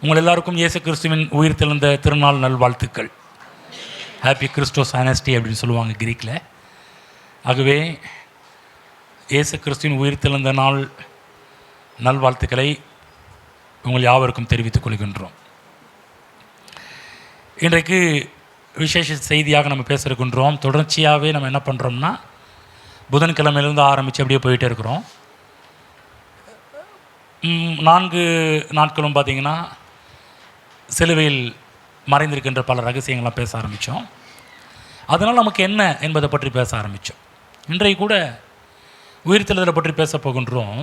உங்கள் எல்லாருக்கும் இயேசு கிறிஸ்துவின் உயிர்த்தெழுந்த திருநாள் நல்வாழ்த்துக்கள். ஹாப்பி கிறிஸ்டோஸ் ஆனஸ்டி அப்படின்னு சொல்லுவாங்க கிரீக்கில். ஆகவே இயேசு கிறிஸ்துவின் உயிர்த்தெழுந்த நாள் நல்வாழ்த்துக்களை உங்கள் யாவருக்கும் தெரிவித்துக் கொள்கின்றோம். இன்றைக்கு விசேஷ செய்தியாக நம்ம பேச இருக்கின்றோம். தொடர்ச்சியாகவே நம்ம என்ன பண்ணுறோம்னா, புதன்கிழமையிலேருந்து ஆரம்பித்து அப்படியே போயிட்டே இருக்கிறோம். 4 நாட்களும் பார்த்திங்கன்னா சிலுவையில் மறைந்திருக்கின்ற பல ரகசியங்கள்லாம் பேச ஆரம்பித்தோம். அதனால் நமக்கு என்ன என்பதை பற்றி பேச ஆரம்பித்தோம். இன்றைக்கு கூட உயிர்த்தெழுதலை பற்றி பேச போகின்றோம்.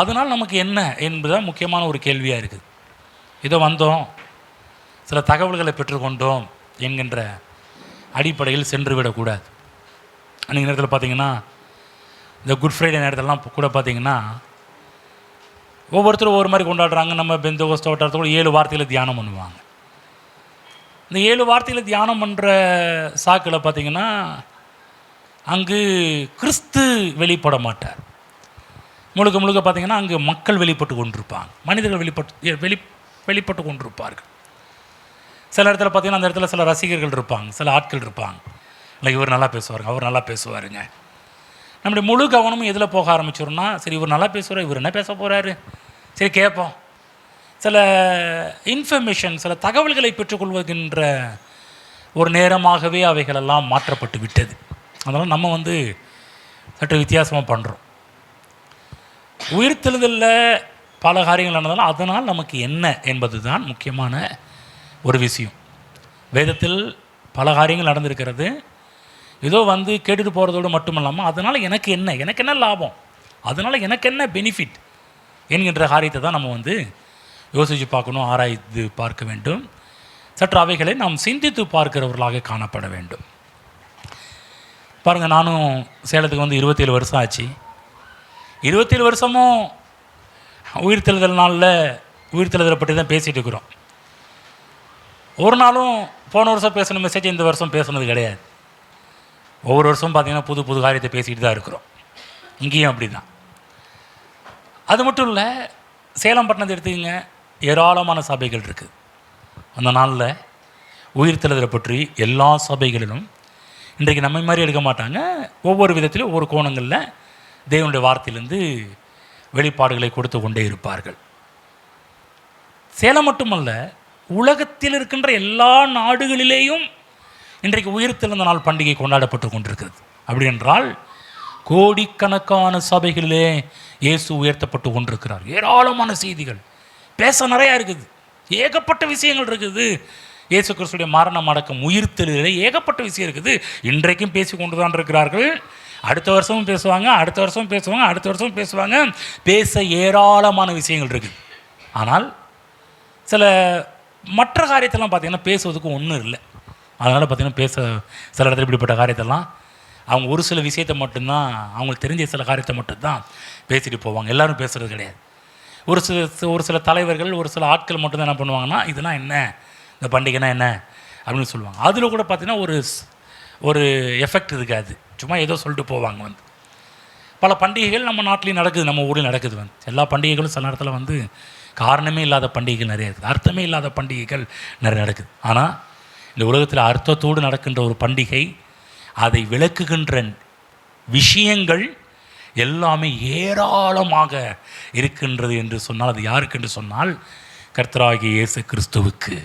அதனால் நமக்கு என்ன என்பதுதான் முக்கியமான ஒரு கேள்வியாக இருக்குது. இதோ வந்தோம், சில தகவல்களை பெற்றுக்கொண்டோம் என்கின்ற அடிப்படையில் சென்று விடக்கூடாது. அன்றைக்கி நேரத்தில் பார்த்திங்கன்னா, இந்த குட் ஃப்ரைடே நேரத்திலலாம் கூட பார்த்திங்கன்னா ஒவ்வொருத்தரும் ஒவ்வொரு மாதிரி கொண்டாடுறாங்க. நம்ம பெந்தகோஸ்தே வட்டாரத்தில் கூட 7 வார்த்தைகளை தியானம் பண்ணுவாங்க. இந்த 7 வார்த்தைகளை தியானம் பண்ணுற சாக்கில் பார்த்திங்கன்னா அங்கு கிறிஸ்து வெளிப்பட மாட்டார். முழுக்க முழுக்க பார்த்திங்கன்னா அங்கு மக்கள் வெளிப்பட்டு கொண்டிருப்பாங்க, மனிதர்கள் வெளிப்பட்டு கொண்டிருப்பார்கள். சில இடத்துல பார்த்திங்கன்னா அந்த இடத்துல சில ரசிகர்கள் இருப்பாங்க, சில ஆட்கள் இருப்பாங்க. இல்லை, இவர் நல்லா பேசுவாருங்க, அவர் நல்லா பேசுவாருங்க. நம்முடைய முழு கவனமும் எதில் போக ஆரம்பிச்சிடும்னா, சரி இவர் நல்லா பேசுவார், இவர் என்ன பேச போகிறாரு, சரி கேட்போம். சில இன்ஃபர்மேஷன், சில தகவல்களை பெற்றுக்கொள்வதுகின்ற ஒரு நேரமாகவே அவைகளெல்லாம் மாற்றப்பட்டு விட்டது. அதனால் நம்ம சற்று வித்தியாசமாக பண்ணுறோம். உயிர்த்தெழுதலில் பல காரியங்கள் நடந்தாலும் அதனால் நமக்கு என்ன என்பது தான் முக்கியமான ஒரு விஷயம். வேதத்தில் பல காரியங்கள் நடந்திருக்கிறது. ஏதோ கேட்டுட்டு போகிறதோடு மட்டுமல்லாமல் அதனால் எனக்கு என்ன லாபம், அதனால் எனக்கு என்ன பெனிஃபிட் என்கின்ற காரியத்தை தான் நம்ம யோசித்து பார்க்கணும், ஆராய்ந்து பார்க்க வேண்டும். சற்று அவைகளை நாம் சிந்தித்து பார்க்கிறவர்களாக காணப்பட வேண்டும். பாருங்கள், நானும் சேலத்துக்கு 27 வருஷம் ஆச்சு. 27 வருஷமும் உயிர்த்தெழுதல் நாளில் உயிர்த்தெழுதலை பற்றி தான் பேசிகிட்டு இருக்கிறோம். ஒரு நாளும் போன வருஷம் பேசின மெசேஜ் இந்த வருஷம் பேசுனது கிடையாது. ஒவ்வொரு வருஷமும் பார்த்திங்கன்னா புது புது காரியத்தை பேசிகிட்டு தான் இருக்கிறோம். இங்கேயும் அப்படி தான். அது மட்டும் இல்லை, சேலம் பட்டணத்தை எடுத்துக்கங்க, ஏராளமான சபைகள் இருக்குது. அந்த நாளில் உயிர்த்தெழுதலை பற்றி எல்லா சபைகளிலும் இன்றைக்கு நம்ம மாதிரி எடுக்க மாட்டாங்க. ஒவ்வொரு விதத்திலும் ஒவ்வொரு கோணங்களில் தேவனுடைய வார்த்தையிலேருந்து வெளிப்பாடுகளை கொடுத்து கொண்டே இருப்பார்கள். சேலம் மட்டுமல்ல, உலகத்தில் இருக்கின்ற எல்லா நாடுகளிலேயும் இன்றைக்கு உயிர்த்தெழுந்த நாள் பண்டிகை கொண்டாடப்பட்டு கொண்டிருக்கிறது. அப்படி என்றால் கோடிக்கணக்கான சபைகளிலே இயேசு உயர்த்தப்பட்டு கொண்டிருக்கிறார். ஏராளமான செய்திகள் பேச நிறையா இருக்குது, ஏகப்பட்ட விஷயங்கள் இருக்குது. இயேசு கிறிஸ்துடைய மரணம் அடக்கம் உயிர்த்தெழுதலே ஏகப்பட்ட விஷயம் இருக்குது. இன்றைக்கும் பேசி கொண்டு தான் இருக்கிறார்கள். அடுத்த வருஷமும் பேசுவாங்க, அடுத்த வருஷமும் பேசுவாங்க, அடுத்த வருஷமும் பேசுவாங்க. பேச ஏராளமான விஷயங்கள் இருக்குது. ஆனால் சில மற்ற காரியத்தெல்லாம் பார்த்திங்கன்னா பேசுவதுக்கு ஒன்றும் இல்லை. அதனால் பார்த்திங்கன்னா சில இடத்துல இப்படிப்பட்ட காரியத்தெல்லாம் அவங்க ஒரு சில விஷயத்தை மட்டும்தான், அவங்களுக்கு தெரிஞ்ச சில காரியத்தை மட்டும்தான் பேசிட்டு போவாங்க. எல்லோரும் பேசுகிறது கிடையாது. ஒரு சில தலைவர்கள், ஒரு சில ஆட்கள் மட்டும்தான் என்ன பண்ணுவாங்கன்னா, இதெல்லாம் என்ன, இந்த பண்டிகைனா என்ன அப்படின்னு சொல்லுவாங்க. அதில் கூட பார்த்திங்கன்னா ஒரு எஃபெக்ட் இருக்காது, சும்மா ஏதோ சொல்லிட்டு போவாங்க. பல பண்டிகைகள் நம்ம நாட்டிலையும் நடக்குது, நம்ம ஊரில் நடக்குது. எல்லா பண்டிகைகளும் சில நேரத்தில் காரணமே இல்லாத பண்டிகைகள் நிறைய இருக்குது, அர்த்தமே இல்லாத பண்டிகைகள் நிறைய நடக்குது. ஆனால் இந்த உலகத்தில் அர்த்தத்தோடு நடக்கின்ற ஒரு பண்டிகை, அதை விளக்குகின்ற விஷயங்கள் எல்லாமே ஏராளமாக இருக்கின்றது என்று சொன்னால் அது யாருக்கு என்று சொன்னால் கர்த்தராகிய இயேசு கிறிஸ்துவுக்கு.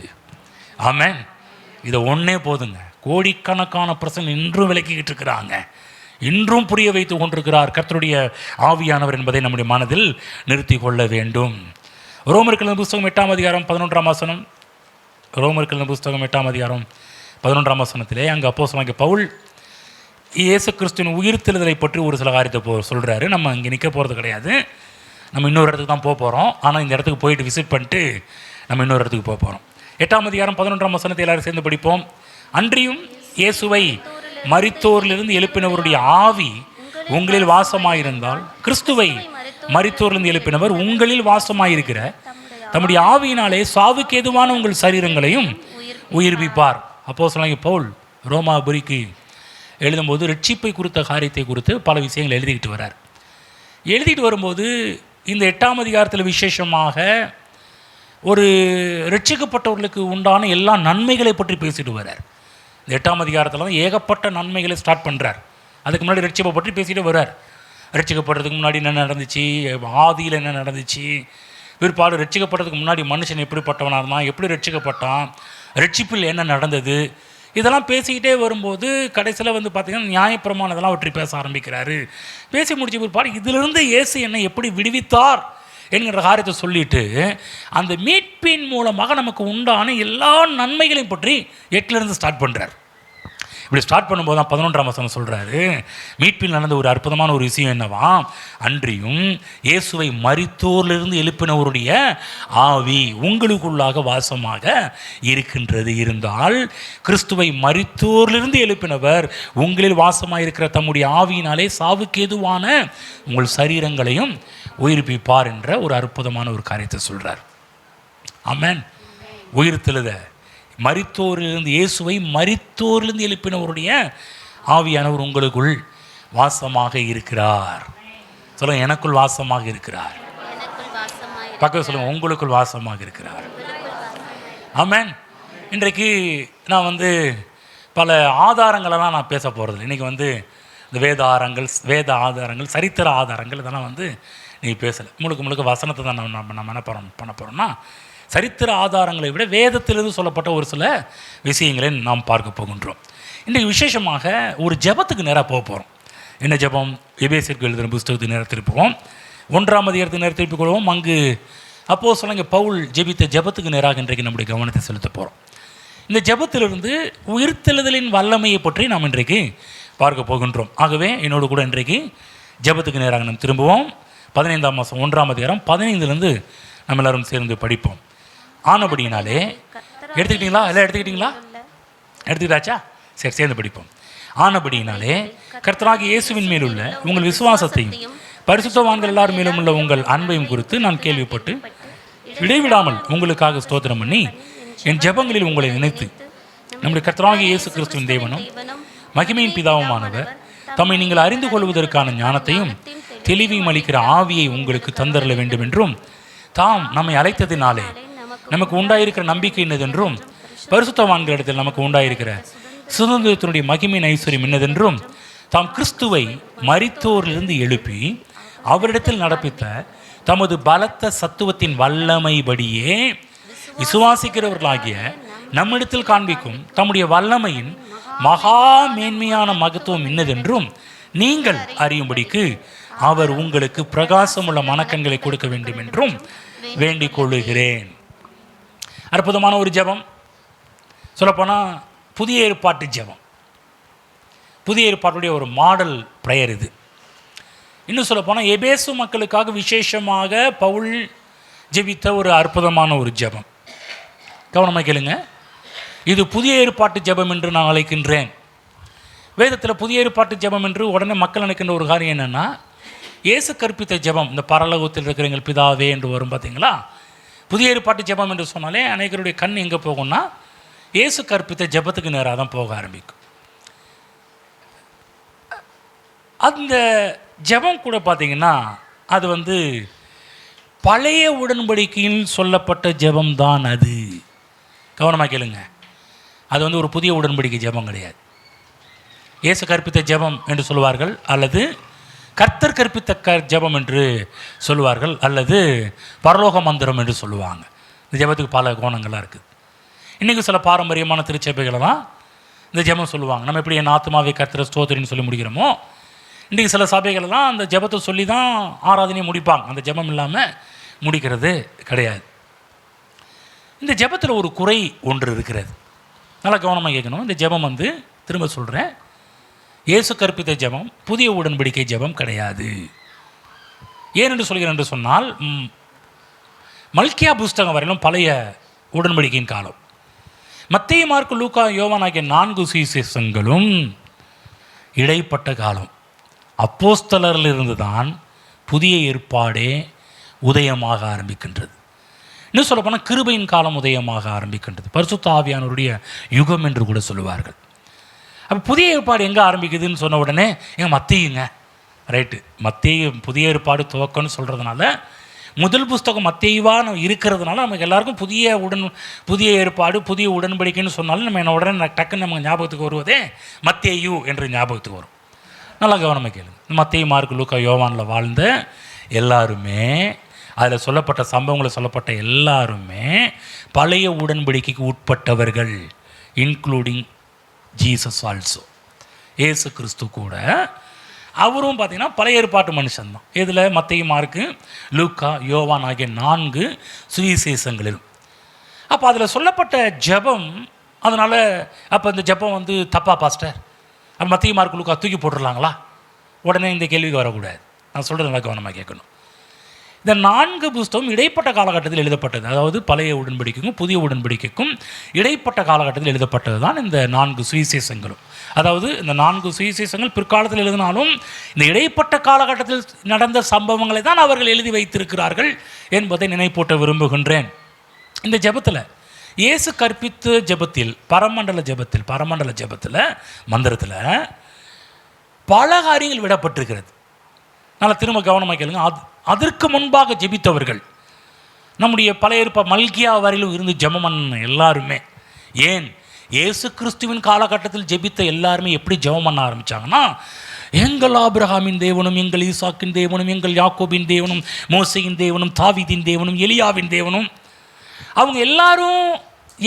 ஆமென். இதை ஒன்றே போதுங்க. கோடிக்கணக்கான பிரசங்க இன்றும் விளக்கிக்கிட்டு இருக்கிறாங்க, இன்றும் புரிய வைத்து கொண்டிருக்கிறார் கர்த்தருடைய ஆவியானவர் என்பதை நம்முடைய மனதில் நிறுத்தி கொள்ள வேண்டும். ரோமர்கள் புஸ்தகம் 8ஆம் அதிகாரம் 11ஆம் வசனம். ரோமர்கள் புஸ்தகம் 8ஆம் அதிகாரம் 11ஆம் வசனத்திலே அங்கே அப்போஸ்தலனாகிய பவுல் இயேசு கிறிஸ்துவின் உயிர்த்தெழுதலை பற்றி ஒரு சில காரியத்தை சொல்கிறாரு. நம்ம இங்கே நிற்க போகிறது கிடையாது, நம்ம இன்னொரு இடத்துக்கு தான் போக போகிறோம். ஆனால் இந்த இடத்துக்கு போயிட்டு விசிட் பண்ணிட்டு நம்ம இன்னொரு இடத்துக்கு போக போகிறோம். 8ஆம் அதிகாரம் 11ஆம் வசனத்தை எல்லாரும் சேர்ந்து படிப்போம். அன்றியும் இயேசுவை மரித்தோரிலிருந்து எழுப்பினவருடைய ஆவி உங்களில் வாசமாயிருந்தால், கிறிஸ்துவை மரித்தோரிலிருந்து எழுப்பினவர் உங்களில் வாசமாயிருக்கிற தம்முடைய ஆவியினாலே சாவுக்கு ஏதுவான உங்கள் சரீரங்களையும் உயிர்ப்பிப்பார். அப்போஸ்தலனாகிய பவுல் ரோமாபுரிக்கு எழுதும்போது ரட்சிப்பை குறித்த காரியத்தை குறித்து பல விஷயங்கள் எழுதிக்கிட்டு வரார். எழுதிட்டு வரும்போது இந்த 8ஆம் அதிகாரத்தில் விசேஷமாக ஒரு ரட்சிக்கப்பட்டவர்களுக்கு உண்டான எல்லா நன்மைகளை பற்றி பேசிட்டு வர்றார். இந்த 8ஆம் அதிகாரத்தில் தான் ஏகப்பட்ட நன்மைகளை ஸ்டார்ட் பண்ணுறார். அதுக்கு முன்னாடி ரட்சிப்பை பற்றி பேசிட்டு வர்றார். ரட்சிக்கப்படுறதுக்கு முன்னாடி என்ன நடந்துச்சு, ஆதியில் என்ன நடந்துச்சு, பிற்பாடு ரட்சிக்கப்படுறதுக்கு முன்னாடி மனுஷன் எப்படிப்பட்டவனாக இருந்தான், எப்படி ரட்சிக்கப்பட்டான், ரட்சிப்பில் என்ன நடந்தது, இதெல்லாம் பேசிக்கிட்டே வரும்போது கடைசியில் வந்து பார்த்திங்கன்னா நியாயப்பிரமாணம் இதெல்லாம் பற்றி பேச ஆரம்பிக்கிறாரு. பேசி முடிச்ச பிற்பாடு இதிலிருந்து இயேசு என்னை எப்படி விடுவித்தார் என்கிற காரியத்தை சொல்லிட்டு அந்த மீட்பின் மூலமாக நமக்கு உண்டான எல்லா நன்மைகளையும் பற்றி 8லேருந்து ஸ்டார்ட் பண்ணுறார். இப்படி ஸ்டார்ட் பண்ணும்போது தான் 11ஆம் வசனம் சொல்கிறாரு, மீட்பில் நடந்த ஒரு அற்புதமான ஒரு விஷயம் என்னவா, அன்றியும் இயேசுவை மரித்தோரிலிருந்து எழுப்பினவருடைய ஆவி உங்களுக்குள்ளாக வாசமாக இருக்கின்றது. இருந்தால் கிறிஸ்துவை மரித்தோரிலிருந்து எழுப்பினவர் உங்களில் வாசமாக இருக்கிற தம்முடைய ஆவியினாலே சாவுக்கு ஏதுவான உங்கள் சரீரங்களையும் உயிர்ப்பிப்பார் என்ற ஒரு அற்புதமான ஒரு காரியத்தை சொல்கிறார். ஆமென். உயிர்த்தெழுத மரித்தோரிலிருந்து இயேசுவை மரித்தோரிலிருந்து எழுப்பினவருடைய ஆவியானவர் உங்களுக்குள் வாசமாக இருக்கிறார். சொல்லுங்க, எனக்குள் வாசமாக இருக்கிறார். பக்கத்தில் சொல்லுங்க, உங்களுக்குள் வாசமாக இருக்கிறார். ஆமென். இன்றைக்கு நான் வந்து பல ஆதாரங்களெல்லாம் நான் பேச போகிறதில்லை. இன்றைக்கி வந்து இந்த வேத ஆதாரங்கள் சரித்திர ஆதாரங்கள் இதெல்லாம் வந்து நீங்கள் பேசலை. முழுக்க வசனத்தை தான் நம்ம என்ன பண்ண போகிறோம்னா, சரித்திர ஆதாரங்களை விட வேதத்திலிருந்து சொல்லப்பட்ட ஒரு சில விஷயங்களை நாம் பார்க்க போகின்றோம். இன்றைக்கு விசேஷமாக ஒரு ஜெபத்துக்கு நேராக போக போகிறோம். என்ன ஜெபம்? எபேசியருக்கு எழுதின புஸ்தகத்துக்கு நேரம் திருப்புவோம். 1ஆம் அதிகாரத்துக்கு நேரம் திருப்பிக் கொள்வோம். அங்கு அப்போஸ்தலனாகிய பவுல் ஜெபித்த ஜெபத்துக்கு நேராக இன்றைக்கு நம்முடைய கவனத்தை செலுத்த போகிறோம். இந்த ஜெபத்திலிருந்து உயிர்த்தெழுதலின் வல்லமையை பற்றி நாம் இன்றைக்கு பார்க்க போகின்றோம். ஆகவே என்னோடு கூட இன்றைக்கு ஜெபத்துக்கு நேராக நாம் திரும்புவோம். 15ஆம் மாதம் 1ஆம் அதிகாரம் 15லேருந்து நம்ம எல்லாரும் சேர்ந்து படிப்போம். ஆனபடியினாலே எடுத்துக்கிட்டீங்களா? எல்லாம் எடுத்துக்கிட்டாச்சா? சரி, சேர்ந்து படிப்போம். ஆனபடியினாலே கர்த்தராகிய இயேசுவின் மேலுள்ள உங்கள் விசுவாசத்தையும் பரிசுத்தவான்கள் எல்லார் மேலும் உள்ள உங்கள் அன்பையும் குறித்து நான் கேள்விப்பட்டு இடைவிடாமல் உங்களுக்காக ஸ்தோத்திரம் பண்ணி என் ஜெபங்களில் உங்களை நினைத்து நம்முடைய கர்த்தராகிய இயேசு கிறிஸ்துவின் தேவனும் மகிமையின் பிதாவுமானவர் தம்மை நீங்கள் அறிந்து கொள்வதற்கான ஞானத்தையும் தெளிவையும் அளிக்கிற ஆவியை உங்களுக்கு தந்தரல வேண்டும் என்றும், தாம் நம்மை அழைத்ததினாலே நமக்கு உண்டாயிருக்கிற நம்பிக்கை என்னதென்றும், பரிசுத்தவான்களிடத்தில் நமக்கு உண்டாயிருக்கிற சுதந்திரத்தினுடைய மகிமையின் ஐஸ்வர்யம் என்னதென்றும், தாம் கிறிஸ்துவை மரித்தோரிலிருந்து எழுப்பி அவரிடத்தில் நடப்பித்த தமது பலத்த சத்துவத்தின் வல்லமைபடியே விசுவாசிக்கிறவர்களாகிய நம்மிடத்தில் காண்பிக்கும் தம்முடைய வல்லமையின் மகா மேன்மையான மகத்துவம் என்னதென்றும் நீங்கள் அறியும்படிக்கு அவர் உங்களுக்கு பிரகாசமுள்ள மனக்கண்களை கொடுக்க வேண்டும் என்றும் வேண்டிக் கொள்ளுகிறேன். அற்புதமான ஒரு ஜெபம். சொல்லப்போனால் புதிய ஏற்பாட்டு ஜெபம், புதிய ஏற்பாட்டுடைய ஒரு மாடல் ப்ரேயர் இது. இன்னும் சொல்லப்போனால் எபேசு மக்களுக்காக விசேஷமாக பவுல் ஜெபித்த ஒரு அற்புதமான ஒரு ஜெபம். கவனமாக கேளுங்க. இது புதிய ஏற்பாட்டு ஜெபம் என்று நான் அழைக்கின்றேன். வேதத்தில் புதிய ஏற்பாட்டு ஜெபம் என்று உடனே மக்கள் நினைக்கின்ற ஒரு காரியம் என்னென்னா, இயேசு கற்பித்த ஜெபம், இந்த பரலோகத்தில் இருக்கிற எங்கள் பிதாவே என்று வரும் பார்த்தீங்களா. புதிய ஏற்பாட்டு ஜெபம் என்று சொன்னாலே அனைவருடைய கண் எங்கே போகும்னா இயேசு கற்பித்த ஜெபத்துக்கு நேராக தான் போக ஆரம்பிக்கும். அந்த ஜெபம் கூட பார்த்தீங்கன்னா அது வந்து பழைய உடன்படிக்கையில் சொல்லப்பட்ட ஜெபம் தான் அது. கவனமாக கேளுங்க. அது வந்து ஒரு புதிய உடன்படிக்கை ஜெபம் கிடையாது. இயேசு கற்பித்த ஜெபம் என்று சொல்லுவார்கள், அல்லது கர்த்தர் கற்பித்த ஜெபம் என்று சொல்லுவார்கள், அல்லது பரலோக மந்திரம் என்று சொல்லுவாங்க. இந்த ஜெபத்துக்கு பல கோணங்களாக இருக்குது. இன்றைக்கி சில பாரம்பரியமான திருச்சபைகளெல்லாம் இந்த ஜெபம் சொல்லுவாங்க. நம்ம எப்படி என் ஆத்மாவை கர்த்தர் ஸ்தோத்திரின்னு சொல்லி முடிக்கிறோமோ, இன்றைக்கி சில சபைகளெல்லாம் அந்த ஜெபத்தை சொல்லி தான் ஆராதனையை முடிப்பாங்க. அந்த ஜெபம் இல்லாமல் முடிக்கிறது கிடையாது. இந்த ஜெபத்தில் ஒரு குறை ஒன்று இருக்கிறது. நல்லா கவனமாக கேட்கணும். இந்த ஜெபம் வந்து திரும்ப சொல்கிறேன், இயேசு கற்பித்த ஜெபம் புதிய உடன்படிக்கை ஜெபம் கிடையாது. ஏன் என்று சொல்கிறேன் என்று சொன்னால், மல்கியா புஸ்தகம் வரையிலும் பழைய உடன்படிக்கையின் காலம். மத்தேயு, மார்க்கு, லூக்கா, யோவான் ஆகிய 4 சுவிசேஷங்களும் இடைப்பட்ட காலம். அப்போஸ்தலரிலிருந்து தான் புதிய ஏற்பாடே உதயமாக ஆரம்பிக்கின்றது. இன்னும் சொல்லப்போனால் கிருபையின் காலம் உதயமாக ஆரம்பிக்கின்றது. பரிசுத்த ஆவியானவருடைய யுகம் என்று கூட சொல்லுவார்கள். அப்போ புதிய ஏற்பாடு எங்கே ஆரம்பிக்குதுன்னு சொன்ன உடனே எங்கள் மத்தேயுங்க ரைட்டு, மத்தேயு புதிய ஏற்பாடு துவக்கம்னு சொல்கிறதுனால முதல் புஸ்தகம் மத்தேயுவாக இருக்கிறதுனால நமக்கு எல்லாருக்கும் புதிய ஏற்பாடு புதிய உடன்படிக்கைன்னு சொன்னாலும் நம்ம என்ன உடனே டக்குன்னு நம்ம ஞாபகத்துக்கு வருவதே மத்தேயு என்று ஞாபகத்துக்கு வரும். நல்லா கவனமாக கேளுங்க. மத்தேயு, மார்க்கு, லூக்கா, யோவானில் வாழ்ந்த எல்லாருமே, அதில் சொல்லப்பட்ட சம்பவங்களை சொல்லப்பட்ட எல்லாருமே பழைய உடன்படிக்கைக்கு உட்பட்டவர்கள், இன்க்ளூடிங் ஜீசஸ் ஆல்சோ. இயேசு கிறிஸ்து கூட அவரும் பார்த்திங்கன்னா பழைய ஏற்பாட்டு மனுஷன்தான். இதில் மத்தேயு, மார்க்கு, லூக்கா, யோவான் ஆகிய 4 சுவிசேஷங்களிலும். அப்போ அதில் சொல்லப்பட்ட ஜெபம், அதனால் அப்போ இந்த ஜெபம் வந்து தப்பா பாஸ்டர், அப்போ மத்தேயு, மார்க்கு, லூக்கா தூக்கி போட்டுடலாங்களா? உடனே இந்த கேள்விக்கு வரக்கூடாது. நான் சொல்கிறது நல்லா கவனமாக கேட்கணும். இந்த 4 புஸ்தகம் இடைப்பட்ட காலகட்டத்தில் எழுதப்பட்டது. அதாவது பழைய உடன்படிக்கைக்கும் புதிய உடன்படிக்கைக்கும் இடைப்பட்ட காலகட்டத்தில் எழுதப்பட்டது தான் இந்த 4 சுவிசேஷங்களும். அதாவது இந்த 4 சுவிசேஷங்கள் பிற்காலத்தில் எழுதினாலும் இந்த இடைப்பட்ட காலகட்டத்தில் நடந்த சம்பவங்களை தான் அவர்கள் எழுதி வைத்திருக்கிறார்கள் என்பதை நினைப்பூட்ட விரும்புகின்றேன். இந்த ஜெபத்தில் இயேசு கற்பித்த ஜெபத்தில், பரமண்டல ஜெபத்தில் மந்திரத்தில் பல காரியங்கள் விடப்பட்டிருக்கிறது. நல்லா திரும்ப கவனமாக கேளுங்க. அதற்கு முன்பாக ஜெபித்தவர்கள், நம்முடைய பழைய மல்கியா வரையிலும் இருந்து ஜெபம் பண்ண எல்லாருமே, ஏன் இயேசு கிறிஸ்துவின் காலகட்டத்தில் ஜெபித்த எல்லாருமே எப்படி ஜெபம் பண்ண ஆரம்பித்தாங்கன்னா, எங்கள் ஆபிரகாமின் தேவனும், எங்கள் ஈசாக்கின் தேவனும், எங்கள் யாக்கோபின் தேவனும், மோசையின் தேவனும், தாவீதின் தேவனும், எலியாவின் தேவனும். அவங்க எல்லாரும்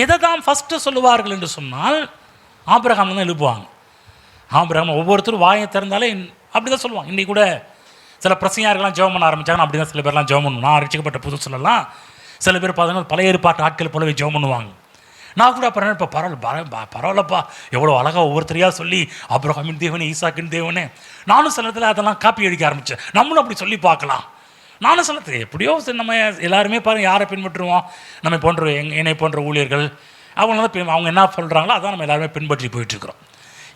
எதை தான் ஃபஸ்ட்டு சொல்லுவார்கள் என்று சொன்னால் ஆபிரகாம் தான் எழுப்புவாங்க. ஆபிரகாம் ஒவ்வொருத்தரும் வாயை திறந்தாலே அப்படி தான் சொல்லுவாங்க. இன்றைக்கி கூட சில பிரசையார்கள்லாம் ஜெபம் பண்ண ஆரம்பித்தாங்கன்னா அப்படி தான் சில பேர்லாம் ஜெபம் பண்ணுவோம். நான் ரட்சிக்கப்பட்ட புதுசுலலாம் சில பேர் பார்த்தீங்கன்னா பழைய ஏற்பாட்டு ஆட்கள் போலவே ஜெபம் பண்ணுவாங்க. நான் கூட அப்புறம் இப்போ பரவாயில்லப்பா, எவ்வளோ அழகாக ஒவ்வொருத்தரையாக சொல்லி ஆபிரகாமின் தேவனே, ஈசாக்கின் தேவனே. நானும் சில இடத்துல அதெல்லாம் காப்பி அடிக்க ஆரம்பித்தேன். நம்மளும் அப்படி சொல்லி பார்க்கலாம். நானும் சில எப்படியோ நம்ம எல்லாருமே பாருங்கள் யாரை பின்பற்றுவோம், நம்ம போன்ற என்னை போன்ற ஊழியர்கள் அவங்க என்ன சொல்கிறாங்களோ அதான் நம்ம எல்லாருமே பின்பற்றி போயிட்டுருக்குறோம்.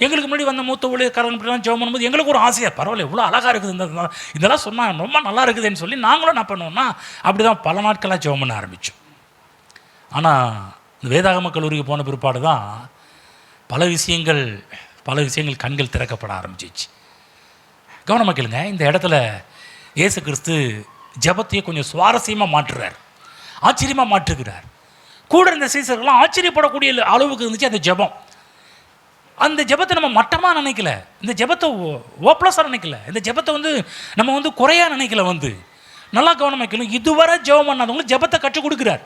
எங்களுக்கு முன்னாடி வந்த மூத்த ஊழியக்காரன் இப்படிலாம் ஜெபம் பண்ணும்போது எங்களுக்கு ஒரு ஆசையாக, பரவாயில்ல இவ்வளோ அழகாக இருக்குது, இதெல்லாம் சொன்னால் ரொம்ப நல்லா இருக்குதுன்னு சொல்லி நாங்களும் என்ன பண்ணுவோம்னா அப்படி தான் பல நாட்களாக ஜெபம் பண்ண ஆரம்பித்தோம். ஆனால் இந்த வேதாகம கல்லூரிக்கு போன பிற்பாடு தான் பல விஷயங்கள் கண்கள் திறக்கப்பட ஆரம்பிச்சிச்சு. கவனமாக கேளுங்க. இந்த இடத்துல இயேசு கிறிஸ்து ஜெபத்தையே கொஞ்சம் சுவாரஸ்யமாக மாற்றுறார், ஆச்சரியமாக மாற்றுகிறார். கூட இருந்த சீசர்கள்லாம் ஆச்சரியப்படக்கூடிய அளவுக்கு இருந்துச்சு அந்த ஜெபம். அந்த ஜெபத்தை நம்ம மட்டமாக நினைக்கல, இந்த ஜெபத்தை ஓப்ளஸாக நினைக்கல, இந்த ஜெபத்தை நம்ம குறையாக நினைக்கல. நல்லா கவனமாக கேளுங்க. இதுவரை ஜெபம் பண்ணாதவங்களுக்கு ஜெபத்தை கற்றுக் கொடுக்குறார்.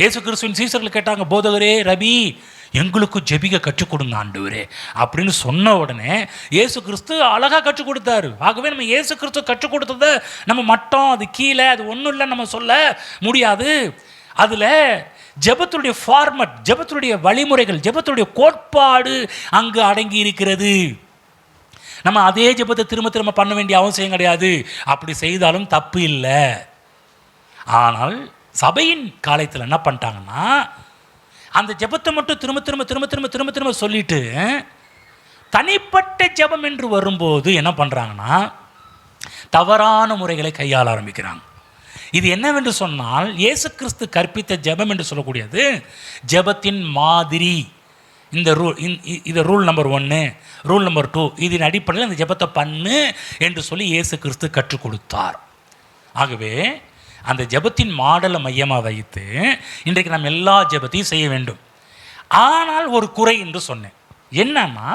இயேசு கிறிஸ்துவின் சீசர்கள் கேட்டாங்க, போதகரே, ரபி, எங்களுக்கு ஜெபிக்க கற்றுக் கொடுங்க ஆண்டவரே அப்படின்னு சொன்ன உடனே இயேசு கிறிஸ்து அழகாக கற்றுக் கொடுத்தாரு. ஆகவே நம்ம இயேசு கிறிஸ்து கற்றுக் கொடுத்ததை நம்ம மட்டம், அது கீழே, அது ஒன்றும் இல்லை நம்ம சொல்ல முடியாது. அதில் ஜெபத்துடைய ஃபார்மட், ஜெபத்துடைய வழிமுறைகள், ஜெபத்துடைய கோட்பாடு அங்கு அடங்கி இருக்கிறது. நம்ம அதே ஜெபத்தை திரும்ப திரும்ப பண்ண வேண்டிய அவசியம் கிடையாது. அப்படி செய்தாலும் தப்பு இல்லை. ஆனால் சபையின் காலத்தில் என்ன பண்ணிட்டாங்கன்னா, அந்த ஜெபத்தை மட்டும் திரும்ப திரும்ப திரும்ப திரும்ப திரும்ப திரும்ப சொல்லிட்டு தனிப்பட்ட ஜெபம் என்று வரும்போது என்ன பண்ணுறாங்கன்னா தவறான முறைகளை கையாள ஆரம்பிக்கிறாங்க. இது என்னவென்று சொன்னால், இயேசு கிறிஸ்து கற்பித்த ஜெபம் என்று சொல்லக்கூடியது ஜெபத்தின் மாதிரி. இந்த இது ரூல் நம்பர் 1, ரூல் நம்பர் 2, இதன் அடிப்படையில் இந்த ஜெபத்தை பண்ணு என்று சொல்லி இயேசு கிறிஸ்து கற்றுக் கொடுத்தார். ஆகவே அந்த ஜெபத்தின் மாடலை மையமாக வைத்து இன்றைக்கு நம்ம எல்லா ஜெபத்தையும் செய்ய வேண்டும். ஆனால் ஒரு குறை என்று சொன்னேன். என்னன்னா,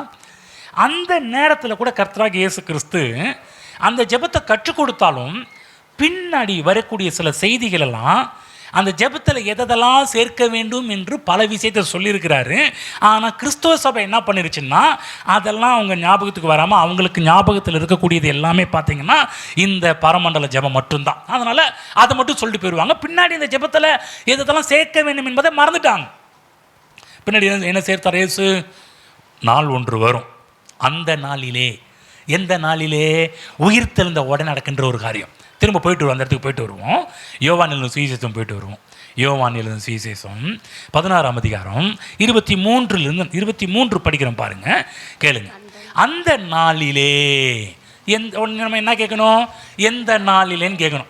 அந்த நேரத்தில் கூட கர்த்தராகிய இயேசு கிறிஸ்து அந்த ஜெபத்தை கற்றுக் கொடுத்தாலும் பின்னாடி வரக்கூடிய சில செய்திகளெல்லாம் அந்த ஜெபத்தில் எதெல்லாம் சேர்க்க வேண்டும் என்று பல விஷயத்தை சொல்லியிருக்கிறாரு. ஆனால் கிறிஸ்துவ சபை என்ன பண்ணிருச்சுன்னா, அதெல்லாம் அவங்க ஞாபகத்துக்கு வராமல் அவங்களுக்கு ஞாபகத்தில் இருக்கக்கூடியது எல்லாமே பார்த்தீங்கன்னா இந்த பரமண்டல ஜெபம் மட்டும்தான். அதனால் அதை மட்டும் சொல்லிட்டு போயிடுவாங்க. பின்னாடி இந்த ஜெபத்தில் எதெல்லாம் சேர்க்க வேண்டும் என்பதை மறந்துட்டாங்க. பின்னாடி என்ன சேர்த்தார் இயேசு? நாள் ஒன்று வரும், அந்த நாளிலே, எந்த நாளிலே? உயிர்த்தெழுந்த உடனே நடக்கின்ற ஒரு காரியம். திரும்ப போயிட்டு வருவோம், அந்த இடத்துக்கு போயிட்டு வருவோம். யோவான் எழுதின சுவிசேஷம் போயிட்டு வருவோம். யோவான் எழுதின சுவிசேஷம் 16ஆம் அதிகாரம் 23 படிக்கிறோம் பாருங்க, கேளுங்க. அந்த நாளிலே, நம்ம என்ன கேட்கணும்? எந்த நாளிலேன்னு கேட்கணும்.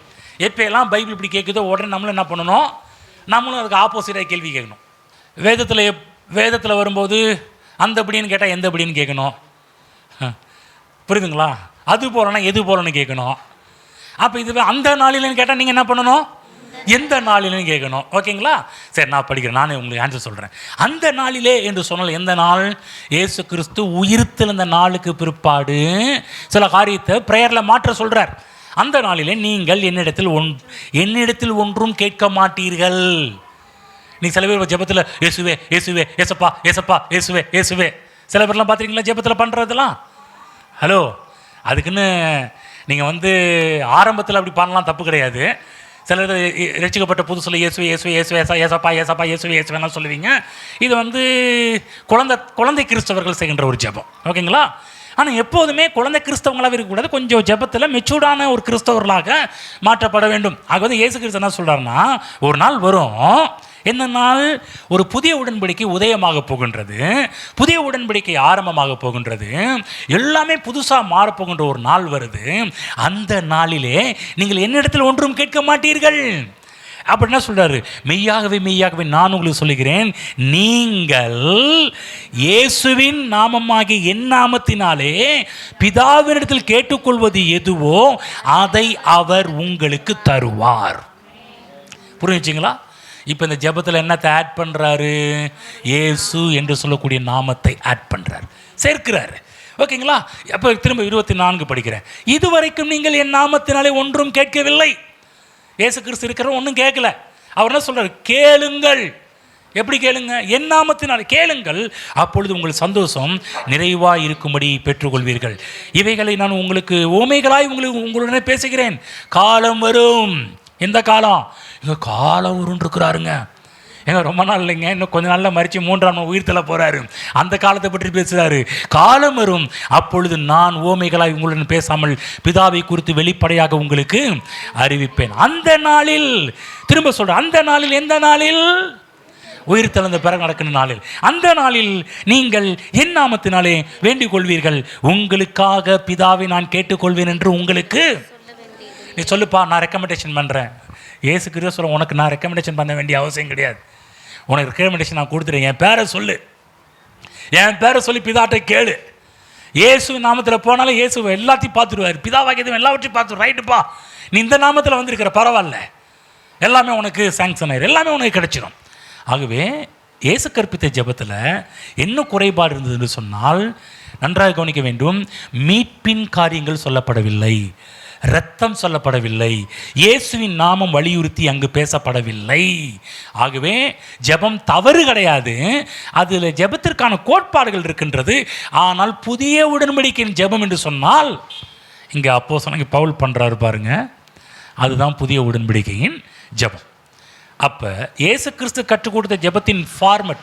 எப்போயெல்லாம் பைபிள் இப்படி கேட்குதோ உடனே நம்மளும் என்ன பண்ணணும்? நம்மளும் அதுக்கு ஆப்போசிட்டாக கேள்வி கேட்கணும். வேதத்தில் வரும்போது அந்த படின்னு கேட்டால் எந்த படின்னு கேட்கணும். புரியுதுங்களா? அது போலன்னா எது போலன்னு கேட்கணும். அப்போ இது அந்த நாளிலேன்னு கேட்டால் நீங்கள் என்ன பண்ணணும்? எந்த நாளிலும் கேட்கணும். ஓகேங்களா? சரி, நான் படிக்கிறேன், நானே உங்களுக்கு ஆன்சர் சொல்கிறேன். அந்த நாளிலே என்று சொன்னால் எந்த நாள்? இயேசு கிறிஸ்து உயிர்த்தெழுந்த நாளுக்கு பிற்பாடு சில காரியத்தை ப்ரேயரில் மாற்ற சொல்கிறார். அந்த நாளிலே நீங்கள் என்னிடத்தில் ஒன்றும் கேட்க மாட்டீர்கள். நீ சில பேர் ஜெபத்தில் இயேசுவே இயேசுவே ஏசப்பா ஏசப்பா இயேசுவே இயேசுவே, சில பேர்லாம் பார்த்துருக்கீங்களா ஜெபத்தில் பண்ணுறதெல்லாம்? ஹலோ, அதுக்குன்னு நீங்கள் ஆரம்பத்தில் அப்படி பண்ணலாம், தப்பு கிடையாது. சிலர் ரட்சிக்கப்பட்ட புதுசில் இயேசுவே இயேசுவே இயேசுவே ஏசப்பா ஏசப்பா இயேசுவே இயேசுவேனா சொல்லுவீங்க. இது குழந்தை கிறிஸ்தவர்கள் செய்கின்ற ஒரு ஜெபம். ஓகேங்களா? ஆனால் எப்போதுமே குழந்தை கிறிஸ்தவங்களாக இருக்கக்கூடாது, கொஞ்சம் ஜெபத்தில் மெச்சூர்டான ஒரு கிறிஸ்தவர்களாக மாற்றப்பட வேண்டும். ஆக இயேசு கிறிஸ்து என்ன சொல்கிறாருன்னா, ஒரு நாள் வரும், என்ன நாள்? ஒரு புதிய உடன்படிக்கை உதயமாக போகின்றது, புதிய உடன்படிக்கை ஆரம்பமாக போகின்றது, எல்லாமே புதுசாக மாறப்போகின்ற ஒரு நாள் வருது. அந்த நாளிலே நீங்கள் என்னிடத்தில் ஒன்றும் கேட்க மாட்டீர்கள். அப்படி என்ன சொல்றாரு? மெய்யாகவே மெய்யாகவே நான் உங்களுக்கு சொல்லுகிறேன், நீங்கள் இயேசுவின் நாமமாகிய என் நாமத்தினாலே பிதாவினிடத்தில் கேட்டுக்கொள்வது எதுவோ அதை அவர் உங்களுக்கு தருவார். புரிஞ்சுங்களா? இப்போ இந்த ஜெபத்தில் என்னத்தை ஆட் பண்ணுறாரு? இயேசு என்று சொல்லக்கூடிய நாமத்தை ஆட் பண்ணுறாரு, சேர்க்கிறாரு. ஓகேங்களா? அப்போ திரும்ப 24 படிக்கிறேன். இதுவரைக்கும் நீங்கள் என் நாமத்தினாலே ஒன்றும் கேட்கவில்லை. இயேசு கிறிஸ்து இருக்கிற ஒன்றும் கேட்கல. அவர் என்ன சொல்றாரு? கேளுங்கள். எப்படி கேளுங்க? என் நாமத்தினால் கேளுங்கள், அப்பொழுது உங்கள் சந்தோஷம் நிறைவாக இருக்கும்படி பெற்றுக்கொள்வீர்கள். இவைகளை நான் உங்களுக்கு ஓமைகளாய் உங்களுடனே பேசுகிறேன். காலம் வரும். எந்த காலம்? இங்கே காலம் வரும்னு இருக்கிறாருங்க. ரொம்ப நாள் இல்லைங்க, இன்னும் கொஞ்ச நாளில் மறித்து 3ஆம் நாள் உயிர்த்தெழ போகிறாரு. அந்த காலத்தை பற்றி பேசுகிறாரு. காலம் வரும், அப்பொழுது நான் ஓமைகளாய் உங்களுடன் பேசாமல் பிதாவை குறித்து வெளிப்படையாக உங்களுக்கு அறிவிப்பேன். அந்த நாளில், திரும்ப சொல்கிறேன், அந்த நாளில். எந்த நாளில்? உயிர்த்தெழுந்த பிறகு நடக்கிற நாளில். அந்த நாளில் நீங்கள் என் நாமத்தினாலே வேண்டிக் கொள்வீர்கள், உங்களுக்காக பிதாவை நான் கேட்டுக்கொள்வேன் என்று உங்களுக்கு. நீ சொல்லுப்பா, நான் ரெக்கமெண்டேஷன் பண்ணுறேன். ஏசு கிறிஸ்து சொல்ல, உனக்கு நான் ரெக்கமெண்டேஷன் பண்ண வேண்டிய அவசியம் கிடையாது. உனக்கு ரெக்கமெண்டேஷன் நான் கொடுத்துறேன். என் பேரை சொல்லு, என் பேரை சொல்லி பிதாட்டை கேளு. இயேசு நாமத்தில் போனாலும் இயேசு எல்லாத்தையும் பார்த்துடுவார். பிதாவாகியதும் எல்லாவற்றையும் பார்த்து, ரைட்டுப்பா நீ இந்த நாமத்தில் வந்திருக்கிற, பரவாயில்ல, எல்லாமே உனக்கு சாங்ஷன் ஆயிரும், எல்லாமே உனக்கு கிடைச்சிடும். ஆகவே இயேசு கற்பித்த ஜெபத்தில் என்ன குறைபாடு இருந்தது என்று சொன்னால், நன்றாக கவனிக்க வேண்டும். மீட்பின் காரியங்கள் சொல்லப்படவில்லை, இரத்தம் சொல்லப்படவில்லை, இயேசுவின் நாமம் வலியுறுத்தி அங்கு பேசப்படவில்லை. ஆகவே ஜெபம் தவறு கிடையாது, அதில் ஜெபத்திற்கான கோட்பாடுகள் இருக்கின்றது. ஆனால் புதிய உடன்படிக்கையின் ஜெபம் என்று சொன்னால், இங்கே அப்போஸ்தலன் பவுல் பண்ணுறாரு பாருங்க, அதுதான் புதிய உடன்படிக்கையின் ஜெபம். அப்போ இயேசு கிறிஸ்து கற்றுக் கொடுத்த ஜெபத்தின் ஃபார்மட்,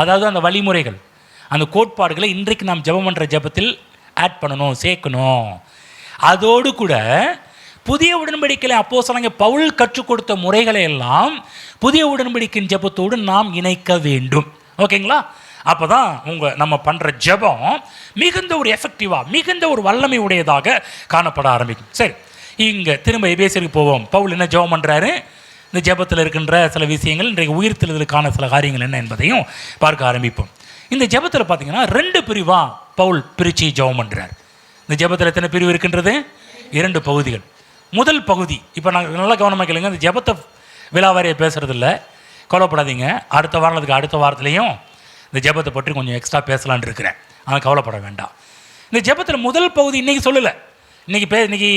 அதாவது அந்த வழிமுறைகள், அந்த கோட்பாடுகளை இன்றைக்கு நாம் ஜெபம் பண்ணுற ஜெபத்தில் ஆட் பண்ணணும், சேர்க்கணும். அதோடு கூட புதிய உடன்படிக்கையில் அப்போஸ்தலன் பவுல் கற்றுக் கொடுத்த முறைகளை எல்லாம் புதிய உடன்படிக்கையின் ஜெபத்தோடு நாம் இணைக்க வேண்டும். ஓகேங்களா? அப்போ தான் நம்ம பண்ணுற ஜெபம் மிகுந்த ஒரு எஃபெக்டிவாக, மிகுந்த ஒரு வல்லமை உடையதாக காணப்பட ஆரம்பிக்கும். சரி, இங்கே திரும்ப எபேசியருக்கு போவோம். பவுல் என்ன ஜெபம் பண்ணுறாரு? இந்த ஜெபத்தில் இருக்கின்ற சில விஷயங்கள், இன்றைக்கு உயிர்த்தெழுதலுக்கான சில காரியங்கள் என்ன என்பதையும் பார்க்க ஆரம்பிப்போம். இந்த ஜெபத்தில் பார்த்தீங்கன்னா 2 பிரிவாக பவுல் பிரித்து ஜெபம் பண்ணுறார். இந்த ஜெபத்தில் எத்தனை பிரிவு இருக்கின்றது? 2 பகுதிகள். முதல் பகுதி, இப்போ நாங்கள் நல்லா கவனமாக கேளுங்க, இந்த ஜெபத்தை விலாவாரியை பேசுகிறதில்ல, கவலைப்படாதீங்க. அடுத்த வாரத்துலேயும் இந்த ஜெபத்தை பற்றி கொஞ்சம் எக்ஸ்ட்ரா பேசலான்னு இருக்கிறேன், ஆனால் கவலைப்பட வேண்டாம். இந்த ஜெபத்தில் முதல் பகுதி இன்றைக்கி சொல்லலை. இன்றைக்கி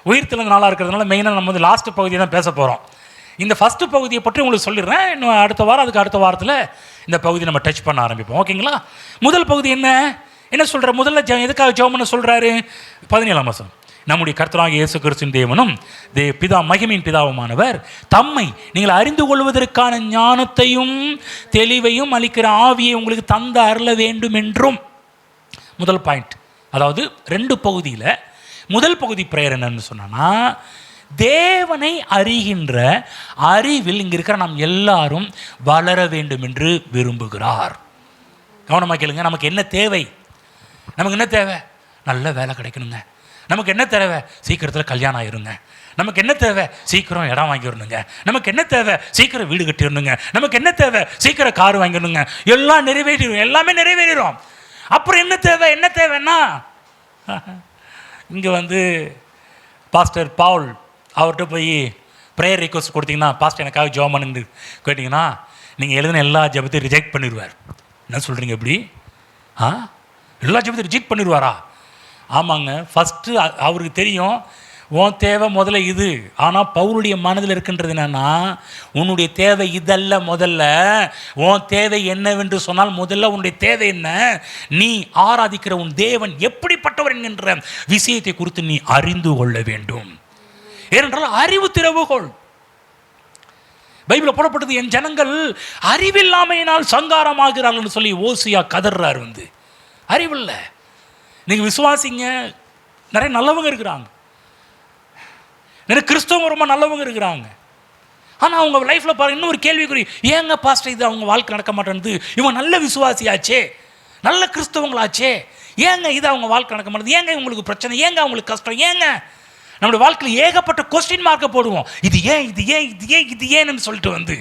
உயிர்த்தெழுந்த நாளாக இருக்கிறதுனால மெயினாக நம்ம லாஸ்ட் பகுதியை தான் பேச போகிறோம். இந்த ஃபஸ்ட்டு பகுதியை பற்றி உங்களுக்கு சொல்லிடுறேன். இன்னும் அடுத்த வாரத்தில் இந்த பகுதி நம்ம டச் பண்ண ஆரம்பிப்போம். ஓகேங்களா? முதல் பகுதி என்ன சொல்கிற? முதல்ல எதுக்காக ஜெபம் பண்ண சொல்கிறாரு? 17ஆம் வசனம். நம்முடைய கர்த்தராகிய இயேசு கிறிஸ்துவின் தேவனும் பிதா மகிமையின் பிதாவுமானவர் தம்மை நீங்கள் அறிந்து கொள்வதற்கான ஞானத்தையும் தெளிவையும் அளிக்கிற ஆவியை உங்களுக்கு தந்த அருள வேண்டும் என்றும். முதல் பாயிண்ட். அதாவது 2 பகுதியில் முதல் பகுதி பிரேயர் என்னன்னு சொன்னா, தேவனை அறிகின்ற அறிவில் இங்கே இருக்கிற நாம் எல்லாரும் வளர வேண்டும் என்று விரும்புகிறார். கவனமாக கேளுங்க. நமக்கு என்ன தேவை? நமக்கு என்ன தேவை? நல்ல வேலை கிடைக்கணுங்க. நமக்கு என்ன தேவை? சீக்கிரத்தில் கல்யாணம் ஆயிருங்க. நமக்கு என்ன தேவை? சீக்கிரம் இடம் வாங்கிடணுங்க. நமக்கு என்ன தேவை? சீக்கிரம் வீடு கட்டிடணுங்க. நமக்கு என்ன தேவை? சீக்கிரம் கார் வாங்கிடணுங்க. எல்லாம் நிறைவேறிடும், எல்லாமே நிறைவேறிடும். அப்புறம் என்ன தேவை? என்ன தேவைன்னா, இங்கே பாஸ்டர் பவுல் அவர்கிட்ட போய் ப்ரேயர் ரிக்வஸ்ட் கொடுத்தீங்கன்னா, பாஸ்டர் எனக்காக ஜெபம் பண்ணுன்னு கேட்டிங்கன்னா, நீங்கள் எழுதின எல்லா ஜெபத்தையும் ரிஜெக்ட் பண்ணிடுவார். என்ன சொல்கிறீங்க எப்படி? எல்லா ஜெபத்தையும் ரிஜெக்ட் பண்ணிடுவாரா? ஆமாங்க. ஃபஸ்ட்டு அவருக்கு தெரியும் உன் தேவை முதல்ல இது. ஆனால் பவுலுடைய மனதில் இருக்கின்றது என்னன்னா, உன்னுடைய தேவை இதல்ல. முதல்ல உன் தேவை என்னவென்று சொன்னால், முதல்ல உன்னுடைய தேவை என்ன? நீ ஆராதிக்கிற உன் தேவன் எப்படிப்பட்டவர் என்கின்ற விஷயத்தை குறித்து நீ அறிந்து கொள்ள வேண்டும். ஏனென்றால் அறிவு திறவுகோள். பைபிளில் போடப்பட்டது, என் ஜனங்கள் அறிவில்லாமையினால் சங்காரமாகிறார்கள் சொல்லி ஓசியா கதறார். அறிவில்லை. நீங்கள் விசுவாசிங்க, நிறைய நல்லவங்க இருக்கிறாங்க, நிறைய கிறிஸ்தவங்க ரொம்ப நல்லவங்க இருக்கிறாங்க. ஆனால் அவங்க லைஃப்பில் பாருங்க இன்னொரு கேள்விக்குறி. ஏங்க பாஸ்டர் இது அவங்க வாழ்க்கை நடக்க மாட்டேன்து? இவங்க நல்ல விசுவாசியாச்சே, நல்ல கிறிஸ்தவங்களாச்சே, ஏங்க இது அவங்க வாழ்க்கை நடக்க மாட்டேது? ஏங்க இவங்களுக்கு பிரச்சனை? ஏங்க அவங்களுக்கு கஷ்டம்? ஏங்க நம்மளுடைய வாழ்க்கையில் ஏகப்பட்ட கொஸ்டின் மார்க்கை போடுவோம். இது ஏன், இது ஏன், இது ஏன், இது ஏன்னு சொல்லிட்டு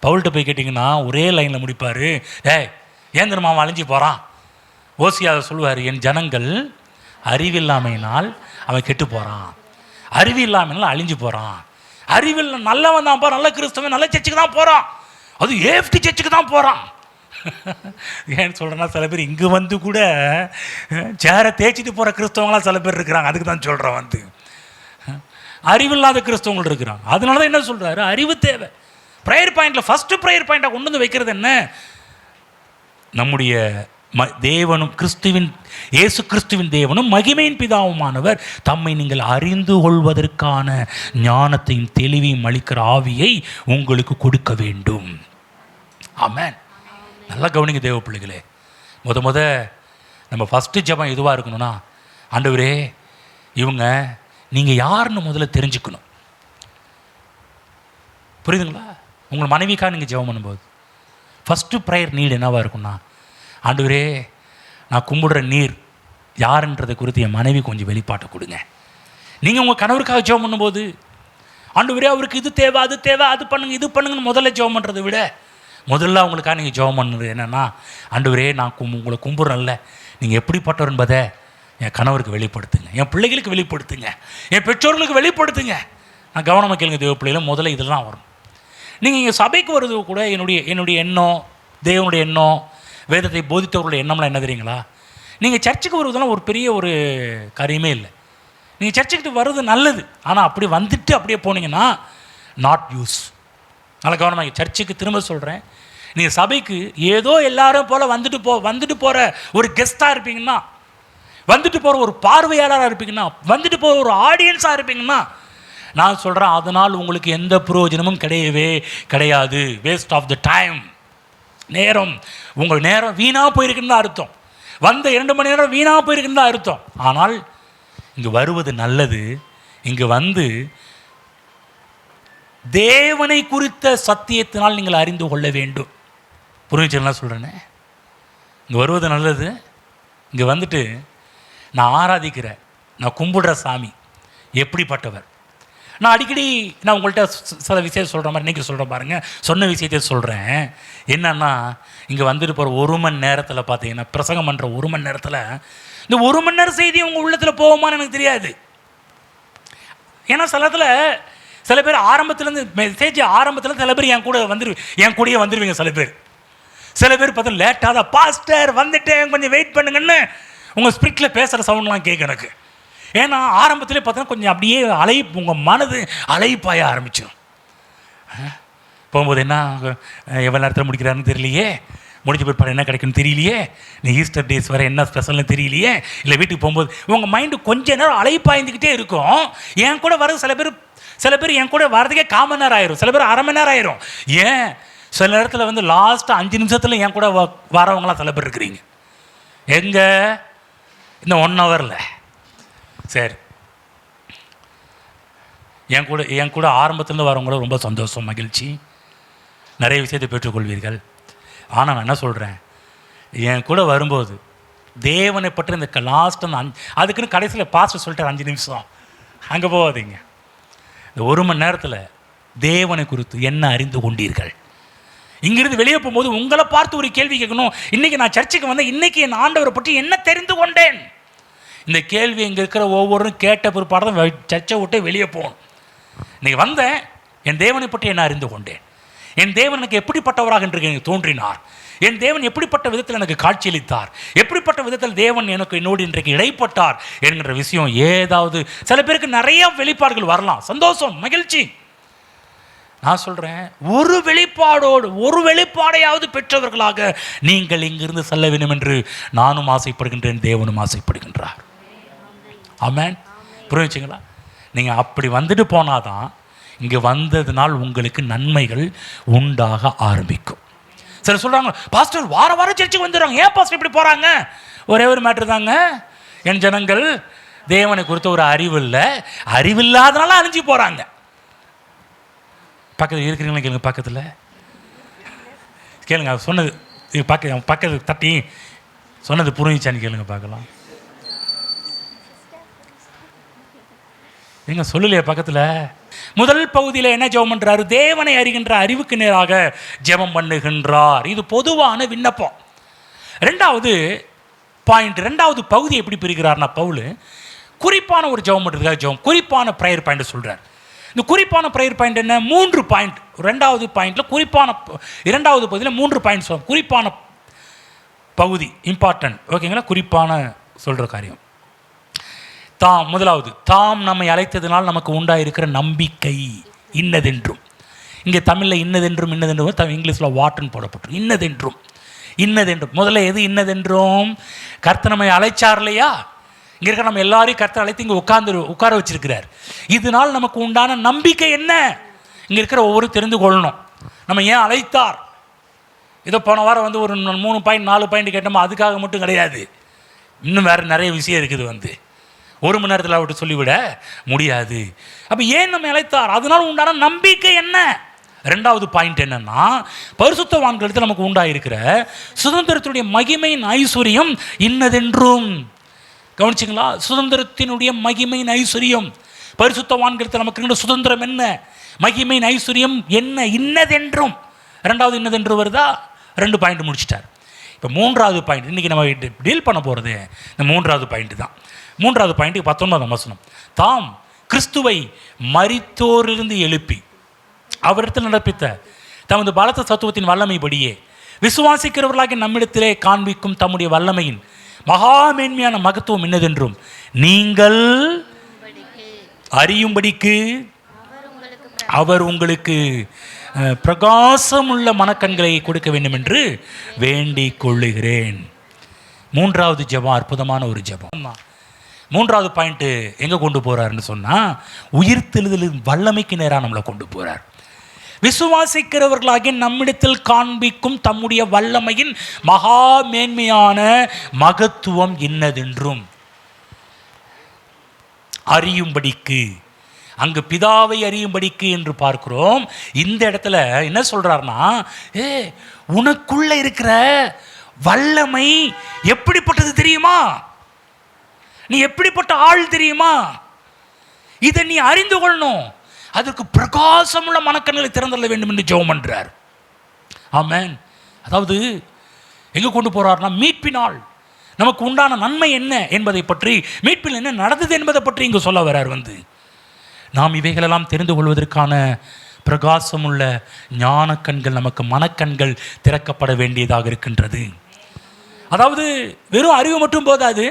பவுல்கிட்ட போய் கேட்டிங்கன்னா ஒரே லைனில் முடிப்பார். ஏன் தெரியுமா அவன் அழிஞ்சு போகிறான்? ஓசியாவை சொல்லுவார், என் ஜனங்கள் அறிவில்லாமையினால் அவன் கெட்டு போகிறான், அறிவில்லாமையினால் அழிஞ்சு போகிறான். அறிவில் நல்லவன் தான் போகிறான், நல்ல கிறிஸ்தவன் நல்ல சர்ச்சுக்கு தான் போகிறான், அது ஏஃப்டி சர்ச்சுக்கு தான் போகிறான். ஏன்னு சொல்கிறேன்னா, சில பேர் இங்கே கூட சேரை தேய்ச்சிட்டு போகிற கிறிஸ்தவங்களாம் சில பேர் இருக்கிறாங்க. அதுக்கு தான் சொல்கிறேன், அறிவில்லாத கிறிஸ்தவங்கள் இருக்கிறாங்க. அதனால தான் என்ன சொல்கிறாரு, அறிவு தேவை. ப்ரேயர் பாயிண்டில் ஃபஸ்ட்டு ப்ரேயர் பாயிண்டாக கொண்டு வந்து வைக்கிறது என்ன? நம்முடைய தேவனும் கிறிஸ்துவின் இயேசு கிறிஸ்துவின் தேவனும் மகிமையின் பிதாவுமானவர் தம்மை நீங்கள் அறிந்து கொள்வதற்கான ஞானத்தையும் தெளிவையும் அளிக்கிற ஆவியை உங்களுக்கு கொடுக்க வேண்டும். ஆமென். நல்லா கவனிங்க தேவ பிள்ளைகளே. முத நம்ம ஃபஸ்ட்டு ஜெபம் எதுவாக இருக்கணும்னா, ஆண்டவரே இவங்க நீங்கள் யாருன்னு முதல்ல தெரிஞ்சுக்கணும். புரியுதுங்களா? உங்கள் மனைவிக்காக நீங்கள் ஜெபம் பண்ணும்போது ஃபஸ்ட்டு ப்ரேயர் நீட் என்னவாக இருக்குன்னா, ஆண்டவரே நான் கும்பிடுற நீர் யாருன்றதை குறித்து என் மனைவி கொஞ்சம் வெளிப்பாட்டை கொடுங்க. நீங்கள் உங்கள் கணவருக்காக ஜெபம் பண்ணும்போது, ஆண்டவரே அவருக்கு இது தேவை, அது தேவை, அது பண்ணுங்க, இது பண்ணுங்கன்னு முதல்ல ஜெபம் பண்ணுறதை விட முதல்ல அவங்களுக்காக நீங்கள் ஜெபம் பண்ணுறது என்னென்னா, ஆண்டவரே நான் உங்களை கும்பிட்றேன்ல, நீங்கள் எப்படிப்பட்டவர் என்பதை என் கணவருக்கு வெளிப்படுத்துங்க, என் பிள்ளைகளுக்கு வெளிப்படுத்துங்க, என் பெற்றோர்களுக்கு வெளிப்படுத்துங்க. நான் கவனமாக கேளுங்க தேவ பிள்ளைகளை, முதல்ல இதெல்லாம் வரும். நீங்கள் இங்கே சபைக்கு வருது கூட என்னுடைய எண்ணம், தேவனுடைய எண்ணம், வேதத்தை போதித்தவர்களுடைய எண்ணம்லாம் என்ன தெரியுங்களா? நீங்கள் சர்ச்சுக்கு வருவதெல்லாம் ஒரு பெரிய ஒரு காரியமே இல்லை. நீங்கள் சர்ச்சுக்கிட்டு வர்றது நல்லது. ஆனால் அப்படி வந்துட்டு அப்படியே போனீங்கன்னா நாட் யூஸ். நல்லா கவனமாக, சர்ச்சுக்கு திரும்ப சொல்கிறேன், நீங்கள் சபைக்கு ஏதோ எல்லாரும் போல் வந்துட்டு போகிற ஒரு கெஸ்ட்டாக இருப்பீங்கன்னா, வந்துட்டு போகிற ஒரு பார்வையாளராக இருப்பீங்கன்னா, வந்துட்டு போகிற ஒரு ஆடியன்ஸாக இருப்பீங்கன்னா, நான் சொல்கிறேன், அதனால் உங்களுக்கு எந்த பிரயோஜனமும் கிடையவே கிடையாது. Waste of the time. நேரம், உங்கள் நேரம் வீணாக போயிருக்குன்னு தான் அர்த்தம். வந்த 2 மணி நேரம் வீணாக போயிருக்குன்னு தான் அர்த்தம். ஆனால் இங்கே வருவது நல்லது. இங்கே தேவனை குறித்த சத்தியத்தினால் நீங்கள் அறிந்து கொள்ள வேண்டும். புரிஞ்சுலாம் சொல்கிறேனே, இங்கே வருவது நல்லது. இங்கே நான் ஆராதிக்கிற, நான் கும்பிடுற சாமி எப்படிப்பட்டவர். நான் அடிக்கடி உங்கள்கிட்ட சில விஷயத்தை சொல்கிற மாதிரி இன்றைக்கி சொல்கிறேன் பாருங்கள். சொன்ன விஷயத்தை சொல்கிறேன். என்னன்னா, இங்கே போகிற 1 மணி நேரத்தில் பார்த்தீங்கன்னா, பிரசங்கம் பண்ணுற 1 மணி நேரத்தில் இந்த 1 மணி நேரம் செய்தி உங்கள் உள்ளத்தில் போகுமான்னு எனக்கு தெரியாது. ஏன்னா சில பேர் ஆரம்பத்துலேருந்து மெசேஜ் ஆரம்பத்தில் சில பேர் என் கூடயே வந்துடுவீங்க. சில பேர் பார்த்தா லேட்டாக தான், பாஸ்டர் வந்துட்டேன் கொஞ்சம் வெயிட் பண்ணுங்கன்னு உங்கள் ஸ்பிரிட்டில் பேசுகிற சவுண்ட்லாம் கேட்க எனக்கு. ஏன்னா ஆரம்பத்திலே பார்த்தோன்னா கொஞ்சம் அப்படியே உங்கள் மனது அலைப்பாய ஆரம்பிச்சிடும். போகும்போது என்ன எவ்வளோ நேரத்தில் முடிக்கிறாருன்னு தெரியலையே, முடிஞ்ச பிற்பாடு என்ன கிடைக்குன்னு தெரியலையே, நீ ஈஸ்டர் டேஸ் வரை என்ன ஸ்பெஷல்னு தெரியலையே, இல்லை வீட்டுக்கு போகும்போது உங்கள் மைண்டு கொஞ்ச நேரம் அலைப்பாய்ந்துக்கிட்டே இருக்கும். என் கூட வர சில பேர் என் கூட வரதுக்கே 1/4 மணி நேரம் ஆயிரும், சில பேர் 1/2 மணி நேரம் ஆயிரும். ஏன் சில நேரத்தில் லாஸ்ட்டு 5 நிமிஷத்தில் என் கூட வரவங்களாம் சில பேர் இருக்கிறீங்க. எங்கே இந்த 1 ஹவரில் சரி, என் கூட ஆரம்பத்துலேருந்து வரவங்கள ரொம்ப சந்தோஷம், மகிழ்ச்சி, நிறைய விஷயத்தை பெற்றுக்கொள்வீர்கள். ஆனால் நான் என்ன சொல்கிறேன், என் கூட வரும்போது தேவனை பற்றி இந்த லாஸ்ட் அதுக்குன்னு கடைசியில் பாஸ்டர் சொல்லிட்டு 5 நிமிஷம் அங்கே போகாதீங்க. இந்த 1 மணி நேரத்தில் தேவனை குறித்து என்ன அறிந்து கொண்டீர்கள்? இங்கிருந்து வெளியே போகும்போது உங்களை பார்த்து ஒரு கேள்வி கேட்கணும். இன்றைக்கி நான் சர்ச்சுக்கு வந்தேன், இன்றைக்கி என் ஆண்டவரை பற்றி என்ன தெரிந்து கொண்டேன்? இந்த கேள்வி இங்கே இருக்கிற ஒவ்வொருவரும் கேட்ட பிற்பாடு தான் சர்ச்சை விட்டு வெளியே போகணும். இன்றைக்கி வந்தேன், என் தேவனை பற்றி என்ன அறிந்து கொண்டேன். என் தேவன் எனக்கு எப்படிப்பட்டவராக என்று எனக்கு தோன்றினார். என் தேவன் எப்படிப்பட்ட விதத்தில் எனக்கு காட்சியளித்தார். எப்படிப்பட்ட விதத்தில் தேவன் எனக்கு என்னோடு இன்றைக்கு இடைப்பட்டார் என்கிற விஷயம் ஏதாவது சில பேருக்கு நிறைய வெளிப்பாடுகள் வரலாம். சந்தோஷம், மகிழ்ச்சி. நான் சொல்கிறேன், ஒரு வெளிப்பாடையாவது பெற்றவர்களாக நீங்கள் இங்கிருந்து செல்ல வேண்டும் என்று நானும் ஆசைப்படுகின்றேன், தேவனும் ஆசைப்படுகின்றார். ஆமென். புரிஞ்சுங்களா? நீங்கள் அப்படி வந்துட்டு போனாதான் இங்கே வந்ததுனால் உங்களுக்கு நன்மைகள் உண்டாக ஆரம்பிக்கும். சில சொல்கிறாங்க, பாஸ்டர் வாரம் சர்ச்சுக்கு வந்துடுறாங்க, ஏன் பாஸ்டர் இப்படி போகிறாங்க? ஒரே ஒரு மேட்ரு தாங்க, என் ஜனங்கள் தேவனை குறித்த ஒரு அறிவில்லாதனால அழிஞ்சு போகிறாங்க. பக்கத்தில் இருக்கிறீங்களா கேளுங்க, பக்கத்தில் கேளுங்க. சொன்னது பக்கத்து தட்டி சொன்னது புரிஞ்சான்னு கேளுங்க பார்க்கலாம். நீங்க சொல்லலையே பக்கத்தில். முதல் பகுதியில் என்ன ஜெபம் பண்றாரு? தேவனை அறிகின்ற அறிவுக்கு நேராக ஜெபம் பண்ணுகின்றார். இது பொதுவான விண்ணப்பம். ரெண்டாவது பகுதி எப்படி பிரிக்கிறார்னா, பவுல் குறிப்பான ஒரு ஜெபம் பண்ணுறதுக்காக குறிப்பான ப்ரேயர் பாயிண்ட் சொல்றார். இந்த குறிப்பான ப்ரேயர் பாயிண்ட் என்ன? 3 பாயிண்ட். ரெண்டாவது பாயிண்ட்ல குறிப்பான, இரண்டாவது பகுதியில் 3 பாயிண்ட் சொல்லும். குறிப்பான பகுதி இம்பார்ட்டன்ட், ஓகேங்களா? குறிப்பான சொல்ற காரியம். முதலாவது, தாம் நம்மை அழைத்ததினால் நமக்கு உண்டாயிருக்கிற நம்பிக்கை இன்னதென்றும். இங்கே தமிழில் இன்னதென்றும் இங்கிலீஷில் வாட்டுன்னு போடப்பட்டிருக்கும். இன்னதென்றும் முதல்ல எது இன்னதென்றும்? கர்த்தர் நம்மை அழைச்சார் இல்லையா? இங்கே இருக்கிற நம்ம எல்லாரையும் கர்த்தர் அழைத்து இங்கே உட்கார வச்சிருக்கிறார். இதனால் நமக்கு உண்டான நம்பிக்கை என்ன? இங்கே இருக்கிற ஒவ்வொரு தெரிந்து கொள்ளணும், நம்ம ஏன் அழைத்தார். இதோ போன வாரம் ஒரு 3 பாயிண்ட் 4 பாயிண்ட் கேட்டோமா, அதுக்காக மட்டும் கிடையாது. இன்னும் வேறு நிறைய விஷயம் இருக்குது. 1 மணி நேரத்தில் அவர்கிட்ட சொல்லிவிட முடியாது. அப்போ ஏன் நம்ம அழைத்தார், அதனால் உண்டான நம்பிக்கை என்ன? ரெண்டாவது பாயிண்ட் என்னன்னா, பரிசுத்தவான்களுக்கு நமக்கு உண்டாயிருக்கிற சுதந்திரத்தினுடைய மகிமையின் ஐஸ்வர்யம் இன்னதென்றும். கவனிச்சிங்களா? சுதந்திரத்தினுடைய மகிமையின் ஐஸ்வர்யம், பரிசுத்தவான்களுக்கு நமக்கு சுதந்திரம் என்ன, மகிமையின் ஐஸ்வர்யம் என்ன, இன்னதென்றும். ரெண்டாவது இன்னதென்று வருதா? 2 பாயிண்ட் முடிச்சிட்டார். இப்போ 3வது பாயிண்ட் இன்றைக்கி நம்ம டீல் பண்ண போகிறது இந்த 3வது பாயிண்ட் தான். 3வது பாயிண்ட்டுக்கு 19ஆம் வசனம். தாம் கிறிஸ்துவை மரித்தோரிலிருந்து எழுப்பி அவரிடத்தில் நடப்பித்த தமது பலத்த சத்துவத்தின் வல்லமைப்படியே விசுவாசிக்கிறவர்களாக நம்மிடத்திலே காண்பிக்கும் தம்முடைய வல்லமையின் மகா மேன்மையான மகத்துவம் என்னதென்றும் நீங்கள் அறியும்படிக்கு அவர் உங்களுக்கு பிரகாசமுள்ள மனக்கண்களை கொடுக்க வேண்டும் என்று வேண்டிக் கொள்ளுகிறேன். 3வது ஜெபம் அற்புதமான ஒரு ஜெபம். 3வது பாயிண்ட்டு எங்கே கொண்டு போகிறாருன்னு சொன்னால், உயிர்த்தெழுதலின் வல்லமைக்கு நேராக நம்மளை கொண்டு போகிறார். விசுவாசிக்கிறவர்களாகிய நம்மிடத்தில் காண்பிக்கும் தம்முடைய வல்லமையின் மகா மேன்மையான மகத்துவம் இன்னதென்றும் அறியும்படிக்கு. அங்கு பிதாவை அறியும்படிக்கு என்று பார்க்கிறோம். இந்த இடத்துல என்ன சொல்றாருன்னா, உனக்குள்ள இருக்கிற வல்லமை எப்படிப்பட்டது தெரியுமா? நீ எப்படிப்பட்ட ஆள் தெரியுமா? இதை நீ அறிந்து கொள்ளணும். அதற்கு பிரகாசமுள்ள மனக்கண்களை திறந்துள்ள வேண்டும் என்று ஜெபம் பண்றார். ஆமென். அதாவது எங்க கொண்டு போறார்னா, மீட்பினால் நமக்கு உண்டான நன்மை என்ன என்பதை பற்றி, மீட்பில் என்ன நடந்தது என்பதை பற்றி இங்கு சொல்ல வர்றார். நாம் இவைகளெல்லாம் தெரிந்து கொள்வதற்கான பிரகாசமுள்ள ஞான கண்கள், நமக்கு மனக்கண்கள் திறக்கப்பட வேண்டியதாக இருக்கின்றது. அதாவது வெறும் அறிவு மட்டும் போதாது,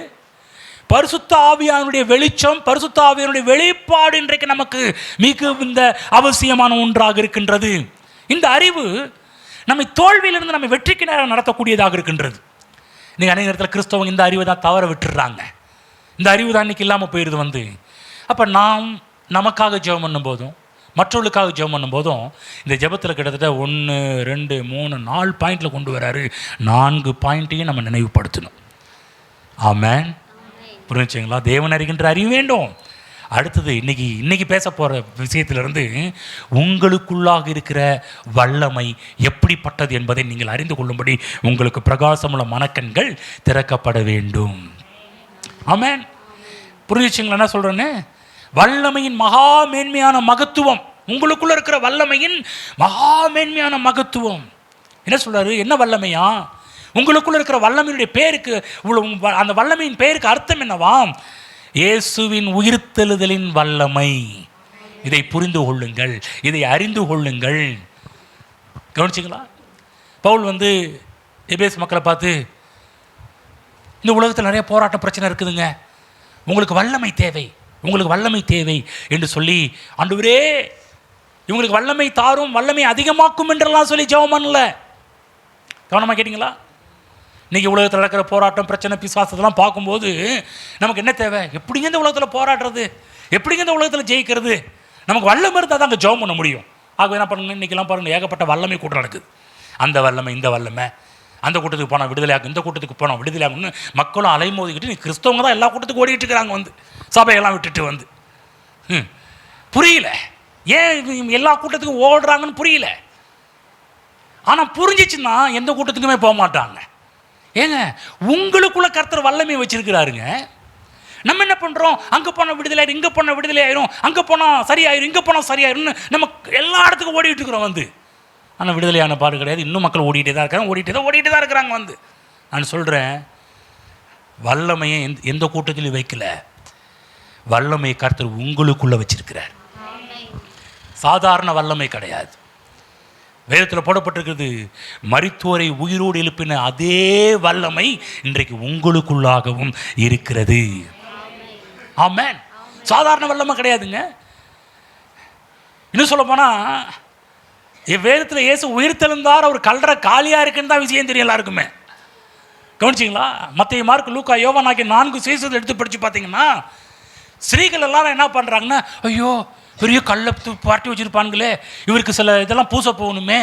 பரிசுத்த ஆவியானுடைய வெளிச்சம், பரிசுத்த ஆவியானுடைய வெளிப்பாடு இன்றைக்கு நமக்கு மிகுந்த அவசியமான ஒன்றாக இருக்கின்றது. இந்த அறிவு நம்மை தோல்வியிலிருந்து நம்ம வெற்றிக்கு நேரம் நடத்தக்கூடியதாக இருக்கின்றது. நீங்கள் அநேக நேரத்தில் கிறிஸ்தவங்க இந்த அறிவை தான் தவற விட்டுடுறாங்க. இந்த அறிவு தான் இன்றைக்கி இல்லாமல் போயிடுது. அப்போ நாம் நமக்காக ஜெபம் பண்ணும் போதும் மற்றவர்களுக்காக ஜெபம் பண்ணும் போதும் இந்த ஜெபத்தில் கிட்டத்தட்ட 1 2 3 4 பாயிண்டில் கொண்டு வராரு. 4 பாயிண்ட்டையும் நம்ம நினைவுபடுத்தணும். ஆமென். புரிஞ்சுங்களா? தேவன் அறிகின்ற அறிவு வேண்டும். அடுத்தது இன்னைக்கு பேச போகிற விஷயத்திலிருந்து உங்களுக்குள்ளாக இருக்கிற வல்லமை எப்படிப்பட்டது என்பதை நீங்கள் அறிந்து கொள்ளும்படி உங்களுக்கு பிரகாசமுள்ள மனக்கண்கள் திறக்கப்பட வேண்டும். ஆமென். புரிஞ்சுங்களா என்ன சொல்கிறேன்னு? வல்லமையின் மகா மேன்மையான மகத்துவம், உங்களுக்குள்ள இருக்கிற வல்லமையின் மகா மேன்மையான மகத்துவம். என்ன சொல்றாரு? என்ன வல்லமையா? உங்களுக்குள்ள இருக்கிற வல்லமையுடைய பேருக்கு, அந்த வல்லமையின் பேருக்கு அர்த்தம் என்னவாம்? இயேசுவின் உயிர்த்தெழுதலின் வல்லமை. இதை புரிந்து கொள்ளுங்கள், இதை அறிந்து கொள்ளுங்கள். கவனிச்சிங்களா? பவுல் வந்து எபேசு மக்களை பார்த்து, இந்த உலகத்தில் நிறைய போராட்ட பிரச்சனை இருக்குதுங்க, உங்களுக்கு வல்லமை தேவை, உங்களுக்கு வல்லமை தேவை என்று சொல்லி, ஆண்டவரே இவங்களுக்கு வல்லமை தாரும், வல்லமை அதிகமாக்கும் என்றெல்லாம் சொல்லி ஜெபம் பண்ணல. கவனமாக கேட்டிங்களா? இன்றைக்கி உலகத்தில் நடக்கிற போராட்டம், பிரச்சனை, பிசாசத்தெல்லாம் பார்க்கும்போது நமக்கு என்ன தேவை? எப்படிங்க இந்த உலகத்தில் போராடுறது, எப்படிங்க இந்த உலகத்தில் ஜெயிக்கிறது? நமக்கு வல்லமை இருந்தால் தான் அங்கே ஜெபம் பண்ண முடியும். ஆக என்ன பண்ணுங்க, இன்றைக்கெல்லாம் பாருங்கள், ஏகப்பட்ட வல்லமை கூட்டம் நடக்குது. அந்த வல்லமை, இந்த வல்லமை, அந்த கூட்டத்துக்கு போனால் விடுதலையாகும், இந்த கூட்டத்துக்கு போனால் விடுதலையாகும்னு மக்களும் அலைமோதிக்கிட்டு, நீ கிறிஸ்தவங்க தான் எல்லா கூட்டத்துக்கும் ஓடிட்டு இருக்கிறாங்க, வந்து சபையெல்லாம் விட்டுட்டு வந்து. புரியல ஏன் எல்லா கூட்டத்துக்கும் ஓடுறாங்கன்னு புரியல. ஆனால் புரிஞ்சிச்சுன்னா எந்த கூட்டத்துக்குமே போக மாட்டாங்க. ஏங்க, உங்களுக்குள்ள கர்த்தர் வல்லமை வச்சிருக்கிறாருங்க. நம்ம என்ன பண்ணுறோம்? அங்கே போனால் விடுதலை ஆயிரும், இங்கே போனால் விடுதலை ஆயிரும், அங்கே போனால் சரியாயிரும், இங்கே போனால் சரியாயிரும்னு நம்ம எல்லா இடத்துக்கும் ஓடிட்டு இருக்கிறோம் வந்து. ஆனால் விடுதலையான பாடு கிடையாது. இன்னும் மக்கள் ஓடிட்டே தான் இருக்கிறாங்க, ஓடிட்டே தான் இருக்கிறாங்க வந்து. நான் சொல்கிறேன், வல்லமையை எந்த கூட்டத்திலையும் வைக்கல. வல்லமையை கர்த்தர் உங்களுக்குள்ளே வச்சிருக்கிறார். சாதாரண வல்லமை கிடையாது. வேதத்தில் போடப்பட்டிருக்கிறது, மரித்தோரை உயிரோடு எழுப்பின அதே வல்லமை இன்றைக்கு உங்களுக்குள்ளாகவும் இருக்கிறது. ஆமென். சாதாரண வல்லமை கிடையாதுங்க. இன்னும் சொல்ல போனால், வேதத்தில் இயேசு உயிர்த்தெழுந்தார், அவர் கல்லறை காலியாக இருக்குன்னு தான் விஷயம் தெரியும் எல்லாருக்குமே. கவனிச்சிங்களா? மத்தேயு, மார்க்கு, லூக்கா, யோவான் ஆகிய 4 சுவிசேஷத்தை எடுத்து படித்து பார்த்தீங்கன்னா, ஸ்திரீகள் எல்லாரும் என்ன பண்ணுறாங்கன்னா, ஐயோ பெரிய கல்லை பாட்டி வச்சுருப்பானுங்களே, இவருக்கு சில இதெல்லாம் பூச போகணுமே,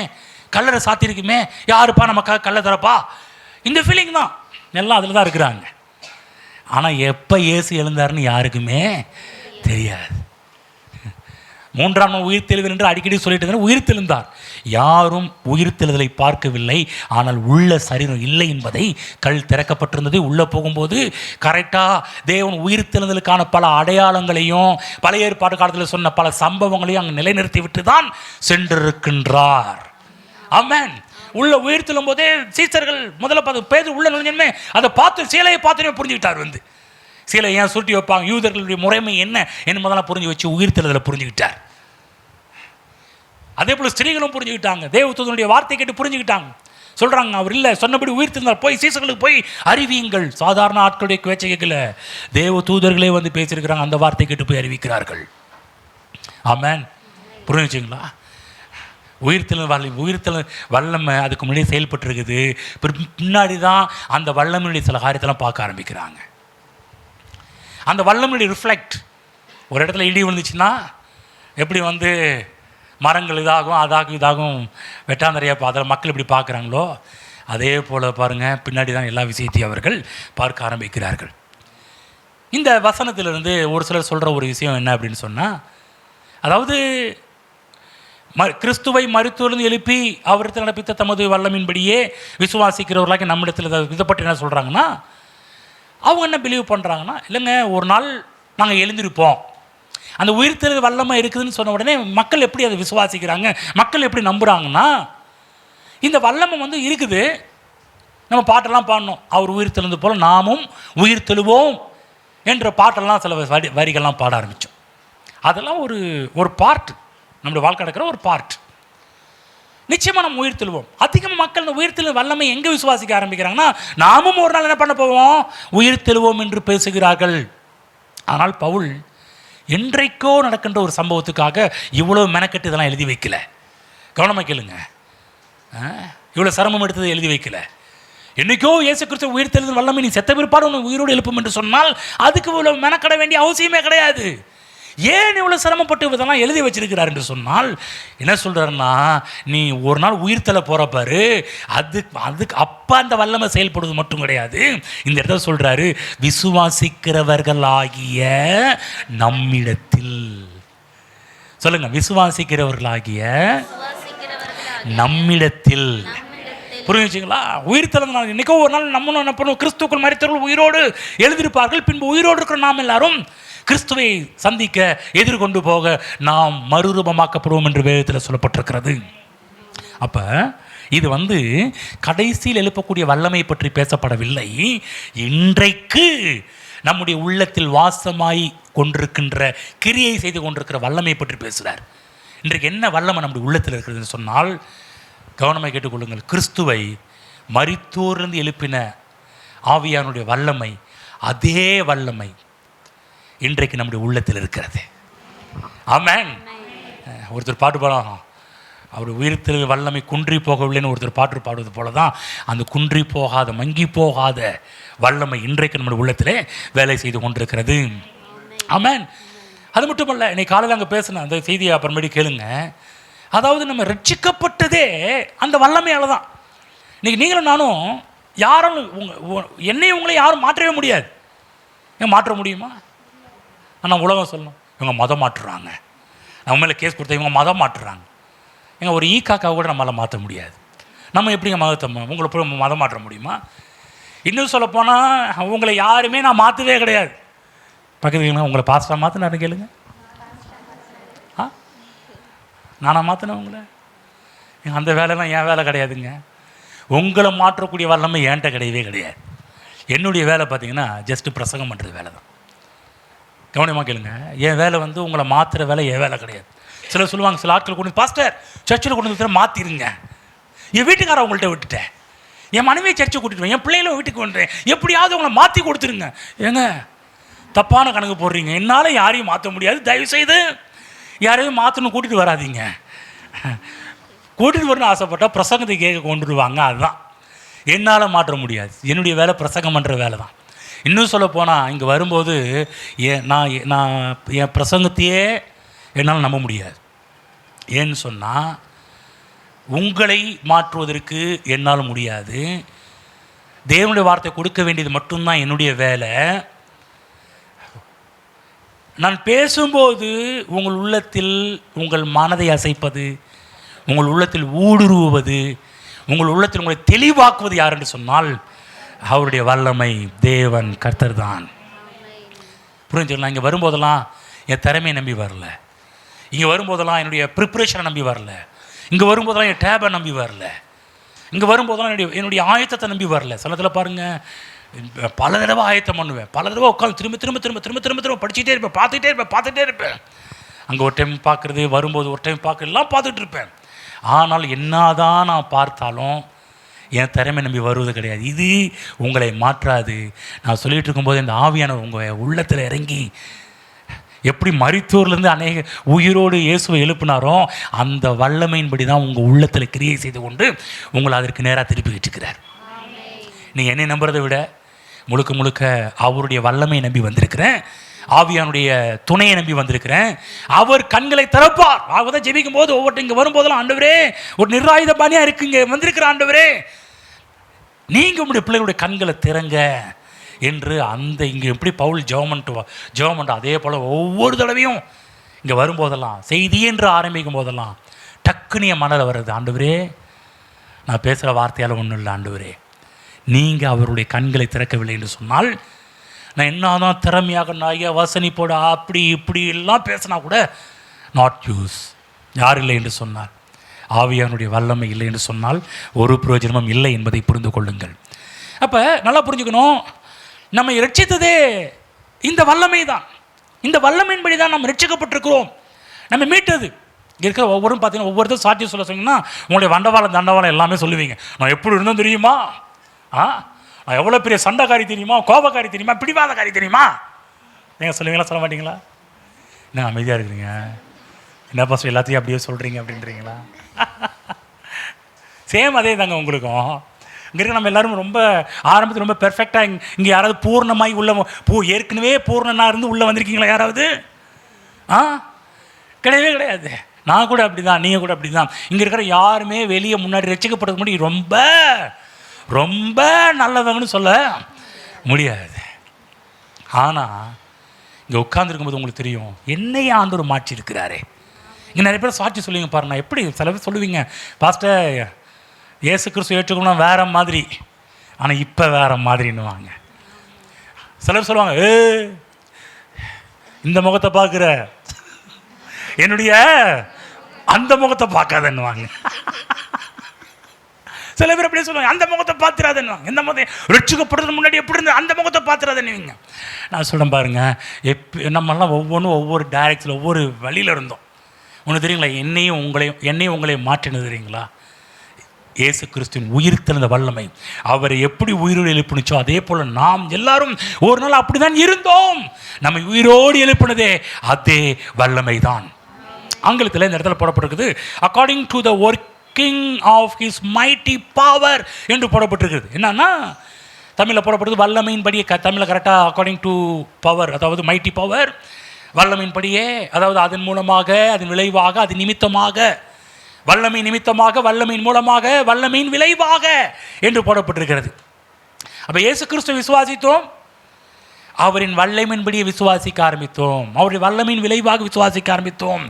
கல்லறை சாத்திருக்குமே, யாருப்பா நமக்காக கல்லை தரப்பா, இந்த ஃபீலிங் தான் எல்லாம் அதில் தான் இருக்கிறாங்க. ஆனால் எப்போ இயேசு எழுந்தாருன்னு யாருக்குமே தெரியாது. 3ஆம் நாள் உயிர்த்தெழுதல் என்று அடிக்கடி சொல்லிட்டு இருந்தார். உயிர்த்தெழுந்தார். யாரும் உயிர்த்தெழுதலை பார்க்கவில்லை, ஆனால் உள்ள சரீரம் இல்லை என்பதை கல் திறக்கப்பட்டிருந்தது. உள்ளே போகும்போது கரெக்டாக தேவன் உயிர்த்தெழுதலுக்கான பல அடையாளங்களையும் பழைய ஏற்பாடு காலத்தில் சொன்ன பல சம்பவங்களையும் அங்கே நிலைநிறுத்தி விட்டு தான் சென்றிருக்கின்றார். ஆமென். உள்ள உயிர்த்தெழும் போதே சீசர்கள் முதல்ல பார்த்து பேர் உள்ள நுழைஞ்சமே அதை பார்த்து சீலையை பார்த்துனே புரிஞ்சுக்கிட்டார். வந்து சீலை ஏன் சுருட்டி வைப்பாங்க, யூதர்களுடைய முறைமை என்ன என்பதெல்லாம் புரிஞ்சு வச்சு உயிர்த்தெழுதலை புரிஞ்சுக்கிட்டார். அதே போல் ஸ்திரீகளும் புரிஞ்சுக்கிட்டாங்க, தேவதூதனுடைய வார்த்தை கேட்டு புரிஞ்சுக்கிட்டாங்க. சொல்கிறாங்க, அவர் இல்லை சொன்னபடி உயிர்த்தெழுந்தார், போய் சீசர்களுக்கு போய் அறிவியுங்கள். சாதாரண ஆட்களுடைய பேச்சை கேட்கல, தேவ தூதர்களே வந்து பேசியிருக்கிறாங்க, அந்த வார்த்தை கேட்டு போய் அறிவிக்கிறார்கள். ஆமென். புரிஞ்சுங்களா? உயிர்த்தெழு வல்லமை அதுக்கு முன்னாடியே செயல்பட்டு இருக்குது. பின்னாடி தான் அந்த வல்லமையுடைய சில காரியத்தெல்லாம் பார்க்க ஆரம்பிக்கிறாங்க. அந்த வல்லமையுடைய ரிஃப்ளெக்ட், ஒரு இடத்துல இடி விழுந்துச்சுன்னா எப்படி வந்து மரங்கள் இதாகும், அதாகும், இதாகும், வெட்டாந்தரையா அதில் மக்கள் எப்படி பார்க்குறாங்களோ அதே போல் பாருங்கள், பின்னாடி தான் எல்லா விஷயத்தையும் அவர்கள் பார்க்க ஆரம்பிக்கிறார்கள். இந்த வசனத்திலிருந்து ஒரு சிலர் சொல்கிற ஒரு விஷயம் என்ன அப்படின்னு சொன்னால், அதாவது கிறிஸ்துவை மருத்துவருந்து எழுப்பி அவரிடத்தில் நடப்பித்த தமது வல்லமின்படியே விசுவாசிக்கிறவர்களாக நம்மிடத்தில் இதை பற்றி என்ன சொல்கிறாங்கன்னா, அவங்க என்ன பிலீவ் பண்ணுறாங்கன்னா, இல்லைங்க ஒரு நாள் நாங்கள் எழுந்திருப்போம், அந்த உயிர்த்தெழுதல் வல்லமை இருக்குதுன்னு சொன்ன உடனே மக்கள் எப்படி அதை விசுவாசிக்கிறாங்க, மக்கள் எப்படி நம்புகிறாங்கன்னா, இந்த வல்லமை வந்து இருக்குது, நம்ம பாட்டெல்லாம் பாடணும், அவர் உயிர்த்தெழுந்து போல் நாமும் உயிர்த்தெழுவோம் என்ற பாட்டெல்லாம் சில வரிகள்லாம் பாட ஆரம்பித்தோம். அதெல்லாம் ஒரு பார்ட், நம்முடைய வாழ்க்கை நடக்கிற ஒரு பார்ட். நிச்சயமாக நம்ம உயிர்த்தெழுவோம். அதிகமாக மக்கள் இந்த உயிர்த்தெழு வல்லமை எங்கே விசுவாசிக்க ஆரம்பிக்கிறாங்கன்னா, நாமும் ஒரு நாள் என்ன பண்ண போவோம், உயிர்த்தெழுவோம் என்று பேசுகிறார்கள். ஆனால் பவுல் என்றைக்கோ நடக்கின்ற ஒரு சம்பவத்துக்காக இவ்வளோ மெனக்கெட்டு இதெல்லாம் எழுதி வைக்கல. கவனமாக கேளுங்க, இவ்வளோ சிரமம் எடுத்தது எழுதி வைக்கல. என்றைக்கோ இயேசு கிறிஸ்து உயிர்த்தெழுதல் வல்லமை நீ செத்த பிற்பாடு உன்னை உயிரோடு எழுப்பும் என்று சொன்னால் அதுக்கு இவ்வளோ மெனக்கட வேண்டிய அவசியமே கிடையாது. ஏன் இவ்வளோ சிரமப்பட்டு இதெல்லாம் எழுதி வச்சிருக்கிறார் என்று சொன்னால் என்ன சொல்கிறாருன்னா, நீ ஒரு நாள் உயிர்த்தெழ போகிறப்பாரு, அதுக்கு அப்போ அந்த வல்லமை செயல்படுவது மட்டும் கிடையாது. இந்த இடத்துல சொல்கிறாரு, விசுவாசிக்கிறவர்களாகிய நம்மிடத்தில். சொல்லுங்க, விசுவாசிக்கிறவர்களாகிய நம்மிடத்தில். புரிஞ்சுங்களா? உயிர்த்தெழுந்த நாள் இன்றைக்கோ ஒரு நாள் நம்மளும் என்ன பண்ணுவோம், கிறிஸ்துக்குள் மரித்தவர்கள் உயிரோடு எழுதியிருப்பார்கள், பின்பு உயிரோடு இருக்கிற நாம் எல்லாரும் கிறிஸ்துவை சந்திக்க எதிர்கொண்டு போக நாம் மறுரூபமாக்கப்படுவோம் என்று வேதத்தில் சொல்லப்பட்டிருக்கிறது. அப்போ இது வந்து கடைசியில் எழுப்பக்கூடிய வல்லமை பற்றி பேசப்படவில்லை. இன்றைக்கு நம்முடைய உள்ளத்தில் வாசமாய் கொண்டிருக்கின்ற கிரியை செய்து கொண்டிருக்கிற வல்லமை பற்றி பேசுகிறார். இன்றைக்கு என்ன வல்லமை நம்முடைய உள்ளத்தில் இருக்கிறதுன்னு சொன்னால், கவனமாக கேட்டுக்கொள்ளுங்கள். கிறிஸ்துவை மரித்தோரிலிருந்து எழுப்பின ஆவியானுடைய வல்லமை, அதே வல்லமை இன்றைக்கு நம்முடைய உள்ளத்தில் இருக்கிறது. ஆமென். ஒருத்தர் பாட்டு பாடம், அவர் உயிர்த்தெழு வல்லமை குன்றி போகவில்லைன்னு ஒருத்தர் பாட்டு பாடுவது போல தான் அந்த குன்றி போகாத மங்கி போகாத வல்லமை இன்றைக்கு நம்முடைய உள்ளத்திலே வேலை செய்து கொண்டிருக்கிறது. ஆமென். அது மட்டுமல்ல, இன்னைக்கு காலையில் அங்கே பேசினேன் அந்த செய்தியை அப்புறமேடி கேளுங்க. அதாவது நம்ம ரட்சிக்கப்பட்டதே அந்த வல்லமையால் தான். இன்றைக்கி நீங்களும் நானும் யாரும் என்னையும் உங்களை யாரும் மாற்றவே முடியாது. ஏன் மாற்ற முடியுமா? ஆனால் உலகம் சொல்லணும், இவங்க மதம் மாற்றுறாங்க, நம்ம மேலே கேஸ் கொடுத்தா இவங்க மதம் மாற்றுறாங்க. எங்கள் ஒரு ஈக்காக்காவை கூட நம்மளால் மாற்ற முடியாது. நம்ம எப்படிங்க மதத்தை உங்களை போய் மதம் மாற்ற முடியுமா? இன்னும் சொல்லப்போனால் உங்களை யாருமே நான் மாற்றவே கிடையாது. பக்கத்துக்கு உங்களை பாஸ்டா மாற்றினாரு கேளுங்க. நானாக மாற்றினேன் உங்களை? அந்த வேலைலாம் என் வேலை கிடையாதுங்க. உங்களை மாற்றக்கூடிய வல்லமை என்கிட்ட கிடையவே கிடையாது. என்னுடைய வேலை பார்த்தீங்கன்னா ஜஸ்ட்டு பிரசங்கம் பண்ணுறது வேலை தான். கவனமாக கேளுங்க. என் வேலை வந்து உங்களை மாற்றுற வேலை என் வேலை கிடையாது. சிலர் சொல்லுவாங்க, சில ஆட்கள் கொண்டு பாஸ்டர் சர்ச்சில் கொண்டு வந்து மாற்றிடுங்க. என் வீட்டுக்கார அவங்கள்ட்ட விட்டுட்டேன், என் மனைவியை சர்ச்சை கூட்டிட்டு என் பிள்ளைகளும் வீட்டுக்கு வந்துட்டேன், எப்படியாவது உங்களை மாற்றி கொடுத்துருங்க. ஏங்க தப்பான கணக்கு போடுறீங்க. என்னால் யாரையும் மாற்ற முடியாது. தயவுசெய்து யாரையும் மாற்றணும் கூட்டிகிட்டு வராதிங்க. கூட்டிகிட்டு வரணும்னு ஆசைப்பட்டால் பிரசங்கத்தை கேட்க கொண்டுருவாங்க. அதுதான் என்னால் மாற்ற முடியாது. என்னுடைய வேலை பிரசங்கம் பண்ணுற வேலை தான். இன்னும் சொல்ல போனால் இங்கே வரும்போது நான் என் பிரசங்கத்தையே என்னால் நம்ப முடியாது. ஏன்னு சொன்னால் உங்களை மாற்றுவதற்கு என்னால் முடியாது. தேவனுடைய வார்த்தை கொடுக்க வேண்டியது மட்டும்தான் என்னுடைய வேலை. நான் பேசும்போது உங்கள் உள்ளத்தில் உங்கள் மனதை அசைப்பது, உங்கள் உள்ளத்தில் ஊடுருவுவது, உங்கள் உள்ளத்தில் உங்களை தெளிவாக்குவது யார் என்று சொன்னால் அவருடைய வல்லமை தேவன் கர்த்தர் தான். புரிஞ்சுக்கலாம். இங்கே வரும்போதெல்லாம் என் திறமையை நம்பி வரல, இங்கே வரும்போதெல்லாம் என்னுடைய ப்ரிப்ரேஷனை நம்பி வரல, இங்கே வரும்போதெல்லாம் என் டேபை நம்பி வரல, இங்கே வரும்போதெல்லாம் என்னுடைய ஆயத்தத்தை நம்பி வரல. சிலத்தில் பாருங்கள், பல தடவை ஆயத்தம் பண்ணுவேன், பல தடவை உட்காந்து திரும்ப திரும்ப திரும்ப திரும்ப திரும்ப திரும்ப படிச்சுட்டே இருப்பேன், பார்த்துட்டே இருப்பேன். அங்கே ஒரு டைம் பார்க்குறது, வரும்போது ஒரு டைம் பார்க்குறது, எல்லாம் பார்த்துட்டு இருப்பேன். ஆனால் என்னதான் நான் பார்த்தாலும் என் திறமை நம்பி வருவது கிடையாது. இது உங்களை மாற்றாது. நான் சொல்லிகிட்டு இருக்கும்போது இந்த ஆவியானவர் உங்கள் உள்ளத்தில் இறங்கி எப்படி மரித்தோர்லேருந்து அநேக உயிரோடு இயேசுவை எழுப்பினாரோ அந்த வல்லமையின்படி தான் உங்கள் உள்ளத்தில் கிரியை செய்து கொண்டு உங்களை அதற்கு நேராக திருப்பி வச்சுக்கிறார். நீங்கள் என்னை நம்புறதை விட முழுக்க முழுக்க அவருடைய வல்லமையை நம்பி வந்திருக்கிறேன், ஆவியானுடைய துணையை நம்பி வந்திருக்கிறேன். அவர் கண்களை திறப்பார். ஆகதான் ஜெபிக்கும் போது ஒவ்வொரு இங்கே வரும்போதெல்லாம், ஆண்டவரே ஒரு நிர்வாயுத பாணியாக இருக்குங்க வந்திருக்கிற ஆண்டவரே, நீங்கள் உங்களுடைய பிள்ளைகளுடைய கண்களை திறங்க என்று அந்த இங்கே எப்படி பவுல் ஜெபம் அதே போல் ஒவ்வொரு தடவையும் இங்கே வரும்போதெல்லாம், செய்தி என்று ஆரம்பிக்கும் போதெல்லாம் டக்குனிய மனதில் வர்றது, ஆண்டவரே நான் பேசுகிற வார்த்தையால் ஒன்றும் இல்லை ஆண்டவரே, நீங்கள் அவருடைய கண்களை திறக்கவில்லை என்று சொன்னால் நான் என்னதான் திறமையாக நாய வசனிப்போட அப்படி இப்படி எல்லாம் பேசினா கூட நாட் யூஸ். யார் இல்லை என்று சொன்னார், ஆவியானுடைய வல்லமை இல்லை என்று சொன்னால் ஒரு பிரயோஜனமும் இல்லை என்பதை புரிந்து கொள்ளுங்கள். அப்போ நல்லா புரிஞ்சுக்கணும், நம்மை ரட்சித்ததே இந்த வல்லமை தான். இந்த வல்லமையின்படி தான் நம்ம ரட்சிக்கப்பட்டிருக்கிறோம், நம்ம மீட்டது. இருக்கிற ஒவ்வொரும் பார்த்தீங்கன்னா ஒவ்வொருத்தரும் சாட்சியம் சொல்ல சொன்னீங்கன்னா உங்களுடைய வண்டவாளம் தண்டவாளம் எல்லாமே சொல்லுவீங்க. நான் எப்படி இருந்தோம் தெரியுமா, நான் எவ்வளோ பெரிய சண்டைக்காரி தெரியுமா, கோபக்காரி தெரியுமா, பிடிவாதக்காரி தெரியுமா, நீங்கள் சொல்லுவீங்களா சொல்ல மாட்டீங்களா? என்ன அமைதியாக இருக்கிறீங்க, என்ன பாஸ் எல்லாத்தையும் அப்படியே சொல்கிறீங்க அப்படின்றீங்களா? சேம் அதே தாங்க உங்களுக்கும். இங்கே இருக்க நம்ம எல்லோரும் ரொம்ப ஆரம்பத்தில் ரொம்ப பெர்ஃபெக்டாக இங்கே யாராவது பூர்ணமாகி உள்ள ஏற்கனவே பூர்ணனாக இருந்து உள்ளே வந்திருக்கீங்களா யாராவது? கிடையவே கிடையாது. நான் கூட அப்படி தான், நீங்கள் கூட அப்படி தான். இங்கே இருக்கிற யாருமே வெளியே முன்னாடி ரட்சிக்கப்படுறதுக்கு முன்னாடி ரொம்ப ரொம்ப நல்லவங்கன்னு சொல்ல முடியாது. ஆனால் இங்கே உட்காந்துருக்கும்போது உங்களுக்கு தெரியும் என்னையே ஆண்டவர் மாற்றி இருக்கிறாரே. இங்கே நிறைய பேர் சாட்சி சொல்லுவீங்க பாருங்க, எப்படி சில பேர் சொல்லுவீங்க, பாஸ்டர் இயேசு கிறிஸ்து ஏற்றுக்கணும் வேற மாதிரி, ஆனால் இப்போ வேற மாதிரின்னுவாங்க. சிலர் சொல்லுவாங்க, இந்த முகத்தை பார்க்குற, என்னுடைய அந்த முகத்தை பார்க்காதன்னுவாங்க. சில பேர் அப்படியே சொல்லுவாங்க, அந்த முகத்தை பார்த்துறாதுன்னு. எந்த முகத்தை ரட்சிக்கப்படுறதுக்கு முன்னாடி எப்படி இருந்த அந்த முகத்தை பார்த்துறாதுன்னு. நான் சொல்கிறேன் பாருங்க, நம்மெல்லாம் ஒவ்வொரு டைரக்ஷனில் ஒவ்வொரு வழியில் இருந்தோம். ஒன்று தெரியுங்களா, என்னையும் உங்களையும் மாற்றினது தெரியுங்களா? இயேசு கிறிஸ்துவின் உயிர்த்தெழுந்த வல்லமை. அவரை எப்படி உயிரோடு எழுப்பினுச்சோ அதே போல் நாம் எல்லாரும் ஒரு நாள் அப்படிதான் இருந்தோம். நம்மை உயிரோடு எழுப்பினதே அதே வல்லமை தான். ஆங்கிலத்தில் இந்த இடத்துல போடப்பட்டிருக்குது, according to the working of his mighty power என்று போடப்பட்டிருக்குது. என்னன்னா தமிழில் போடப்படுறது வல்லமையின் படியே, தமிழில் கரெக்டாக அக்கார்டிங் டு பவர், அதாவது மைட்டி பவர், வல்லமையின் படியே, அதாவது அதன் மூலமாக, அதன் விளைவாக, அதன் நிமித்தமாக, வல்லமை நிமித்தமாக, வல்லமையின் மூலமாக, வல்லமையின் விளைவாக என்று போடப்பட்டிருக்கிறது. அப்போ இயேசு கிறிஸ்துவை விசுவாசித்தோம், அவரின் வல்லமையின்படியே விசுவாசிக்க ஆரம்பித்தோம், அவருடைய வல்லமையின் விளைவாக விசுவாசிக்க ஆரம்பித்தோம்,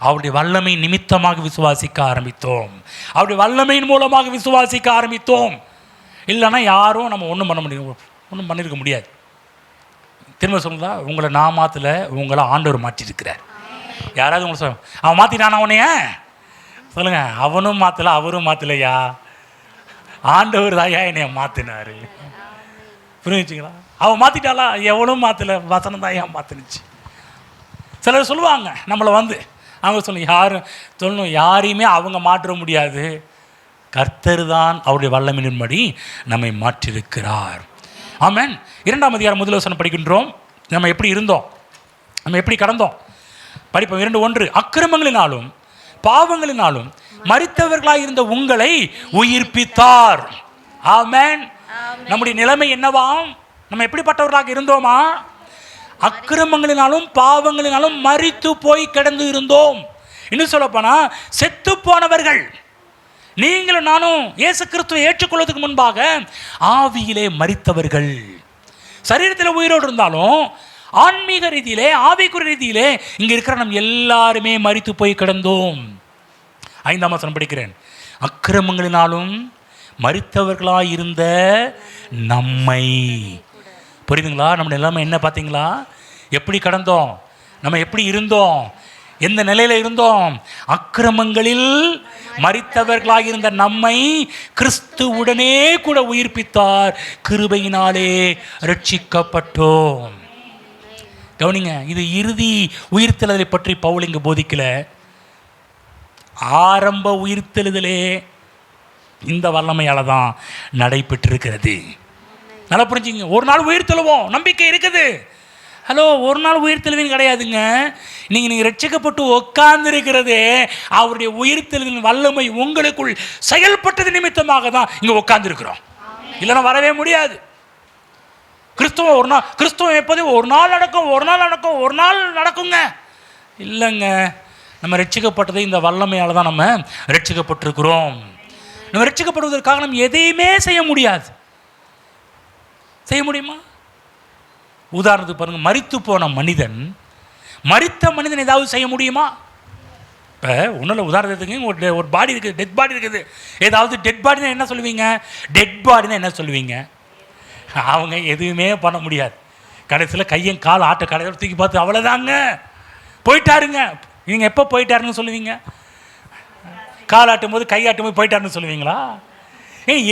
அவருடைய வல்லமை நிமித்தமாக விசுவாசிக்க ஆரம்பித்தோம், அவருடைய வல்லமையின் மூலமாக விசுவாசிக்க ஆரம்பித்தோம். இல்லைன்னா யாரும் நம்ம ஒன்றும் பண்ணியிருக்க முடியாது. திரும்ப சொல்லுங்களா, உங்களை நான் மாற்றல, உங்களை ஆண்டவர் மாற்றிருக்கிறார். யாராவது உங்களை சொல்ல, அவன் மாற்றிட்டானா உன்னைய சொல்லுங்க, அவனும் மாற்றலை அவரும் மாற்றலையா, ஆண்டவர் தாயா என்னைய மாற்றினார். புரிஞ்சுங்களா? அவன் மாற்றிட்டாளா? எவனும் மாற்றலை, வசனம் தான் ஏன் மாற்றினுச்சு. சிலர் சொல்லுவாங்க நம்மளை அவங்க சொல்லணும் யாரையுமே அவங்க மாற்ற முடியாது, கர்த்தர் தான் அவருடைய வல்லமையின்படி நம்மை மாற்றிருக்கிறார். ஆமென். 2ஆம் அதிகாரம் முதல் வசனம் படிக்கின்றோம். நம்ம எப்படி இருந்தோம், நம்ம எப்படி கடந்தோம் படிப்போம். 2:1, அக்கிரமங்களினாலும் பாவங்களினாலும் மரித்தவர்களாக இருந்த உங்களை உயிர்ப்பித்தார். ஆமென். நம்முடைய நிலைமை என்னவாம்? நம்ம எப்படிப்பட்டவர்களாக இருந்தோமா? அக்கிரமங்களினாலும் பாவங்களினாலும் மரித்து போய் கிடந்து இருந்தோம். இன்னும் சொல்லப்போனா செத்து போனவர்கள். நீங்களும் நானும் இயேசு கிறிஸ்துவை ஏற்றுக்கொள்வதற்கு முன்பாக ஆவியிலே மரித்தவர்கள். சரீரத்தில் உயிரோடு இருந்தாலும் ஆன்மீக ரீதியிலே, ஆவிக்குரிய ரீதியிலே இங்கே இருக்கிற நம் எல்லாருமே மரித்து போய் கிடந்தோம். 5ஆம் வசனம் படிக்கிறேன். அக்கிரமங்களினாலும் மரித்தவர்களாக இருந்த நம்மை. புரியுதுங்களா? நம்ம எல்லாமே என்ன பார்த்தீங்களா? எப்படி கடந்தோம், நம்ம எப்படி இருந்தோம், எந்த நிலையில் இருந்தோம்? அக்கிரமங்களில் மரித்தவர்களாக இருந்த நம்மை கிறிஸ்துவுடனே கூட உயிர்ப்பித்தார், கிருபையினாலே ரட்சிக்கப்பட்டோம். கவனிங்க, இது இறுதி உயிர்த்தெழுதலை பற்றி பவுல் இங்கு போதிக்கல. ஆரம்ப உயிர்த்தெழுதலே இந்த வல்லமையால் தான் நடைபெற்றிருக்கிறது. நல்லா புரிஞ்சுங்க. ஒரு நாள் உயிர்த்தெழுவோம், நம்பிக்கை இருக்குது. ஹலோ, ஒரு நாள் உயிர்த்தெழுவின் கிடையாதுங்க. நீங்கள் ரட்சிக்கப்பட்டு உட்கார்ந்து இருக்கிறதே அவருடைய உயிர்த்தெழுவின் வல்லமை உங்களுக்குள் செயல்பட்டது நிமித்தமாக தான் இங்கே உட்கார்ந்துருக்கிறோம். இல்லைன்னா வரவே முடியாது. கிறிஸ்துவம் எப்போதும் ஒரு நாள் நடக்குங்க இல்லைங்க. நம்ம ரட்சிக்கப்பட்டது இந்த வல்லமையால் தான் நம்ம ரட்சிக்கப்பட்டிருக்கிறோம். நம்ம ரட்சிக்கப்படுவதற்காக நம்ம எதையுமே செய்ய முடியாது. செய்ய முடியுமா? உதாரணத்துக்கு பாருங்கள், மரித்த மனிதன் ஏதாவது செய்ய முடியுமா? இப்போ ஒன்றும் உதாரணத்துக்கு ஒரு பாடி இருக்குது, டெட் பாடி இருக்குது. ஏதாவது டெட் பாடினா என்ன சொல்லுவீங்க? டெட் பாடினா என்ன சொல்லுவீங்க? அவங்க எதுவுமே பண்ண முடியாது. கடைசியில் கையும் கால் ஆட்ட கடையில் தூக்கி பார்த்து அவ்வளோதாங்க, போயிட்டாருங்க. நீங்கள் எப்போ போயிட்டாருன்னு சொல்லுவீங்க? கால் ஆட்டும் போது, கை ஆட்டும் போது போயிட்டாருன்னு சொல்லுவீங்களா?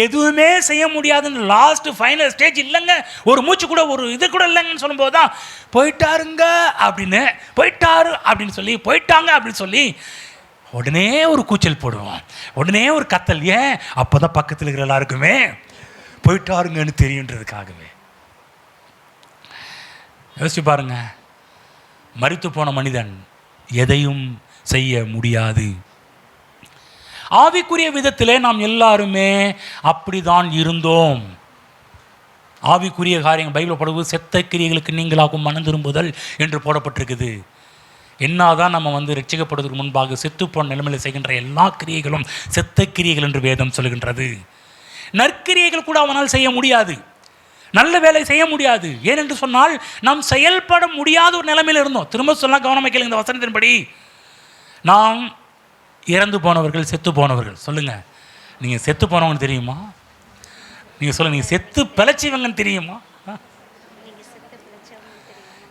எதுவுமே செய்ய முடியாதுன்னு லாஸ்ட் ஃபைனல் ஸ்டேஜ் இல்லைங்க, ஒரு மூச்சு கூட, ஒரு இது கூட இல்லைங்கன்னு சொல்லும்போது தான் போயிட்டாருங்க அப்படின்னு, போயிட்டாரு அப்படின்னு சொல்லி, போயிட்டாங்க அப்படின்னு சொல்லி உடனே ஒரு கூச்சல் போடுவோம், உடனே ஒரு கத்தல். ஏன்? அப்போ தான் பக்கத்தில் இருக்கிற எல்லாருக்குமே போயிட்டாருங்கன்னு தெரியுன்றதுக்காகவே. யோசிச்சு பாருங்க, மரித்து போன மனிதன் எதையும் செய்ய முடியாது. ஆவிக்குரிய விதத்திலே நாம் எல்லாருமே அப்படிதான் இருந்தோம். ஆவிக்குரிய காரியங்கள் பைபிள் போடுவது செத்த கிரியைகளுக்கு நீங்களாகும் மனம் திரும்புதல் என்று போடப்பட்டிருக்குது. என்னதான் நம்ம ரட்சிக்கப்படுவதற்கு முன்பாக செத்துப்போன நிலைமையில் செய்கின்ற எல்லா கிரியைகளும் செத்த கிரியைகள் என்று வேதம் சொல்கின்றது. நற்கிரியைகள் கூட அவனால் செய்ய முடியாது, நல்ல வேலை செய்ய முடியாது. ஏனென்று சொன்னால் நாம் செயல்பட முடியாத ஒரு நிலைமையில் இருந்தோம். திரும்ப சொன்னால் கவனமாக கேளுங்க, இந்த வசனத்தின்படி நாம் இறந்து போனவர்கள், செத்து போனவர்கள். சொல்லுங்கள், நீங்கள் செத்து போனவங்கன்னு தெரியுமா? நீங்கள் சொல்லுங்கள், நீங்கள் செத்து பிழைச்சிவங்கன்னு தெரியுமா?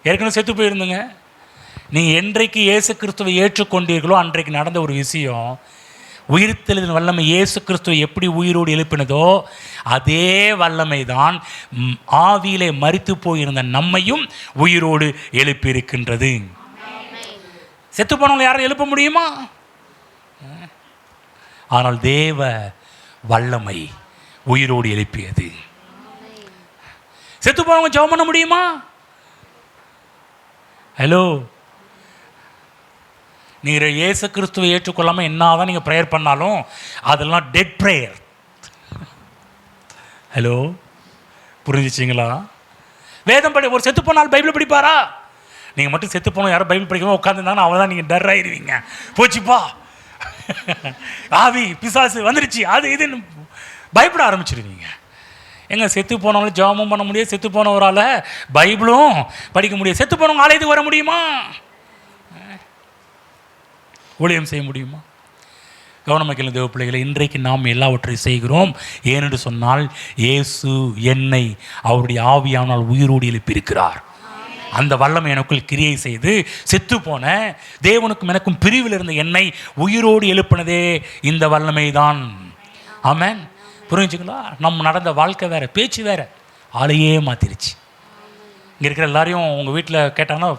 ஏற்கனவே செத்து போயிருந்துங்க. நீங்கள் என்றைக்கு இயேசு கிறிஸ்துவை ஏற்றுக்கொண்டீர்களோ அன்றைக்கு நடந்த ஒரு விஷயம், உயிர்த்தெழுதலின் வல்லமை இயேசு கிறிஸ்துவை எப்படி உயிரோடு எழுப்பினதோ அதே வல்லமை தான் ஆவியிலே மரித்து போயிருந்த நம்மையும் உயிரோடு எழுப்பியிருக்கின்றது. செத்து போனவங்களை யாரும் எழுப்ப முடியுமா? ஆனால் தேவ வல்லமை உயிரோடு எழுப்பியது. செத்து போனவங்க ஜெபம் பண்ண முடியுமா? ஹலோ, நீங்கள் இயேசு கிறிஸ்துவை ஏற்றுக்கொள்ளாமல் என்னதான் நீங்கள் ப்ரேயர் பண்ணாலும் அதெல்லாம் டெட் ப்ரேயர். ஹலோ, புரிஞ்சிச்சிங்களா? வேதம் படி ஒரு செத்து போனால் பைபிள் படிப்பாரா? நீங்கள் மட்டும் செத்து போனோம் யாரும் பைபிள் படிக்காமல் உட்காந்துருந்தாங்கன்னா அவள் தான் நீங்கள் டர் ஆயிடுவீங்க. போச்சுப்பா, ஆவி பிசாசு வந்துருச்சு, அது இதுன்னு பயப்பட ஆரம்பிச்சிடுவீங்க. எங்க செத்து போனவங்களும் ஜெபமும் பண்ண முடியாது, செத்து போனவரால் பைபிளும் படிக்க முடியாது. செத்து போனவங்க ஆலயத்துக்கு வர முடியுமா? ஊழியம் செய்ய முடியுமா? கவனமாக தேவ பிள்ளைகளை, இன்றைக்கு நாம் எல்லாவற்றையும் செய்கிறோம். ஏனென்று சொன்னால் இயேசு என்னை அவருடைய ஆவியானால் உயிரோடு எழுப்பியிருக்கிறார். அந்த வல்லமை எனக்குள் கிரியை செய்து செத்து போன தேவனுக்கும் எனக்கும் பிரிவில் இருந்த என்னை உயிரோடு எழுப்பினதே இந்த வல்லமை தான். ஆமென். புரிஞ்சுங்களா? நம்ம நடந்த வாழ்க்கை வேறு, பேச்சு வேறு, ஆளையே மாற்றிருச்சு. இங்கே இருக்கிற எல்லாரையும் உங்கள் வீட்டில் கேட்டாங்கன்னா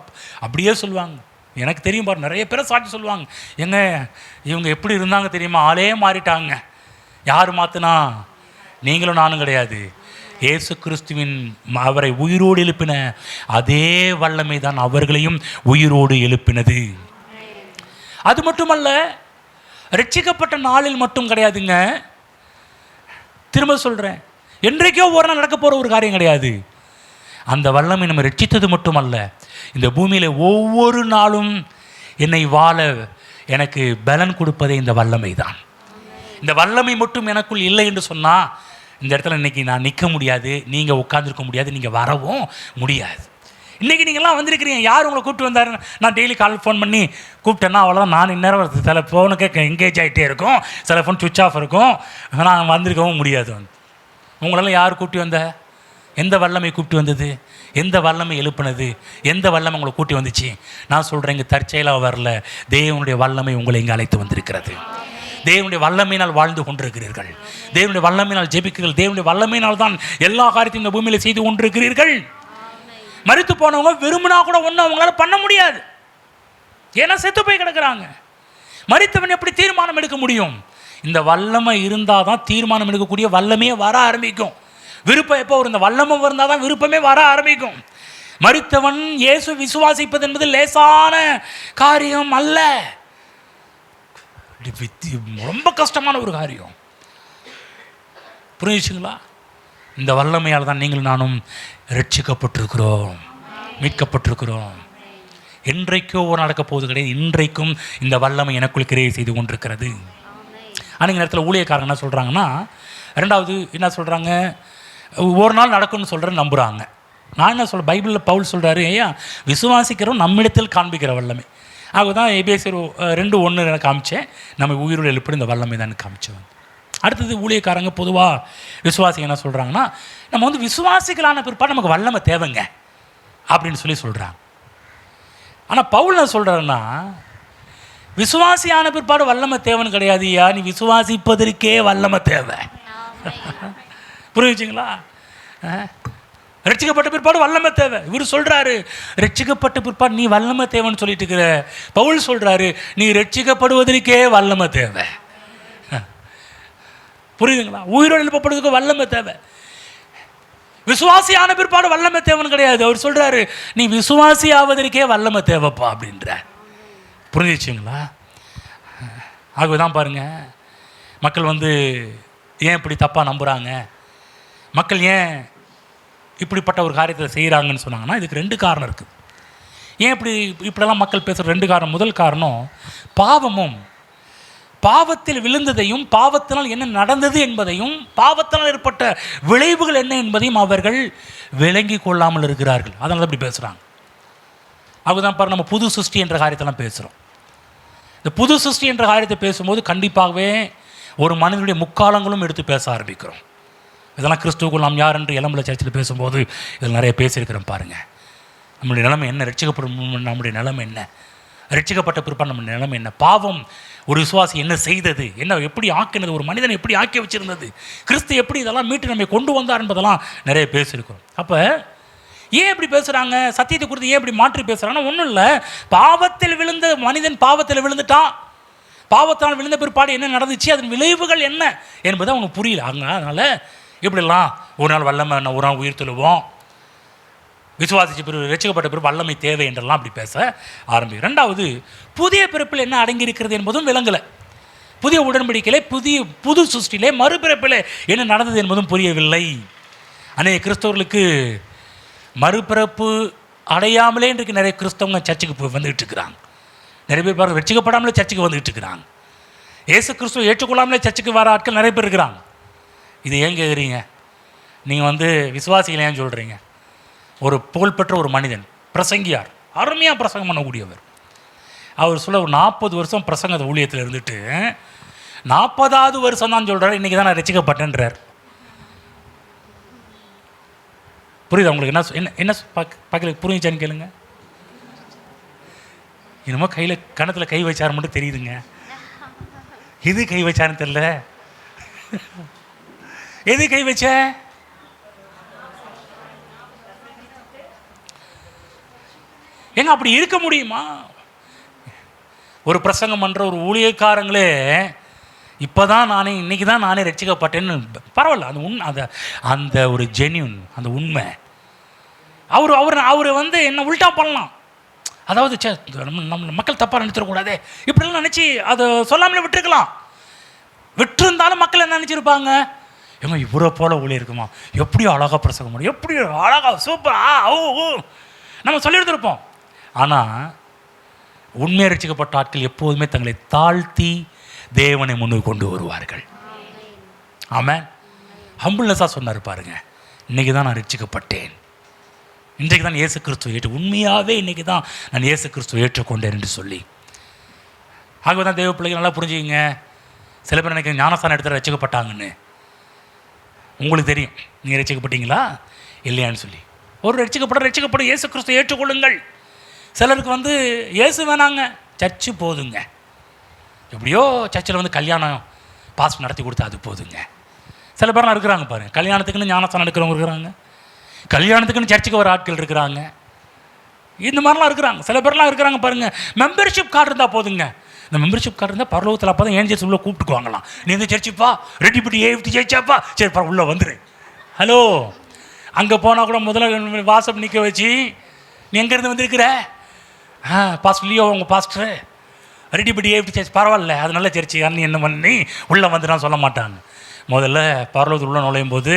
அப்படியே சொல்லுவாங்க. எனக்கு தெரியும் பாரு, நிறைய பேரை சாட்சி சொல்லுவாங்க. எங்க இவங்க எப்படி இருந்தாங்க தெரியுமா, ஆளே மாறிட்டாங்க. யார் மாற்றினா? நீங்களும் நானும் கிடையாது. இயேசு கிறிஸ்துவின் அவரை உயிரோடு எழுப்பின அதே வல்லமை தான் அவர்களையும் உயிரோடு எழுப்பினது. அது மட்டுமல்ல, ரட்சிக்கப்பட்ட நாளில் மட்டும் கிடையாதுங்க. திரும்ப சொல்கிறேன், என்றைக்கோ ஒரு நாள் நடக்க போகிற ஒரு காரியம் கிடையாது. அந்த வல்லமை நம்ம ரட்சித்தது மட்டுமல்ல, இந்த பூமியில் ஒவ்வொரு நாளும் என்னை வாழ எனக்கு பலன் கொடுப்பதே இந்த வல்லமை தான். இந்த வல்லமை மட்டும் எனக்குள் இல்லை என்று சொன்னால் இந்த இடத்துல இன்றைக்கி நான் நிற்க முடியாது, நீங்கள் உட்காந்துருக்க முடியாது, நீங்கள் வரவும் முடியாது. இன்றைக்கி நீங்கள்லாம் வந்திருக்கிறீங்க, யார் உங்களை கூப்பிட்டு வந்தார்? நான் டெய்லி கால் ஃபோன் பண்ணி கூப்பிட்டேன்னா அவ்வளோதான். நான் இந்நேரம் சில ஃபோனுக்கு எங்கேஜ் ஆகிட்டே இருக்கும், சில ஃபோன் சுவிட்ச் ஆஃப் இருக்கும், நான் வந்திருக்கவும் முடியாது. உங்களெல்லாம் யார் கூப்பிட்டு வந்த? எந்த வல்லமை கூப்பிட்டு வந்தது? எந்த வல்லமை எழுப்பினது? எந்த வல்லமை உங்களை கூட்டி வந்துச்சு? நான் சொல்கிறேன், இங்கே தற்செயலாக வரல, தேவனுடைய வல்லமை உங்களை இங்கே அழைத்து வந்திருக்கிறது. தேவனுடைய வல்லமையினால் வாழ்ந்து கொண்டிருக்கிறீர்கள். தேவனுடைய வல்லமையினால் ஜெபிக்கிறீர்கள். தேவனுடைய வல்லமையினால் தான் எல்லா காரியத்தையும் இந்த பூமியில் செய்து கொண்டிருக்கிறீர்கள். மரித்து போனவங்க விரும்பினா கூட ஒன்றும் அவங்களால பண்ண முடியாது, ஏன்னா செத்து போய் கிடக்கிறாங்க. மரித்தவன் எப்படி தீர்மானம் எடுக்க முடியும்? இந்த வல்லமை இருந்தால் தான் தீர்மானம் எடுக்கக்கூடிய வல்லமையே வர ஆரம்பிக்கும். விருப்பம் எப்போ இந்த வல்லமை இருந்தால் தான் விருப்பமே வர ஆரம்பிக்கும். மரித்தவன் இயேசு விசுவாசிப்பது என்பது லேசான காரியம் அல்ல, ரொம்ப கஷ்டமான ஒரு காரியம். புரிஞ்சுங்களா? இந்த வல்லமையால் தான் நீங்கள் நானும் ரட்சிக்கப்பட்டிருக்கிறோம், மீட்கப்பட்டிருக்கிறோம். என்றைக்கோ ஒரு நடக்க போவது கிடையாது, இன்றைக்கும் இந்த வல்லமை எனக்குள் கிரியை செய்து கொண்டிருக்கிறது. ஆனால் இந்த நேரத்தில் ஊழியக்காரங்க என்ன சொல்கிறாங்கன்னா, ரெண்டாவது என்ன சொல்கிறாங்க, ஒரு நாள் நடக்கும்னு சொல்கிறேன், நம்புகிறாங்க. நான் என்ன சொல்கிறேன், பைபிளில் பவுல் சொல்கிறாரு, ஐயா விசுவாசிக்கிறோம் நம்மிடத்தில் காண்பிக்கிற வல்லமை. அதுதான் எபேசியர் 2:1 எனக்கு காமிச்சேன், நம்ம உயிரோடு எழுப்பி இந்த வல்லமை தான் காமிச்சேன். அடுத்தது ஊழியக்காரங்க பொதுவாக விசுவாசிங்க என்ன சொல்கிறாங்கன்னா, நம்ம வந்து விசுவாசிகளான பிற்பாடு நமக்கு வல்லமை தேவைங்க அப்படின்னு சொல்கிறாங்க. ஆனால் பவுல் என்ன சொல்கிறாருன்னா, விசுவாசியான பிற்பாடு வல்லமை தேவைன்னு கிடையாது, ஐயா நீ விசுவாசிப்பதற்கே வல்லமை தேவை. புரிஞ்சுங்களா? ரட்சிக்கப்பட்ட பிற்பாடு வல்லமை தேவை. இவர் சொல்கிறாரு ரட்சிக்கப்பட்ட பிற்பாடு நீ வல்லமை தேவைன்னு சொல்லிட்டு இருக்கிற. பவுல் சொல்கிறாரு நீ ரட்சிக்கப்படுவதற்கே வல்லமை தேவை. புரியுதுங்களா? உயிரோடு எழுப்பப்படுவதற்கு வல்லமை தேவை. விசுவாசியான பிற்பாடு வல்லமை தேவைன்னு கிடையாது. அவர் சொல்கிறாரு நீ விசுவாசி ஆவதற்கே வல்லமை தேவைப்பா அப்படின்ற. புரிஞ்சிச்சுங்களா? ஆகவே தான் பாருங்கள், மக்கள் வந்து ஏன் இப்படி தப்பாக நம்புகிறாங்க, மக்கள் ஏன் இப்படிப்பட்ட ஒரு காரியத்தை செய்கிறாங்கன்னு சொன்னாங்கன்னா, இதுக்கு 2 காரணம் இருக்குது. ஏன் இப்படிலாம் மக்கள் பேசுகிற 2 காரணம். முதல் காரணம், பாவமும் பாவத்தில் விழுந்ததையும் பாவத்தினால் என்ன நடந்தது என்பதையும் பாவத்தினால் ஏற்பட்ட விளைவுகள் என்ன என்பதையும் அவர்கள் விளங்கி கொள்ளாமல் இருக்கிறார்கள். அதனால தான் இப்படி பேசுகிறாங்க. அதுதான் பாரு, நம்ம புது சிருஷ்டி என்ற காரியத்தெல்லாம் பேசுகிறோம். இந்த புது சிருஷ்டி என்ற காரியத்தை பேசும்போது கண்டிப்பாகவே ஒரு மனிதனுடைய முக்காலங்களும் எடுத்து பேச ஆரம்பிக்கிறோம். இதெல்லாம் கிறிஸ்துவுக்குள் நாம் யார் என்று இளம்பல சர்ச்சில் பேசும்போது இதில் நிறைய பேசியிருக்கிறோம். பாருங்கள், நம்முடைய நிலைமை என்ன, ரட்சிக்கப்படும் நம்முடைய நிலைமை என்ன, ரட்சிக்கப்பட்ட பிற்பாடு நம்ம நிலைமை என்ன, பாவம் ஒரு விசுவாசி என்ன செய்தது, என்ன எப்படி ஆக்கினது, ஒரு மனிதனை எப்படி ஆக்கி வச்சிருந்தது, கிறிஸ்து எப்படி இதெல்லாம் மீட்டு நம்ம கொண்டு வந்தார் என்பதெல்லாம் நிறைய பேசியிருக்கிறோம். அப்போ ஏன் இப்படி பேசுகிறாங்க, சத்தியத்தை குறித்து ஏன் இப்படி மாற்றி பேசுகிறாங்கன்னா, ஒன்றும் இல்லை, பாவத்தில் விழுந்த மனிதன் பாவத்தில் விழுந்துட்டான், பாவத்தால் விழுந்த பிற்பாடு என்ன நடந்துச்சு, அதன் விளைவுகள் என்ன என்பது அவனுக்கு புரியல. அதனால் இப்படிலாம் ஒரு நாள் வல்லமை, ஒரு நாள் உயிர் தெழுவோம், விசுவாசிச்ச பிறகு ரட்சிக்கப்பட்ட பிறகு வல்லமை தேவை என்றெல்லாம் அப்படி பேச ஆரம்பிக்கும். ரெண்டாவது, புதிய பிறப்பில் என்ன அடங்கியிருக்கிறது என்பதும் விளங்கலை. புதிய உடன்படிக்கையிலே, புது சிருஷ்டியிலே, மறுபிறப்பில் என்ன நடந்தது என்பதும் புரியவில்லை. அநேக கிறிஸ்தவர்களுக்கு மறுபிறப்பு அடையாமலே இன்றைக்கு நிறைய கிறிஸ்தவங்க சர்ச்சுக்கு வந்துகிட்டு இருக்கிறாங்க. நிறைய பேர் பாருங்கள், ரட்சிக்கப்படாமலே சர்ச்சுக்கு வந்துகிட்டு இருக்கிறாங்க. இயேசு கிறிஸ்துவை ஏற்றுக்கொள்ளாமலே சர்ச்சுக்கு வர ஆட்கள் நிறைய பேர் இருக்கிறாங்க. இது ஏன் கேட்குறீங்க? நீங்கள் விசுவாசிகள் ஏன் சொல்கிறீங்க? ஒரு புகழ்பெற்ற ஒரு மனிதன், பிரசங்கியார், அருமையாக பிரசங்கம் பண்ணக்கூடியவர், அவர் சொல்ல ஒரு 40 வருஷம் பிரசங்க ஊழியத்தில் இருந்துட்டு 40வது வருஷம் தான் சொல்கிறார், இன்றைக்கி தான் நான் ரட்சிக்கப்பட்டேன்றார். புரியுது உங்களுக்கு? என்ன என்ன பார்க்கல, புரிஞ்சான்னு கேளுங்க. என்னமோ கையில் கணத்தில் கை வச்சார் மட்டும் தெரியுதுங்க. எது கை வச்சாருன்னு தெரியல. எது கை வச்ச? எங்க அப்படி இருக்க முடியுமா? ஒரு பிரசங்கம் பண்ணுற ஒரு ஊழியக்காரங்களே இப்போ தான் இன்றைக்கி தான் நானே ரட்சிக்கப்பட்டேன்னு, பரவாயில்ல, அந்த அந்த ஒரு ஜென்யூன், அந்த உண்மை. அவர் என்ன உல்ட்டா பண்ணலாம், அதாவது நம்ம மக்கள் தப்பாக நினைச்சிடக்கூடாது இப்படிலாம் நினச்சி அதை சொல்லாமலே விட்டுருக்கலாம். விட்டுருந்தாலும் மக்கள் என்ன நினச்சிருப்பாங்க, ஏங்க இவரை போல ஊழியம் இருக்குமா, எப்படி அழகாக பிரசங்கம் முடியும், எப்படி அழகாக சூப்பரா ஓ நம்ம சொல்லியிருந்திருப்போம். ஆனால் உண்மையை ரட்சிக்கப்பட்ட ஆட்கள் எப்போதுமே தங்களை தாழ்த்தி தேவனை முன்னுக்கு கொண்டு வருவார்கள். ஆமென். ஹம்பிள்னஸாக சொன்னார் பாருங்க, இன்றைக்கி தான் நான் ரட்சிக்கப்பட்டேன், இன்றைக்கு தான் இயேசு கிறிஸ்துவை உண்மையாகவே இன்றைக்கி தான் நான் இயேசு கிறிஸ்துவை ஏற்றுக்கொண்டேன் என்று சொல்லி. ஆகவே தான் தேவ பிள்ளைகள் நல்லா புரிஞ்சுக்கிங்க. சில பேர் எனக்கு ஞானஸ்தானம் எடுத்து ரட்சிக்கப்பட்டாங்கன்னு. உங்களுக்கு தெரியும் நீங்கள் ரட்சிக்கப்பட்டீங்களா இல்லையான்னு சொல்லி. ஒரு ரட்சிக்கப்படும் இயேசு கிறிஸ்துவை ஏற்றுக்கொள்ளுங்கள். சிலருக்கு இயேசு வேணாங்க, சர்ச்சு போதுங்க, எப்படியோ சர்ச்சில் கல்யாணம் பாஸ் நடத்தி கொடுத்தா அது போதுங்க. சில பேர்லாம் இருக்கிறாங்க பாருங்கள், கல்யாணத்துக்குன்னு ஞானஸ்தானம் எடுக்கிறவங்க இருக்கிறாங்க, கல்யாணத்துக்குன்னு சர்ச்சுக்கு வர ஆட்கள் இருக்கிறாங்க, இந்த மாதிரிலாம் இருக்கிறாங்க. சில பேர்லாம் இருக்கிறாங்க பாருங்கள், மெம்பர்ஷிப் கார்டு இருந்தால் போதுங்க. இந்த மெம்பர்ஷிப் கார்டு இருந்தால் பரலோகத்தில் அப்போ தான் ஏஞ்சல்ஸ் உள்ளே கூப்பிட்டுக்குவாங்களாம். நீ இந்த சர்ச்சுப்பா ரெட்டிப்பட்டி ஏஃப்டி ஜெயிச்சாப்பா, சரிப்பா உள்ளே வந்துடு. ஹலோ, அங்கே போனால் கூட முதல்ல வாட்ஸ்அப் நிற்க வச்சு, நீ எங்கேருந்து வந்திருக்கிற, பாஸ்டர் லியோ உங்கள் பாஸ்டரு ரெட்டிப்பட்டி ஏஃப்டி சர்ச், பரவாயில்ல அது நல்ல சர்ச்சு, அண்ணி என்ன பண்ணி உள்ளே வந்துட்டான்னு சொல்ல மாட்டாங்க. முதல்ல பரலோகத்தில் உள்ள நுழையும் போது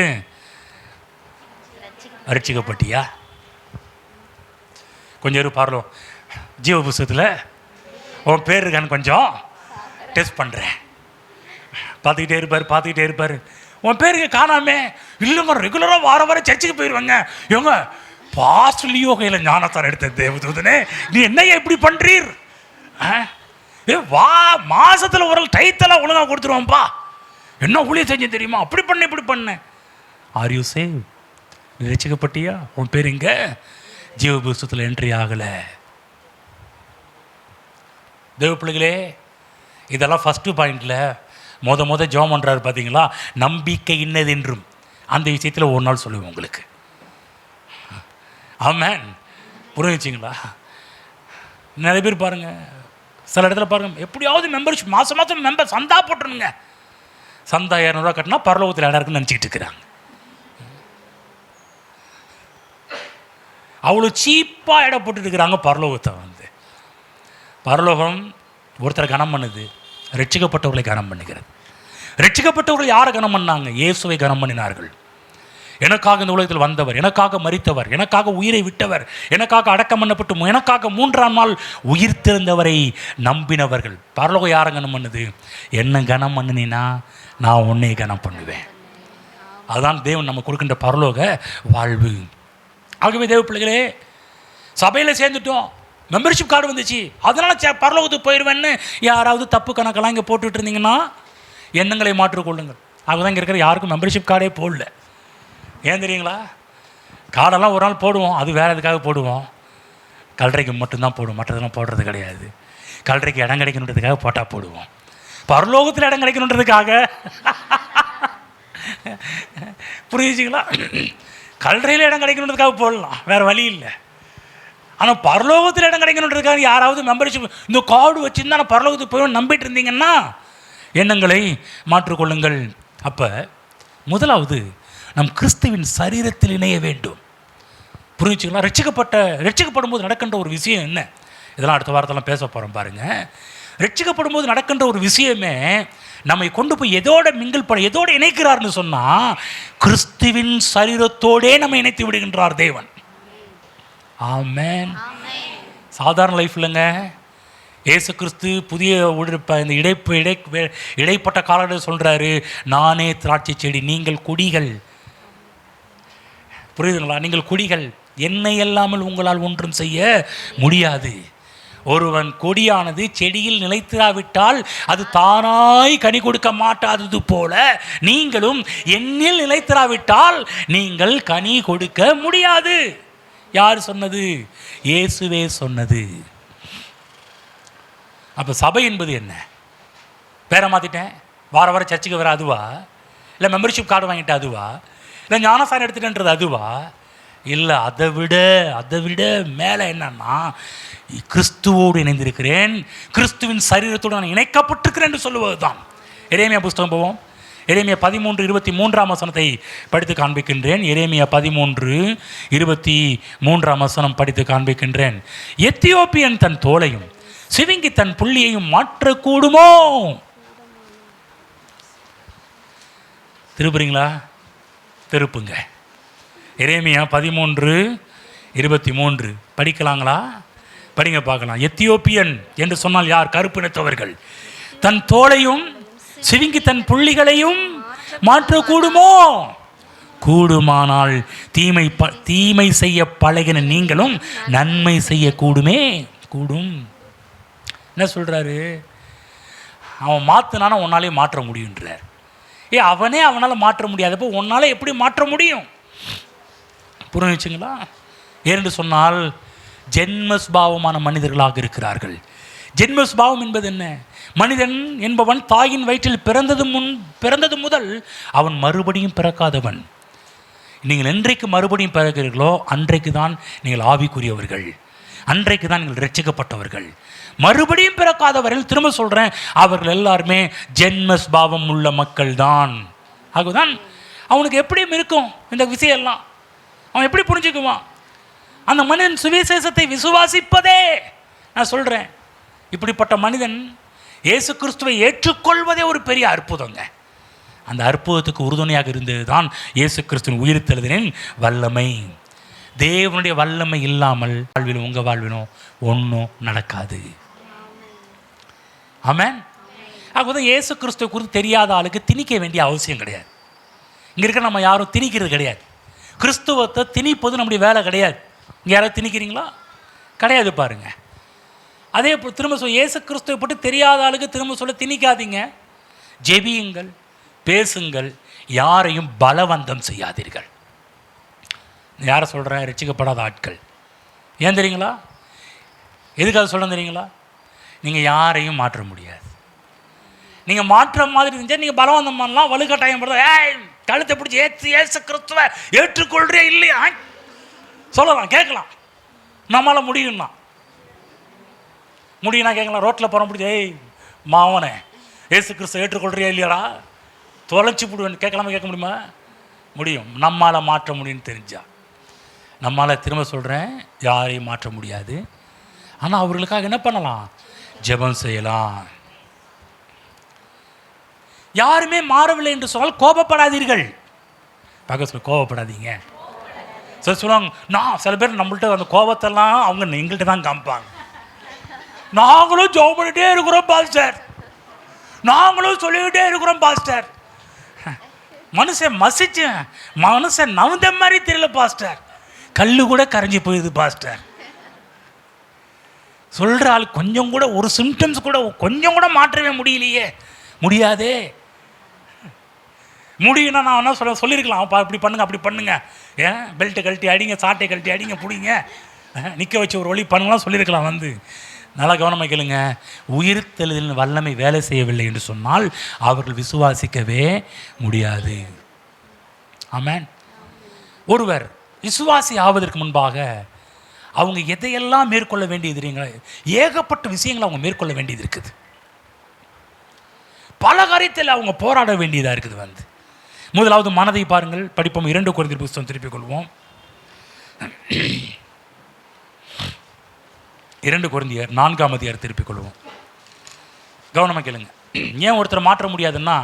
ரட்சிக்கப்பட்டியா, கொஞ்சம் பரலோகம் ஜீவ புஸ்தகத்தில் உன் பேர் இருக்கான்னு கொஞ்சம் டெஸ்ட் பண்ணுறேன். பார்த்துக்கிட்டே இருப்பார். உன் பேருக்கு காணாமே, இல்லைங்க ரெகுலராக வார சர்ச்சுக்கு போயிடுவாங்க. இவங்க பாஸ்டர்லியோ கையில் ஞானத்தார் எடுத்த தேவதூதனே, நீ என்னையா இப்படி பண்ணுறீர்? மாசத்தில் ஒரு டைத்தெல்லாம் ஒழுங்காக கொடுத்துருவான்ப்பா, என்ன ஊழியம் செஞ்சு தெரியுமா, அப்படி பண்ண இப்படி பண்ண. Are you save? நீ ரட்சிக்கப்பட்டியா? உன் பேர் இங்கே ஜீவ புஸ்தகத்தில் என்ட்ரி ஆகலை. தேவ பிள்ளைகளே, இதெல்லாம் ஃபஸ்ட்டு பாயிண்டில் மொத ஜெபம் பண்ணுறாரு பார்த்தீங்களா, நம்பிக்கை இன்னது என்றும். அந்த விஷயத்தில் ஒரு நாள் சொல்லுவேன் உங்களுக்கு. ஆமென். புரிஞ்சுச்சிங்களா? நிறைய பேர் பாருங்கள், சில இடத்துல பாருங்கள், எப்படியாவது மெம்பர்ஷிப் மாதம் மெம்பர் சந்தா போட்டுருணுங்க, சந்தா 200 ரூபா கட்டினா பரலோகத்தில் இடம் இருக்குன்னு நினச்சிக்கிட்டு இருக்கிறாங்க. அவ்வளோ சீப்பாக இடம் போட்டுட்டு இருக்கிறாங்க பரலோகத்தை. பரலோகம் ஒருத்தரை கனம் பண்ணுது, ரட்சிக்கப்பட்டவர்களை கனம் பண்ணுகிறது. ரட்சிக்கப்பட்டவர்கள் யாரை கனம் பண்ணாங்க? இயேசுவை கனம் பண்ணினார்கள். எனக்காக இந்த உலகத்தில் வந்தவர், எனக்காக மரித்தவர், எனக்காக உயிரை விட்டவர், எனக்காக அடக்கம் பண்ணப்பட்டு எனக்காக 3ஆம் நாள் உயிர் திறந்தவரை நம்பினவர்கள். பரலோகம் யாரை கனம் பண்ணுது? என்ன கனம் பண்ணினா நான் உன்னை கனம் பண்ணுவேன். அதுதான் தேவன் நம்ம கொடுக்கின்ற பரலோக வாழ்வு. ஆகவே தேவ பிள்ளைகளே, சபையில் சேர்ந்துட்டோம், மெம்பர்ஷிப் கார்டு வந்துச்சு, அதனால் பரலோகத்துக்கு போயிடுவேன்னு யாராவது தப்பு கணக்கெல்லாம் இங்கே போட்டுட்டு இருந்தீங்கன்னா எண்ணங்களை மாற்றிக்கொள்ளுங்கள். அதுதான் இங்கே இருக்கிற யாருக்கும் மெம்பர்ஷிப் கார்டே போடல. ஏன் தெரியுங்களா? கார்டெல்லாம் ஒரு நாள் போடுவோம், அது வேறு எதுக்காக போடுவோம், கல்லறைக்கு மட்டும்தான் போடுவோம், மற்றதெல்லாம் போடுறது கிடையாது. கல்லறைக்கு இடம் கிடைக்கணுன்றதுக்காக போட்டால் போடுவோம், பரலோகத்தில் இடம் கிடைக்கணுன்றதுக்காக புரிஞ்சுங்களா? கல்லறையில் இடம் கிடைக்கணுன்றதுக்காக போடலாம், வேறு வழி இல்லை. ஆனால் பரலோகத்தில் இடம் கிடைக்கணுன்றதுக்காக யாராவது மெம்பர்ஷிப் இந்த கார்டு வச்சுருந்தா நான் பரலோகத்துக்கு போய் நம்பிட்டு இருந்தீங்கன்னா எண்ணங்களை மாற்றிக்கொள்ளுங்கள். அப்போ முதலாவது நம் கிறிஸ்துவின் சரீரத்தில் இணைய வேண்டும். புரிஞ்சுக்கலாம்? ரட்சிக்கப்படும் போது நடக்கின்ற ஒரு விஷயம் என்ன, இதெல்லாம் அடுத்த வாரத்தெல்லாம் பேச போகிறோம் பாருங்கள். ரட்சிக்கப்படும் போது நடக்கின்ற ஒரு விஷயமே நம்மை கொண்டு போய் எதோட மிங்கிள் பண்ண, எதோட இணைக்கிறார்னு சொன்னால் கிறிஸ்துவின் சரீரத்தோடே நம்ம இணைத்து விடுகின்றார் தேவன். ஆமென். சாதாரண லைஃப் இல்லைங்க. இயேசு கிறிஸ்து புதிய இந்த இடைப்பட்ட காலத்தில் சொல்கிறாரு, நானே திராட்சை செடி, நீங்கள் கொடிகள். புரியுதுங்களா? நீங்கள் கொடிகள், என்னை இல்லாமல் உங்களால் ஒன்றும் செய்ய முடியாது. ஒருவன் கொடியானது செடியில் நிலைத்திராவிட்டால் அது தானாய் கனி கொடுக்க மாட்டாதது போல நீங்களும் என்னில் நிலைத்திராவிட்டால் நீங்கள் கனி கொடுக்க முடியாது. யார் சொன்னது? இயேசுவே சொன்னது. அப்போ சபை என்பது என்ன? பேரை மாற்றிட்டேன், வார சர்ச்சுக்கு வர அதுவா? இல்லை மெம்பர்ஷிப் கார்டு வாங்கிட்டேன் அதுவா? இல்லை ஞானசாரம் எடுத்துட்டேன்றது அதுவா? இல்லை, அதை விட மேலே என்னன்னா கிறிஸ்துவோடு இணைந்திருக்கிறேன், கிறிஸ்துவின் சரீரத்தோடு நான் இணைக்கப்பட்டிருக்கிறேன் என்று சொல்லுவது தான். எரேமியா புஸ்தகம் போவோம். எரேமியா 13:23 படித்து காண்பிக்கின்றேன். எரேமியா 13:23 படித்து காண்பிக்கின்றேன். எத்தியோப்பியன் தன் தோலையும் சிவிங்கி தன் புள்ளியையும் மாற்றக்கூடுமோ? திருப்புறீங்களா? திருப்புங்க. எரேமியா 13:23 படிக்கலாங்களா? படிங்க பார்க்கலாம். எத்தியோப்பியன் என்று சொன்னால் யார்? கருப்பு இனத்தவர்கள். தன் தோலையும் சிவிங்கி தன் புள்ளிகளையும் மாற்றக்கூடுமோ? கூடுமானால் தீமை செய்ய பழகின நீங்களும் நன்மை செய்ய கூடுமே. கூடும். என்ன சொல்றாரு? அவன் மாற்றினானா உன்னாலே மாற்ற முடியுன்றார். அவனே அவனால் மாற்ற முடியாதப்போ உன்னால் எப்படி மாற்ற முடியும்? புரிஞ்சுங்களா? ஏனென்று சொன்னால் ஜென்மஸ்பாவமான மனிதர்களாக இருக்கிறார்கள். ஜென்மஸ்பாவம் என்பது என்ன? மனிதன் என்பவன் தாயின் வயிற்றில் பிறந்தது முதல் அவன் மறுபடியும் பிறக்காதவன். நீங்கள் என்றைக்கு மறுபடியும் பிறக்கிறீர்களோ அன்றைக்கு தான் நீங்கள் ஆவிக்குரியவர்கள், அன்றைக்கு தான் நீங்கள் ரட்சிக்கப்பட்டவர்கள். மறுபடியும் பிறக்காதவர்கள், திரும்ப சொல்கிறேன், அவர்கள் எல்லாருமே ஜென்மஸ்பாவம் உள்ள மக்கள் தான். ஆகுதான் அவனுக்கு எப்படியும் இருக்கும் இந்த விஷயம் எல்லாம். அவன் எப்படி புரிஞ்சுக்குவான்? அந்த மனிதன் சுவிசேஷத்தை விசுவாசிப்பதே, நான் சொல்கிறேன், இப்படிப்பட்ட மனிதன் இயேசு கிறிஸ்துவை ஏற்றுக்கொள்வதே ஒரு பெரிய அற்புதங்க. அந்த அற்புதத்துக்கு உறுதுணையாக இருந்தது தான் இயேசு கிறிஸ்துவின் உயிர்த்தெழுதலின் வல்லமை. தேவனுடைய வல்லமை இல்லாமல் வாழ்விலும் உங்கள் வாழ்விலும் ஒன்றும் நடக்காது. ஆமென். அப்போதான் இயேசு கிறிஸ்துவ குறித்து தெரியாத ஆளுக்கு திணிக்க வேண்டிய அவசியம் கிடையாது. இங்கே இருக்க நம்ம யாரும் திணிக்கிறது கிடையாது. கிறிஸ்துவத்தை திணிப்பது நம்முடைய வேலை கிடையாது. இங்கே யாராவது திணிக்கிறீங்களா? கிடையாது. பாருங்க, அதே திரும்ப சொல்ல, இயேசு கிறிஸ்துவை பற்றி தெரியாத ஆளுக்கு திரும்ப சொல்ல திணிக்காதீங்க. ஜெபியுங்கள், பேசுங்கள், யாரையும் பலவந்தம் செய்யாதீர்கள். யாரை சொல்கிறேன்? ரட்சிக்கப்படாத ஆட்கள். ஏன் தெரியுங்களா? எதுக்காக சொல்கிறேன் தெரியுங்களா? நீங்கள் யாரையும் மாற்ற முடியாது. நீங்கள் மாற்ற மாதிரி இருந்துச்சா நீங்கள் பலவந்தம் பண்ணலாம், வலுக்கட்டாயம் படுறதா, கழுத்தை பிடிச்சி ஏசு கிறிஸ்துவை ஏற்றுக்கொள்றே இல்லையா சொல்லலாம், கேட்கலாம். நம்மளால் முடியும்னா கேட்கலாம். ரோட்டில் போகிற பிடிச்சி, மாவனே ஏசு கிறிஸ்துவை ஏற்றுக்கொள்றியா இல்லையாடா, தொலைச்சி போடுவேன் கேட்கலாமா? கேட்க முடியுமா? முடியும். நம்மளால் மாற்ற முடியும்னு தெரிஞ்சா. நம்மளால், திரும்ப சொல்கிறேன், யாரையும் மாற்ற முடியாது. ஆனால் அவர்களுக்காக என்ன பண்ணலாம்? ஜெபம் செய்யலாம். யாருமே மாறவில்லை என்று சொன்னால் கோபப்படாதீர்கள். பார்க்க சொல்ல, கோபப்படாதீங்க. சரி சொல்லுவாங்க, நான் சில பேர் நம்மள்ட்ட அந்த கோபத்தெல்லாம் அவங்க எங்கள்கிட்ட தான் காமிப்பாங்க. நாங்களும் ஜெபம் பண்ணிகிட்டே இருக்கிறோம் பாஸ்டர், நாங்களும் சொல்லிக்கிட்டே இருக்கிறோம் பாஸ்டர். மனுஷன் நவுந்த மாதிரி தெரியல பாஸ்டர், கல்லு கூட கரைஞ்சி போயிடுது பாஸ்டர். சொல்கிற ஆள் கொஞ்சம் கூட ஒரு சிம்டம்ஸ் கூட கொஞ்சம் கூட மாற்றவே முடியலையே. முடியாதே. முடியும்னா நான் என்ன சொல்லியிருக்கலாம், இப்படி பண்ணுங்க அப்படி பண்ணுங்க, ஏன் பெல்ட்டை கழட்டி அடிங்க, சாட்டை கழட்டி அடிங்க, பிடிங்க, நிற்க வச்சு ஒரு வழி பண்ணுங்கலாம் சொல்லியிருக்கலாம். வந்து நல்லா கவனமாக கேளுங்க. உயிர்த்தெழுதலின் வல்லமை வேலை செய்யவில்லை என்று சொன்னால் அவர்கள் விசுவாசிக்கவே முடியாது. ஆமென். ஒருவர் விசுவாசி ஆவதற்கு முன்பாக அவங்க எதையெல்லாம் மேற்கொள்ள வேண்டியது இல்லைங்களா? ஏகப்பட்ட விஷயங்களை அவங்க மேற்கொள்ள வேண்டியது இருக்குது. பல காரியத்தில் அவங்க போராட வேண்டியதாக இருக்குது. முதலாவது மனதை பாருங்கள். படிப்போம். 2 கொரிந்தியர் புத்தகம் திருப்பிக் கொள்வோம். 2 கொரிந்தியர் 4ஆம் அதிகாரம் திருப்பிக் கொள்வோம். கவனமாக கேளுங்க. ஏன் ஒருத்தர் மாற்ற முடியாதுன்னா,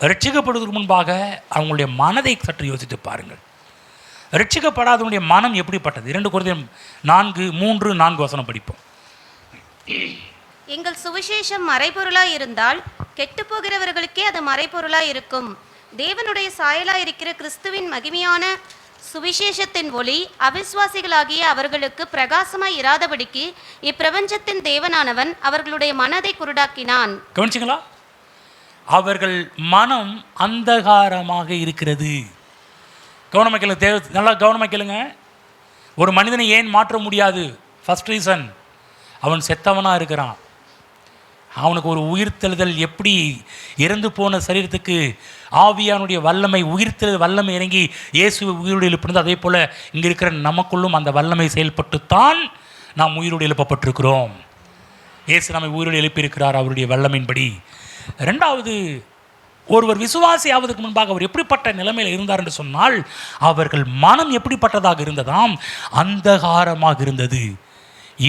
ரட்சிக்கப்படுவதற்கு முன்பாக அவங்களுடைய மனதை சற்று யோசித்து பாருங்கள். ரட்சிக்கப்படாதவனுடைய மனம் எப்படிப்பட்டது? 2 கொரிந்தியர் 4:3-4 வசனம் படிப்போம். எங்கள் சுவிசேஷம் மறைபொருளாய் இருந்தால் கெட்டு போகிறவர்களுக்கே அது மறைபொருளாய் இருக்கும். தேவனுடைய சாயலாய் இருக்கிற கிறிஸ்துவின் மகிமையான சுவிசேஷத்தின் ஒளி அவிசுவாசிகளாகிய அவர்களுக்கு பிரகாசமாய் இராதபடிக்கு இப்பிரபஞ்சத்தின் தேவனானவன் அவர்களுடைய மனதை குருடாக்கினான். கவனிச்சிங்களா? அவர்கள் மனம் அந்தகாரமாக இருக்கிறது. கவனமாக கேளுங்க. நல்லா கவனமாக கேளுங்க. ஒரு மனிதனை ஏன் மாற்ற முடியாது? ஃபர்ஸ்ட் ரீசன், அவன் செத்தவனாக இருக்கிறான். அவனுக்கு ஒரு உயிர்த்தெழுதல் எப்படி இறந்து போன சரீரத்துக்கு ஆவியானுடைய வல்லமை, உயிர்த்தெழுதல் வல்லமை இறங்கி இயேசுவை உயிரோடு எழுப்பினது, அதே போல் இங்கே இருக்கிற நமக்குள்ளும் அந்த வல்லமை செயல்பட்டுத்தான் நாம் உயிரோடு எழுப்பப்பட்டிருக்கிறோம். இயேசு நம்மை உயிரோடு எழுப்பியிருக்கிறார் அவருடைய வல்லமையின்படி. 2வது, ஒருவர் விசுவாசி ஆவதற்கு முன்பாக அவர் எப்படிப்பட்ட நிலைமையில் இருந்தார் என்று சொன்னால், அவர்கள் மனம் எப்படிப்பட்டதாக இருந்ததாம்? அந்தகாரமாக இருந்தது.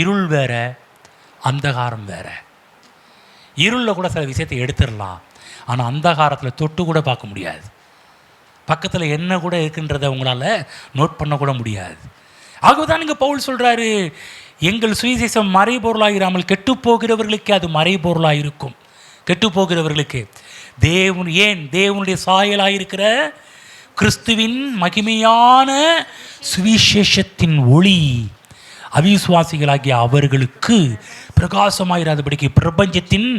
இருள் வேற, அந்தகாரம் வேற. இருளில் கூட சில விஷயத்தை எடுத்துடலாம், ஆனால் அந்தகாரத்தில் தொட்டு கூட பார்க்க முடியாது. பக்கத்தில் என்ன கூட இருக்குன்றதை உங்களால் நோட் பண்ண கூட முடியாது. ஆகவேதான் இங்கே பவுல் சொல்கிறாரு, எங்கள் சுவிசேஷம் மறைபொருளாயிராமல் கெட்டு போகிறவர்களுக்கே அது மறைபொருளாக இருக்கும். கெட்டு போகிறவர்களுக்கு தேவனுடைய சாயலாயிருக்கிற கிறிஸ்துவின் மகிமையான சுவிசேஷத்தின் ஒளி அவிசுவாசிகளாகிய அவர்களுக்கு பிரகாசமாயிராதபடிக்கு பிரபஞ்சத்தின்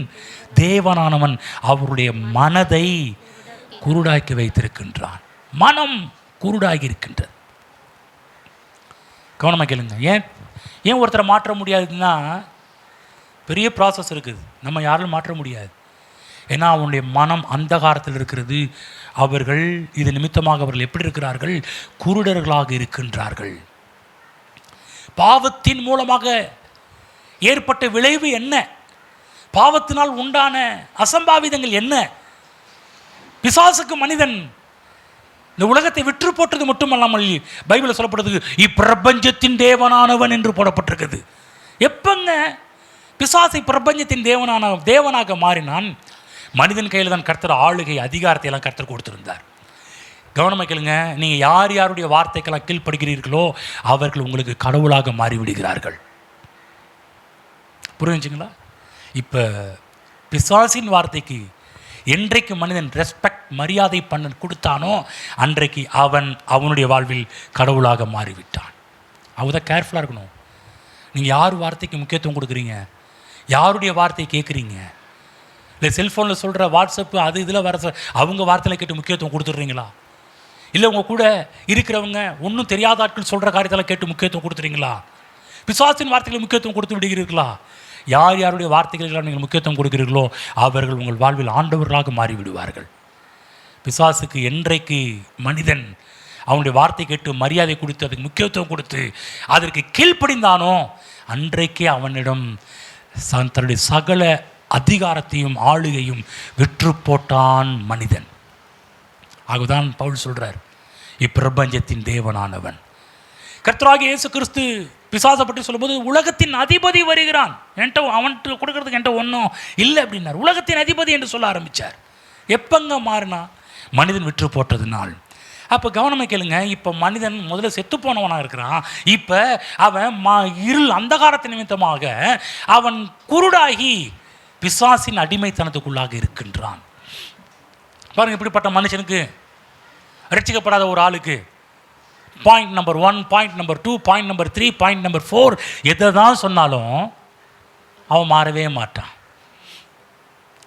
தேவனானவன் அவருடைய மனதை குருடாக்கி வைத்திருக்கின்றான். மனம் குருடாகி இருக்கின்றது. கவனமாக கேளுங்க. ஏன் ஒருத்தரை மாற்ற முடியாதுன்னா, பெரிய ப்ராசஸ் இருக்குது. நம்ம யாரும் மாற்ற முடியாது. ஏன்னா அவனுடைய மனம் அந்தகாரத்தில் இருக்கிறது. அவர்கள் இது நிமித்தமாக அவர்கள் எப்படி இருக்கிறார்கள்? குருடர்களாக இருக்கின்றார்கள். பாவத்தின் மூலமாக ஏற்பட்ட விளைவு என்ன? பாவத்தினால் உண்டான அசம்பாவிதங்கள் என்ன? பிசாசுக்கு மனிதன் இந்த உலகத்தை விற்று போட்டது மட்டுமல்லாமல் பைபிளில் சொல்லப்படுது, இப்பிரபஞ்சத்தின் தேவனானவன் என்று போடப்பட்டிருக்குது. எப்பங்க பிசாசை பிரபஞ்சத்தின் தேவனாக மாறினான்? மனிதன் கையில் தான் கர்த்தர் ஆளுகை, அதிகாரத்தை எல்லாம் கர்த்தர் கொடுத்திருந்தார். கவனமாக கேளுங்க. நீங்கள் யாருடைய வார்த்தைக்கெல்லாம் கீழ்ப்படுகிறீர்களோ அவர்கள் உங்களுக்கு கடவுளாக மாறிவிடுகிறார்கள். புரிஞ்சுங்களா? இப்போ பிசாசின் வார்த்தைக்கு என்றைக்கு மனிதன் ரெஸ்பெக்ட், மரியாதை கொடுத்தானோ அன்றைக்கு அவனுடைய வாழ்வில் கடவுளாக மாறிவிட்டான். அவதான் கேர்ஃபுல்லாக இருக்கணும். நீங்கள் யார் வார்த்தைக்கு முக்கியத்துவம் கொடுக்குறீங்க? யாருடைய வார்த்தையை கேட்குறீங்க? இல்லை செல்ஃபோனில் சொல்கிற வாட்ஸ்அப்பு அது இதில் வர அவங்க வார்த்தையில் கேட்டு முக்கியத்துவம் கொடுத்துட்றீங்களா? இல்லை உங்கள் கூட இருக்கிறவங்க ஒன்றும் தெரியாத ஆட்கள் சொல்கிற காரியத்தில் கேட்டு முக்கியத்துவம் கொடுத்துறீங்களா? பிசாசின் வார்த்தைகளுக்கு முக்கியத்துவம் கொடுத்து விடுகிறீர்களா? யாருடைய வார்த்தைகளுக்கு நீங்கள் முக்கியத்துவம் கொடுக்கிறீர்களோ அவர்கள் உங்கள் வாழ்வில் ஆண்டவர்களாக மாறிவிடுவார்கள். பிசாசுக்கு என்றைக்கு மனிதன் அவனுடைய வார்த்தை கேட்டு மரியாதை கொடுத்து அதுக்கு முக்கியத்துவம் கொடுத்து அதற்கு கீழ்ப்படிந்தானோ அன்றைக்கே அவனிடம் தன்னுடைய சகல அதிகாரத்தையும் ஆளுகையும் விற்று போட்டான் மனிதன். ஆகதான் பவுல் சொல்றார், இப்பிரபஞ்சத்தின் தேவனானவன். கர்த்தராகிய இயேசு கிறிஸ்து பிசாசை பற்றி சொல்லும்போது உலகத்தின் அதிபதி வருகிறான், அவன்கிட்ட கொடுக்கறதுக்கு என்கிட்ட ஒன்றும் இல்லை அப்படின்னார். உலகத்தின் அதிபதி என்று சொல்ல ஆரம்பித்தார். எப்பங்க மாறினா? மனிதன் விற்று போட்டதுனால். அப்போ கவனமாக கேளுங்க. இப்போ மனிதன் முதல்ல செத்து போனவனாக இருக்கிறான். இப்போ அவன் இருள் அந்தகாரத்தின் நிமித்தமாக அவன் குருடாகி பிசாசின் அடிமைத்தனத்துக்குள்ளாக இருக்கின்றான். பாருங்க, இப்படிப்பட்ட மனுஷனுக்கு, ரட்சிக்கப்படாத ஒரு ஆளுக்கு point number 1, point number 2, point number 3, point number 4 எதை தான் சொன்னாலும் அவன் மாறவே மாட்டான்.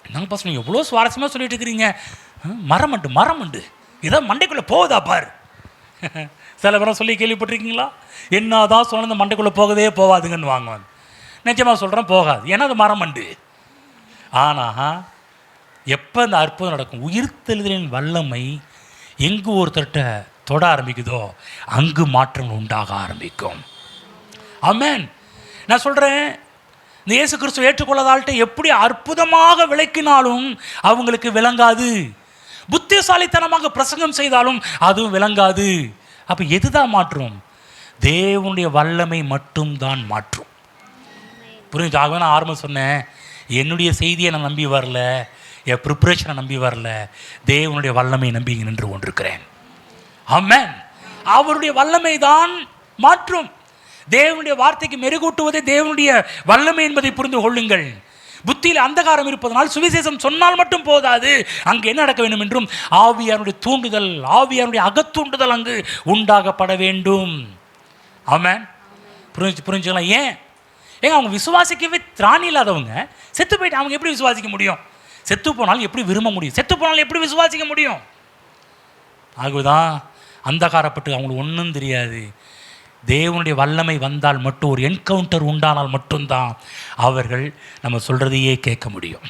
என்னங்க பசங்க நீங்கள் எவ்வளோ சுவாரஸ்யமாக சொல்லிட்டு இருக்கிறீங்க? மரமண்டு இதை மண்டைக்குள்ளே போகுதா பார். சில பேரை சொல்லி கேள்விப்பட்டிருக்கீங்களா? என்ன தான் சொன்ன மண்டைக்குள்ளே போகவே போகாதுங்கன்னு வாங்குவாங்க. நிஜமாக சொல்கிறேன் போகாது, ஏன்னா அது மரமண்டு. ஆனால் எப்போ இந்த அற்புதம் நடக்கும், உயிர்த்தெழுதலின் வல்லமை எங்கு ஒருத்தர்கிட்ட தொட ஆரம்பிக்குதோ அங்கு மாற்றங்கள் உண்டாக ஆரம்பிக்கும். ஆமென். நான் சொல்கிறேன், இந்த இயேசு கிறிஸ்துவை ஏற்றுக்கொள்ளாதால்கிட்ட எப்படி அற்புதமாக விளக்கினாலும் அவங்களுக்கு விளங்காது, புத்திசாலித்தனமாக பிரசங்கம் செய்தாலும் அதுவும் விளங்காது. அப்போ எதுதான் மாற்றும்? தேவனுடைய வல்லமை மட்டும்தான் மாற்றும். புரிஞ்சாகவே நான் ஆரம்பம் சொன்னேன், என்னுடைய செய்தியை நான் நம்பி வரல, என் ப்ரிப்பரேஷனை நம்பி வரல, தேவனுடைய வல்லமை நம்பி இங்கே நின்று கொண்டிருக்கிறேன். ஆமென். அவருடைய வல்லமை தான் மாற்றும். தேவனுடைய வார்த்தைக்கு மெருகூட்டுவதே தேவனுடைய வல்லமை என்பதை புரிந்து கொள்ளுங்கள். புத்தியில் அந்தகாரம் இருப்பதனால் சுவிசேஷம் சொன்னால் மட்டும் போதாது, அங்கு என்ன நடக்க வேண்டும் என்றும் ஆவியாருடைய தூண்டுதல், ஆவியாருடைய அகத்தூண்டுதல் அங்கு உண்டாகப்பட வேண்டும். ஆமென். புரிஞ்சுக்கலாம். ஏங்க அவங்க விசுவாசிக்கவே திராணி இல்லாதவங்க செத்து போயிட்டு அவங்க எப்படி விசுவாசிக்க முடியும்? செத்து போனாலும் எப்படி விரும்ப முடியும்? செத்து போனாலும் எப்படி விசுவாசிக்க முடியும்? ஆகுதான் அந்தகாரப்பட்டு அவங்களுக்கு ஒன்றும் தெரியாது. தேவனுடைய வல்லமை வந்தால் மட்டும், ஒரு என்கவுண்டர் உண்டானால் மட்டும்தான் அவர்கள் நம்ம சொல்கிறதையே கேட்க முடியும்.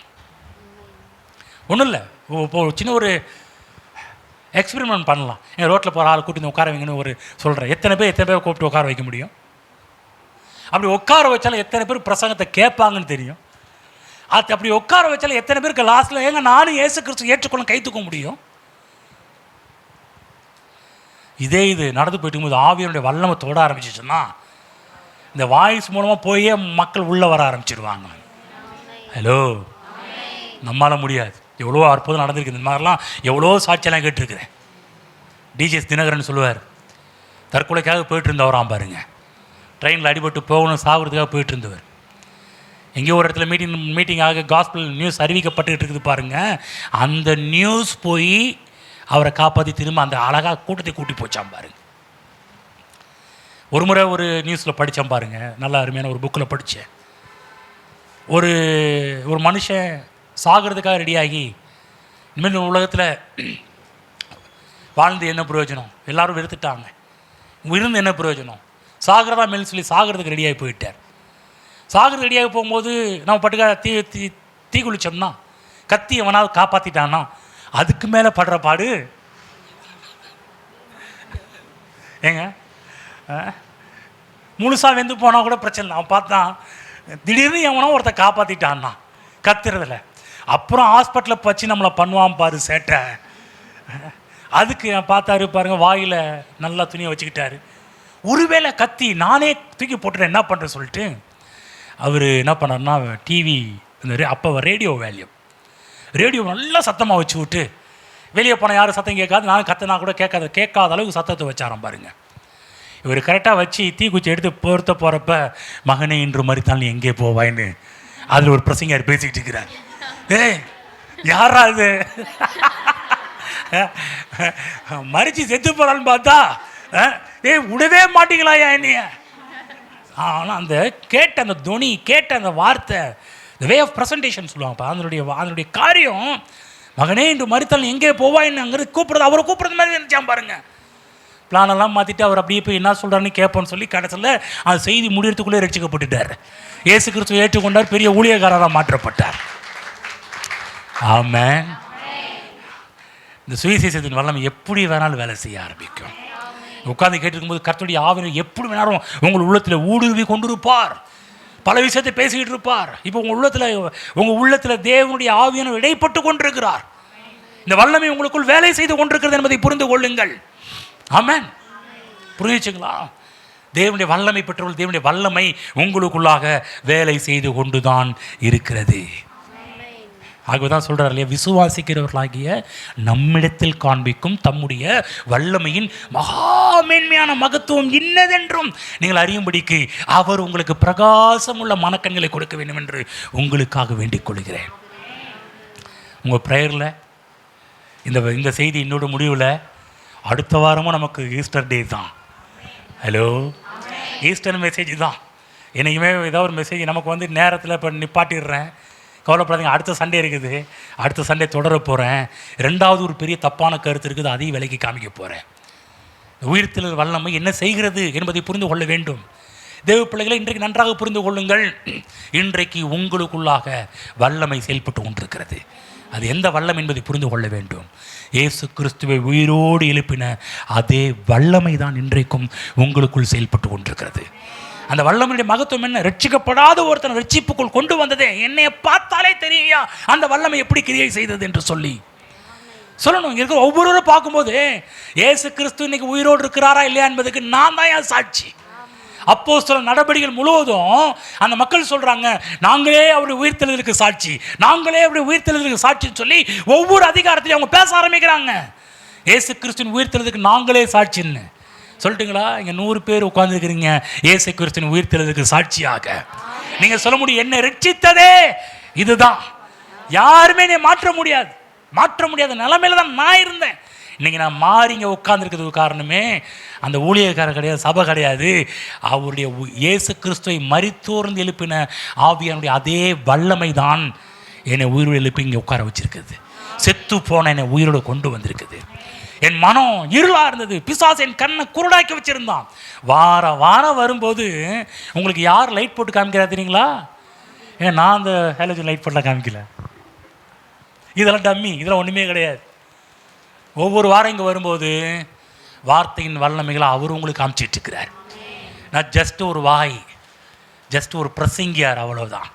ஒன்றும் இல்லை, இப்போ சின்ன ஒரு எக்ஸ்பெரிமெண்ட் பண்ணலாம். என் ரோட்டில் போகிற ஆள் கூட்டி உட்கார வைங்கன்னு ஒரு சொல்கிறேன். எத்தனை பேர் கூப்பிட்டு உட்கார வைக்க முடியும்? அப்படி உட்கார வச்சாலும் எத்தனை பேர் பிரசங்கத்தை கேட்பாங்கன்னு தெரியும்? அது அப்படி உட்கார வச்சாலும் எத்தனை பேருக்கு லாஸ்ட்டில் ஏங்க நானும் இயேசு கிறிஸ்து ஏற்றுக்கொள்ள கை தூக்க முடியும்? இது நடந்து போயிட்டு இருக்கும்போது ஆவியனுடைய வல்லமை தொட ஆரம்பிச்சிச்சுன்னா இந்த வாய்ஸ் மூலமாக போயே மக்கள் உள்ளே வர ஆரம்பிச்சிடுவாங்க. ஹலோ, நம்மளால் முடியாது. எவ்வளோ அற்புதம் நடந்திருக்கு. இந்த மாதிரிலாம் எவ்வளோ சாட்சியெல்லாம் கேட்டிருக்கிறேன். டிஜிஎஸ் தினகரன் சொல்லுவார், தற்கொலைக்காக போயிட்டு இருந்தவராம் பாருங்க. ட்ரெயினில் அடிபட்டு போகணும் சாகுறதுக்காக போயிட்டு இருந்தவர். எங்கேயோ ஒரு இடத்துல மீட்டிங்காக காஸ்பிள் நியூஸ் அறிவிக்கப்பட்டுக்கிட்டு இருக்குது பாருங்கள். அந்த நியூஸ் போய் அவரை காப்பாற்றி திரும்ப அந்த அழகாக கூட்டத்தை கூட்டி போச்சாம் பாருங்க. ஒரு முறை ஒரு நியூஸில் படித்தேன் பாருங்க, நல்ல அருமையான ஒரு புக்கில் படித்தேன். ஒரு மனுஷன் சாகிறதுக்காக ரெடியாகி, இனிமேல் உலகத்தில் வாழ்ந்து என்ன பிரயோஜனம், எல்லோரும் வெறுத்துட்டாங்க, இருந்து என்ன பிரயோஜனம், சாகிறதா மேல் சொல்லி சாகிறதுக்கு ரெடியாகி போயிட்டார். சாகிறது ரெடியாகி போகும்போது நம்ம பட்டுக்கா தீ குளித்தோம்னா, கத்தி எவனாவது காப்பாற்றிட்டான்னா அதுக்கு மேலே படுற பாடு ஏங்க. முழுசாக வெந்து போனால் கூட பிரச்சனை. அவன் பார்த்தான் திடீர்னு எவனோ ஒருத்த காப்பாற்றிட்டான்னா கத்துறதில்ல. அப்புறம் ஹாஸ்பிட்டலில் வச்சு நம்மளை பண்ணுவான் பாரு சேட்டை. அதுக்கு பார்த்தாரு பாருங்க, வாயில் நல்லா துணியை வச்சுக்கிட்டாரு. ஒருவேளை கத்தி நானே தூக்கி போட்டுறேன் என்ன பண்ணுறேன் சொல்லிட்டு அவர் என்ன பண்ணார்னா, டிவி அப்போ ரேடியோ ரேடியோ நல்லா சத்தமாக வச்சு விட்டு, வெளியே போனால் யாரும் சத்தம் கேட்காது, நான் கத்தினா கூட கேட்காத அளவுக்கு சத்தத்தை வச்சாராம் பாருங்க. இவர் கரெக்டாக வச்சு தீக்குச்சி எடுத்து பொறுத்த போகிறப்ப, மகனே இன்று மறித்தால் நீ எங்கே போவாயின்னு அதில் ஒரு பிரசங்கர் பேசிக்கிட்டு இருக்கிறார். யாரா இது மறிச்சு செத்து போகிறான்னு பார்த்தா, விடவே மாட்டீங்களாயா என்னைய. ஆனால் அந்த கேட்ட அந்த துணி, கேட்ட அந்த வார்த்தை, இந்த வே ஆஃப் ப்ரெசன்டேஷன் சொல்லுவாங்கப்பா, அதனுடைய காரியம், மகனே இன்று மறித்தால் எங்கே போவாயின்னு அங்கே கூப்பிட்றது, அவரை கூப்பிட்றது மாதிரி நினச்சான் பாருங்க. பிளானெல்லாம் மாற்றிட்டு அவர் அப்படியே போய் என்ன சொல்கிறான்னு கேட்போன்னு சொல்லி கடைசியில் அந்த செய்தி முடியறதுக்குள்ளே ரட்சிக்கப்பட்டுட்டார். இயேசு கிறிஸ்துவை ஏற்றுக்கொண்டார், பெரிய ஊழியக்காரராக மாற்றப்பட்டார். ஆமென். இந்த சுவிசேஷத்தின் வல்லமை எப்படி வேணாலும் வேலை செய்ய ஆரம்பிக்கும். உட்காந்து கேட்டுருக்கும்போது கர்த்தருடைய ஆவியை எப்படி வேணாலும் உங்கள் உள்ளத்தில் ஊடுருவி கொண்டிருப்பார். பல விஷயத்தை பேசிக்கிட்டு இருப்பார். இப்போ உங்கள் உள்ளத்தில் தேவனுடைய ஆவியான இடைப்பட்டு கொண்டிருக்கிறார். இந்த வல்லமை உங்களுக்குள் வேலை செய்து கொண்டிருக்கிறது என்பதை புரிந்து கொள்ளுங்கள். ஆமென். புரிஞ்சுங்களா? தேவனுடைய வல்லமை பெற்றவர்கள், தேவனுடைய வல்லமை உங்களுக்குள்ளாக வேலை செய்து கொண்டுதான் இருக்கிறது. ஆகவேதான் சொல்கிறார் இல்லையா, விசுவாசிக்கிறவர்களாகிய நம்மிடத்தில் காண்பிக்கும் தம்முடைய வல்லமையின் மகாமேன்மையான மகத்துவம் இன்னதென்றும் நீங்கள் அறியும்படிக்கு அவர் உங்களுக்கு பிரகாசம் உள்ள மனக்கண்களை கொடுக்க வேண்டும் என்று உங்களுக்காக வேண்டிக் கொள்கிறேன். உங்கள் ப்ரேயரில் இந்த செய்தி இன்னொரு முடிவில் அடுத்த வாரமும் நமக்கு ஈஸ்டர் டே தான். ஹலோ, ஈஸ்டர் மெசேஜ் தான். என்றைக்குமே ஏதோ ஒரு மெசேஜ் நமக்கு நேரத்தில் இப்போ நிப்பாட்டிடுறேன், கவலைப்படாதீங்க, அடுத்த சண்டே இருக்குது, அடுத்த சண்டே தொடர போகிறேன். ரெண்டாவது ஒரு பெரிய தப்பான கருத்து இருக்குது, அதையும் விலைக்கு காமிக்க போகிறேன். உயிர்த்தெழுதல் வல்லமை என்ன செய்கிறது என்பதை புரிந்து கொள்ள வேண்டும். தேவ பிள்ளைகளை இன்றைக்கு நன்றாக புரிந்து கொள்ளுங்கள். இன்றைக்கு உங்களுக்குள்ளாக வல்லமை செயல்பட்டு கொண்டிருக்கிறது. அது எந்த வல்லம் என்பதை புரிந்து கொள்ள வேண்டும். இயேசு கிறிஸ்துவை உயிரோடு எழுப்பின அதே வல்லமை தான் இன்றைக்கும் உங்களுக்குள் செயல்பட்டு கொண்டிருக்கிறது. அந்த வல்லமையுடைய மகத்துவம் என்ன? ரட்சிக்கப்படாத ஒருத்தனை ரட்சிப்புக்குள் கொண்டு வந்ததே. என்னைய பார்த்தாலே தெரியா அந்த வல்லமை எப்படி கிரியை செய்தது என்று சொல்லணும். இங்கே இருக்கிற ஒவ்வொருவரும் பார்க்கும்போது இயேசு கிறிஸ்து இன்னைக்கு உயிரோடு இருக்கிறாரா இல்லையா என்பதுக்கு நான் தான் என் சாட்சி. அப்போஸ்தலர் நடவடிக்கைகள் முழுவதும் அந்த மக்கள் சொல்றாங்க, நாங்களே அவருடைய உயிர்த்தெழுதலுக்கு சாட்சி, நாங்களே அவருடைய உயிர்த்தெழுதலுக்கு சாட்சின்னு சொல்லி ஒவ்வொரு அதிகாரத்திலையும் அவங்க பேச ஆரம்பிக்கிறாங்க. இயேசு கிறிஸ்துவின் உயிர்த்தெழுதலுக்கு நாங்களே சாட்சின்னு சொல்லிட்டுங்களா? இங்கே 100 பேர் உட்கார்ந்துருக்கிறீங்க இயேசு கிறிஸ்துவின் உயிர்த்தெழுதலுக்கு சாட்சியாக. நீங்கள் சொல்ல முடியும், என்னை ரட்சித்ததே இதுதான், யாருமே என்னை மாற்ற முடியாத நிலைமையில தான் நான் இருந்தேன். இன்னைக்கு நான் மாறி இங்கே உட்கார்ந்துருக்கிறதுக்கு காரணமே அந்த ஊழியக்காரர் கிடையாது, சபை கிடையாது. அவருடைய இயேசு கிறிஸ்துவை மரித்தோர்ந்து எழுப்பின ஆவியானுடைய அதே வல்லமை தான் என்னை உயிரோடு எழுப்பி இங்கே உட்கார வச்சிருக்குது. செத்து போன என்னை உயிரோடு கொண்டு வந்திருக்குது. என் மனம் இருளாக இருந்தது, பிசாசு என் கண்ணை குருடாக்கி வச்சிருந்தான். வாரம் வரும்போது உங்களுக்கு யார் லைட் போட்டு காமிக்கிறா தெரியுங்களா? ஏன் நான் அந்த ஹேலோஜன் லைட் போட்டுலாம் காமிக்கல, இதெல்லாம் டம்மி, இதெல்லாம் ஒன்றுமே கிடையாது. ஒவ்வொரு வாரம் இங்கே வரும்போது வார்த்தையின் வல்லமைகளை அவர் உங்களுக்கு காமிச்சிட்டு இருக்கிறார். நான் ஜஸ்ட் ஒரு வாய், ஜஸ்ட் ஒரு பிரசங்கியார், அவ்வளோதான்.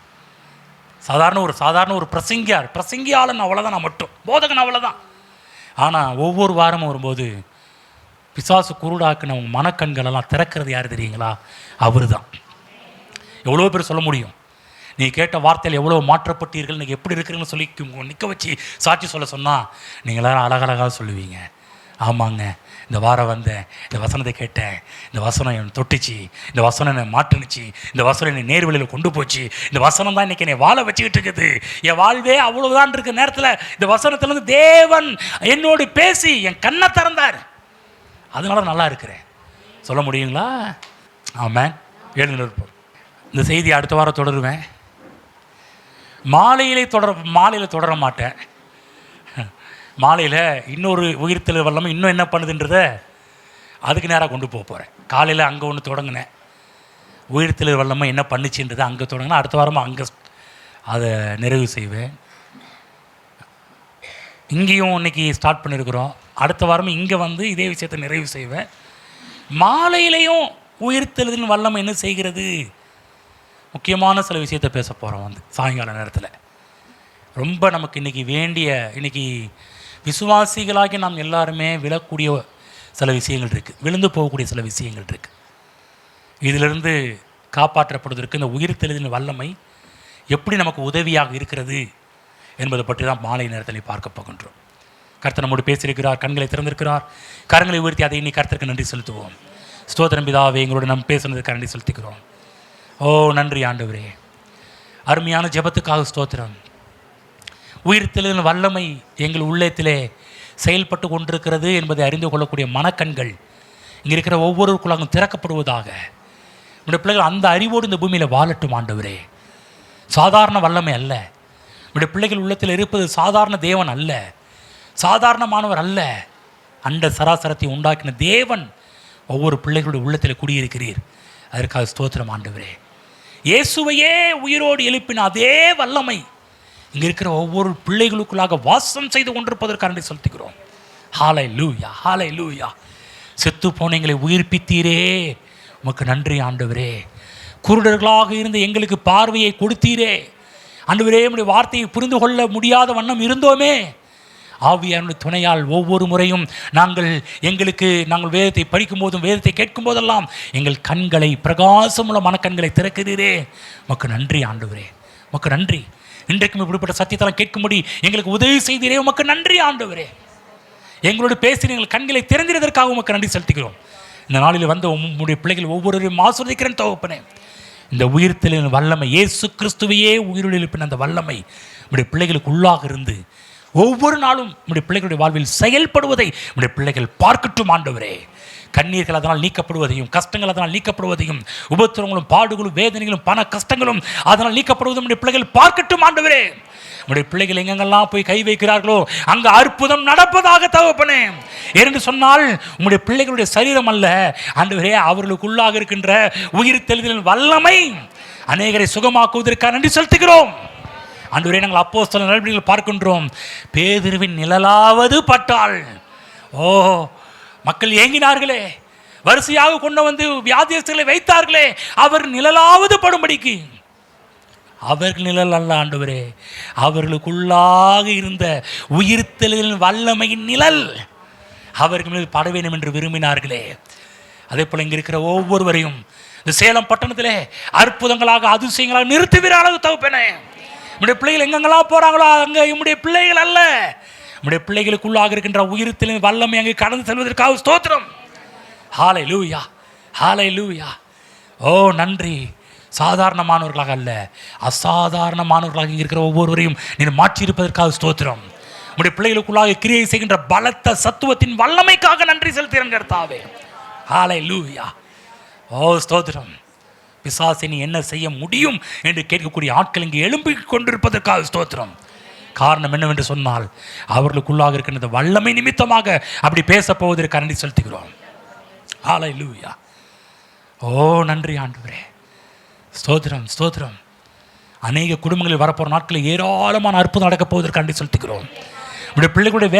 சாதாரண ஒரு பிரசங்கியாளன் அவ்வளோதான். நான் மட்டும் போதகன், அவ்வளோதான். ஆனால் ஒவ்வொரு வாரமும் வரும்போது பிசாசு குருடாக்குன உங்கள் மனக்கண்களெல்லாம் திறக்கிறது யார் தெரியுங்களா? அவர் தான். எவ்வளோ பேர் சொல்ல முடியும், நீ கேட்ட வார்த்தையில் எவ்வளோ மாற்றப்பட்டீர்கள், நீங்கள் எப்படி இருக்கிறீங்கன்னு சொல்லி நிற்க வச்சு சாட்சி சொன்னால் நீங்கள் எல்லாரும் அழகழகாக சொல்லுவீங்க. ஆமாங்க, இந்த வாரம் வந்தேன், இந்த வசனத்தை கேட்டேன், இந்த வசனம் என்னை தொட்டுச்சு, இந்த வசனம் என்னை மாற்றுனுச்சு, இந்த வசனம் என்னை நேர்வழியில் கொண்டு போச்சு, இந்த வசனம் தான் இன்றைக்கி என்னை வாழ வச்சுக்கிட்டு இருக்குது. என் வாழ்வே அவ்வளோதான் இருக்க நேரத்தில் இந்த வசனத்துலேருந்து தேவன் என்னோடு பேசி என் கண்ணை திறந்தார். அதனால நல்லா இருக்கிறேன். சொல்ல முடியுங்களா? ஆமாம். எழுந்திருப்போம். இந்த செய்தி அடுத்த வாரம் தொடருவேன். மாலையில் தொடர மாட்டேன். மாலையில் இன்னொரு உயிர்த்தெழு வல்லமை இன்னும் என்ன பண்ணுதுன்றத அதுக்கு நேராக கொண்டு போகிறேன். காலையில் அங்கே ஒன்று தொடங்கினேன், உயிர்த்தெழு வல்லமை என்ன பண்ணுச்சுன்றதை அங்கே தொடங்கினா அடுத்த வாரமாக அங்கே அதை நிறைவு செய்வேன். இங்கேயும் இன்றைக்கி ஸ்டார்ட் பண்ணியிருக்கிறோம். அடுத்த வாரமும் இங்கே வந்து இதே விஷயத்தை நிறைவு செய்வேன். மாலையிலையும் உயிர்த்தெழுதின் வல்லமை என்ன செய்கிறது, முக்கியமான சில விஷயத்தை பேச போகிறோம். வந்து சாயங்கால நேரத்தில் ரொம்ப நமக்கு இன்றைக்கி விசுவாசிகளாகி நாம் எல்லாருமே விழக்கூடிய சில விஷயங்கள் இருக்குது, விழுந்து போகக்கூடிய சில விஷயங்கள் இருக்குது. இதிலிருந்து காப்பாற்றப்படுவதற்கு இந்த உயிர்த்தெழுதின் வல்லமை எப்படி நமக்கு உதவியாக இருக்கிறது என்பதை பற்றி தான் மாலை நேரத்தில் பார்க்க போகின்றோம். கர்த்தர் நம்மோடு பேசியிருக்கிறார், கண்களை திறந்திருக்கிறார். கரங்களை உயர்த்தி அதை இன்னைக்கு கர்த்தருக்கு நன்றி செலுத்துவோம். ஸ்தோத்திரம் பிதாவே, எங்களோட நம்ம பேசுனதுக்கு நன்றி செலுத்திக்கிறோம். ஓ நன்றி ஆண்டவரே, அருமையான ஜெபத்துக்காக ஸ்தோத்திரம். உயிர்த்தெழுதின் வல்லமை எங்கள் உள்ளத்திலே செயல்பட்டு கொண்டிருக்கிறது என்பதை அறிந்து கொள்ளக்கூடிய மனக்கண்கள் இங்கே இருக்கிற ஒவ்வொருவருக்குள்ளாகவும் திறக்கப்படுவதாக. உடைய பிள்ளைகள் அந்த அறிவோடு இந்த பூமியில் வாழட்டும் ஆண்டவரே. சாதாரண வல்லமை அல்ல, உடைய பிள்ளைகள் உள்ளத்தில் இருப்பது சாதாரண தேவன் அல்ல, சாதாரணமானவர் அல்ல. அண்ட சராசரத்தை உண்டாக்கின தேவன் ஒவ்வொரு பிள்ளைகளுடைய உள்ளத்தில் குடியிருக்கிறீர். அதற்காக ஸ்தோத்திரம் ஆண்டவரே. இயேசுவையே உயிரோடு எழுப்பின அதே வல்லமை இங்கே இருக்கிற ஒவ்வொரு பிள்ளைகளுக்குள்ளாக வாசம் செய்து கொண்டிருப்பதற்கு நன்றி செலுத்துகிறோம். ஹல்லேலூயா, ஹல்லேலூயா. செத்து போனவங்களை உயிர்ப்பித்தீரே, உமக்கு நன்றி ஆண்டவரே. குருடர்களாக இருந்து எங்களுக்கு பார்வையை கொடுத்தீரே ஆண்டவரே. உம்முடைய வார்த்தையை புரிந்து கொள்ள முடியாத வண்ணம் இருந்தோமே, ஆவியானுடைய துணையால் ஒவ்வொரு முறையும் நாங்கள் வேதத்தை படிக்கும் போதும் வேதத்தை கேட்கும் போதெல்லாம் எங்கள் கண்களை பிரகாசமுள்ள மனக்கண்களை திறக்கிறீரே, உமக்கு நன்றி ஆண்டவரே, உமக்கு நன்றி. இன்றைக்கும் இப்படிப்பட்ட சத்தியத்தெல்லாம் கேட்கும்படி எங்களுக்கு உதவி செய்தீரே, உமக்கு நன்றி ஆண்டவரே. எங்களோடு பேசி எங்கள் கண்களை திறந்திருந்ததற்காக உமக்கு நன்றி செலுத்துகிறோம். இந்த நாளில் வந்த உம்முடைய பிள்ளைகள் ஒவ்வொருவரையும் ஆசீர்வதிக்கிறேன் தகப்பனே. இந்த உயிர்த்தெழுதின் வல்லமை, இயேசு கிறிஸ்துவையே உயிரோடு எழுப்பின அந்த வல்லமை உம்முடைய பிள்ளைகளுக்கு உள்ளாக இருந்து ஒவ்வொரு நாளும் நம்முடைய பிள்ளைகளுடைய வாழ்வில் செயல்படுவதை நம்முடைய பிள்ளைகள் பார்க்கட்டும் ஆண்டவரே. கண்ணீர்கள் அதனால் நீக்கப்படுவதையும், கஷ்டங்கள் அதனால் நீக்கப்படுவதையும், உபத்திரங்களும் பாடுகளும் வேதனைகளும் பண கஷ்டங்களும் அதனால் நீக்கப்படுவதும் நம்முடைய பிள்ளைகள் பார்க்கட்டும் ஆண்டவரே. நம்முடைய பிள்ளைகள் எங்கெங்கெல்லாம் போய் கை வைக்கிறார்களோ அங்கு அற்புதம் நடப்பதாக தகப்பனே. என்று சொன்னால் உம்முடைய பிள்ளைகளுடைய சரீரம் அல்ல ஆண்டவரே, அவர்களுக்குள்ளாக இருக்கின்ற உயிர் தெளிதலின் வல்லமை அநேகரை சுகமாக்குவதற்காக நன்றி செலுத்துகிறோம் ஆண்டவரே. நாங்கள் அப்போஸ்தலர் நடவடிக்கைகள் பார்க்கின்றோம். பேதுருவின் நிழலாவது பட்டால் மக்கள் ஏங்கினார்களே, வரிசையாக கொண்டு வந்து வியாதியஸ்தர்களை வைத்தார்களே, அவர் நிழலாவது படும்படிக்கு. அவர்கள் நிழல் அல்ல ஆண்டவரே, அவர்களுக்குள்ளாக இருந்த உயிர்த்தெழுதலின் வல்லமையின் நிழல் அவர்கள் மீது பட வேண்டும் என்று விரும்பினார்களே. அதே போல இங்கே இருக்கிற ஒவ்வொருவரையும் இந்த சேலம் பட்டணத்திலே அற்புதங்களாக அதிசயங்களாக நிறுத்துகிற அளவு தகப்பனே. நம்முடைய பிள்ளைகள் எங்கெங்கெல்லாம் போகிறாங்களோ அங்கே நம்முடைய பிள்ளைகள் அல்ல, நம்முடைய பிள்ளைகளுக்குள்ளாக இருக்கின்ற உயிர்த்தெழுதலின் வல்லமை அங்கே கடந்து செல்வதற்காக ஸ்தோத்திரம். ஹல்லேலூயா, ஹல்லேலூயா. நன்றி. சாதாரணமானவர்களாக அல்ல, அசாதாரணமானவர்களாக இருக்கிற ஒவ்வொருவரையும் நீர் மாற்றியிருப்பதற்காக ஸ்தோத்திரம். நம்முடைய பிள்ளைகளுக்குள்ளாக கிரியை செய்கின்ற பலத்த சத்துவத்தின் வல்லமைக்காக நன்றி செலுத்துகிறேன் கர்த்தாவே. ஹல்லேலூயா. ஸ்தோத்திரம். பிசாசை நீ என்ன செய்ய முடியும் என்று கேட்கக்கூடிய ஆட்கள் இங்கே எழும்பி கொண்டிருப்பதற்காக ஸ்தோத்திரம். காரணம் என்னவென்று சொன்னால் அவர்களுக்குள்ளாக இருக்கின்ற வல்லமை நிமித்தமாக அப்படி பேச போவதற்கு நன்றி செலுத்துகிறோம். ஹல்லேலூயா. நன்றி ஆண்டவரே. ஸ்தோத்திரம், ஸ்தோத்திரம். அநேக குடும்பங்களில் வரப்போகிற நாட்களில் ஏராளமான அற்புதம் நடக்கப் போவதற்கு நன்றி செலுத்துகிறோம். நம்முடைய பிள்ளைகளுடைய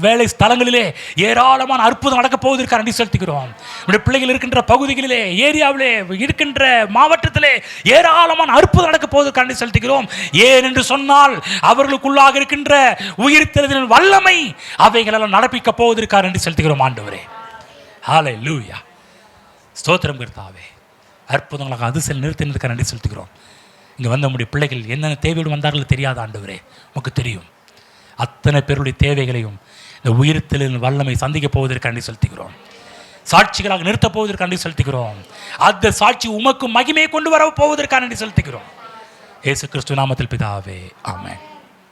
வேலை ஸ்தலங்களிலே ஏராளமான அற்புதம் நடக்கப் போவதற்கு நன்றி செலுத்துகிறோம். நம்முடைய பிள்ளைகள் இருக்கின்ற பகுதிகளிலே, ஏரியாவிலே, இருக்கின்ற மாவட்டத்திலே ஏராளமான அற்புதம் நடக்கப் போவதற்கு நன்றி செலுத்துகிறோம். ஏன் என்று சொன்னால் அவர்களுக்குள்ளாக இருக்கின்ற உயிர்த்தெழுதலின் வல்லமை அவைகளெல்லாம் நடப்பிக்க போவதற்கு நன்றி செலுத்துகிறோம் ஆண்டவரே. ஹல்லேலூயா. ஸ்தோத்திரம் கர்த்தாவே. அற்புதங்களாக அதிசயம் நிறுத்தினதுக்கு நன்றி செலுத்துகிறோம். இங்கே வந்த நம்முடைய பிள்ளைகள் என்னென்ன தேவையோடு வந்தார்கள் தெரியாத ஆண்டவரே, உமக்கு தெரியும். அத்தனை பேருடைய தேவைகளையும் இந்த உயிர்த்தெழுதலின் வல்லமை சந்திக்க போவதற்கு நன்றி செலுத்துகிறோம். சாட்சிகளாக நிறுத்தப் போவதற்கு நன்றி செலுத்துகிறோம். அந்த சாட்சி உமக்கு மகிமையை கொண்டு வர போவதற்கு நன்றி செலுத்துகிறோம். இயேசு கிறிஸ்து நாமத்தில் பிதாவே, ஆமென்.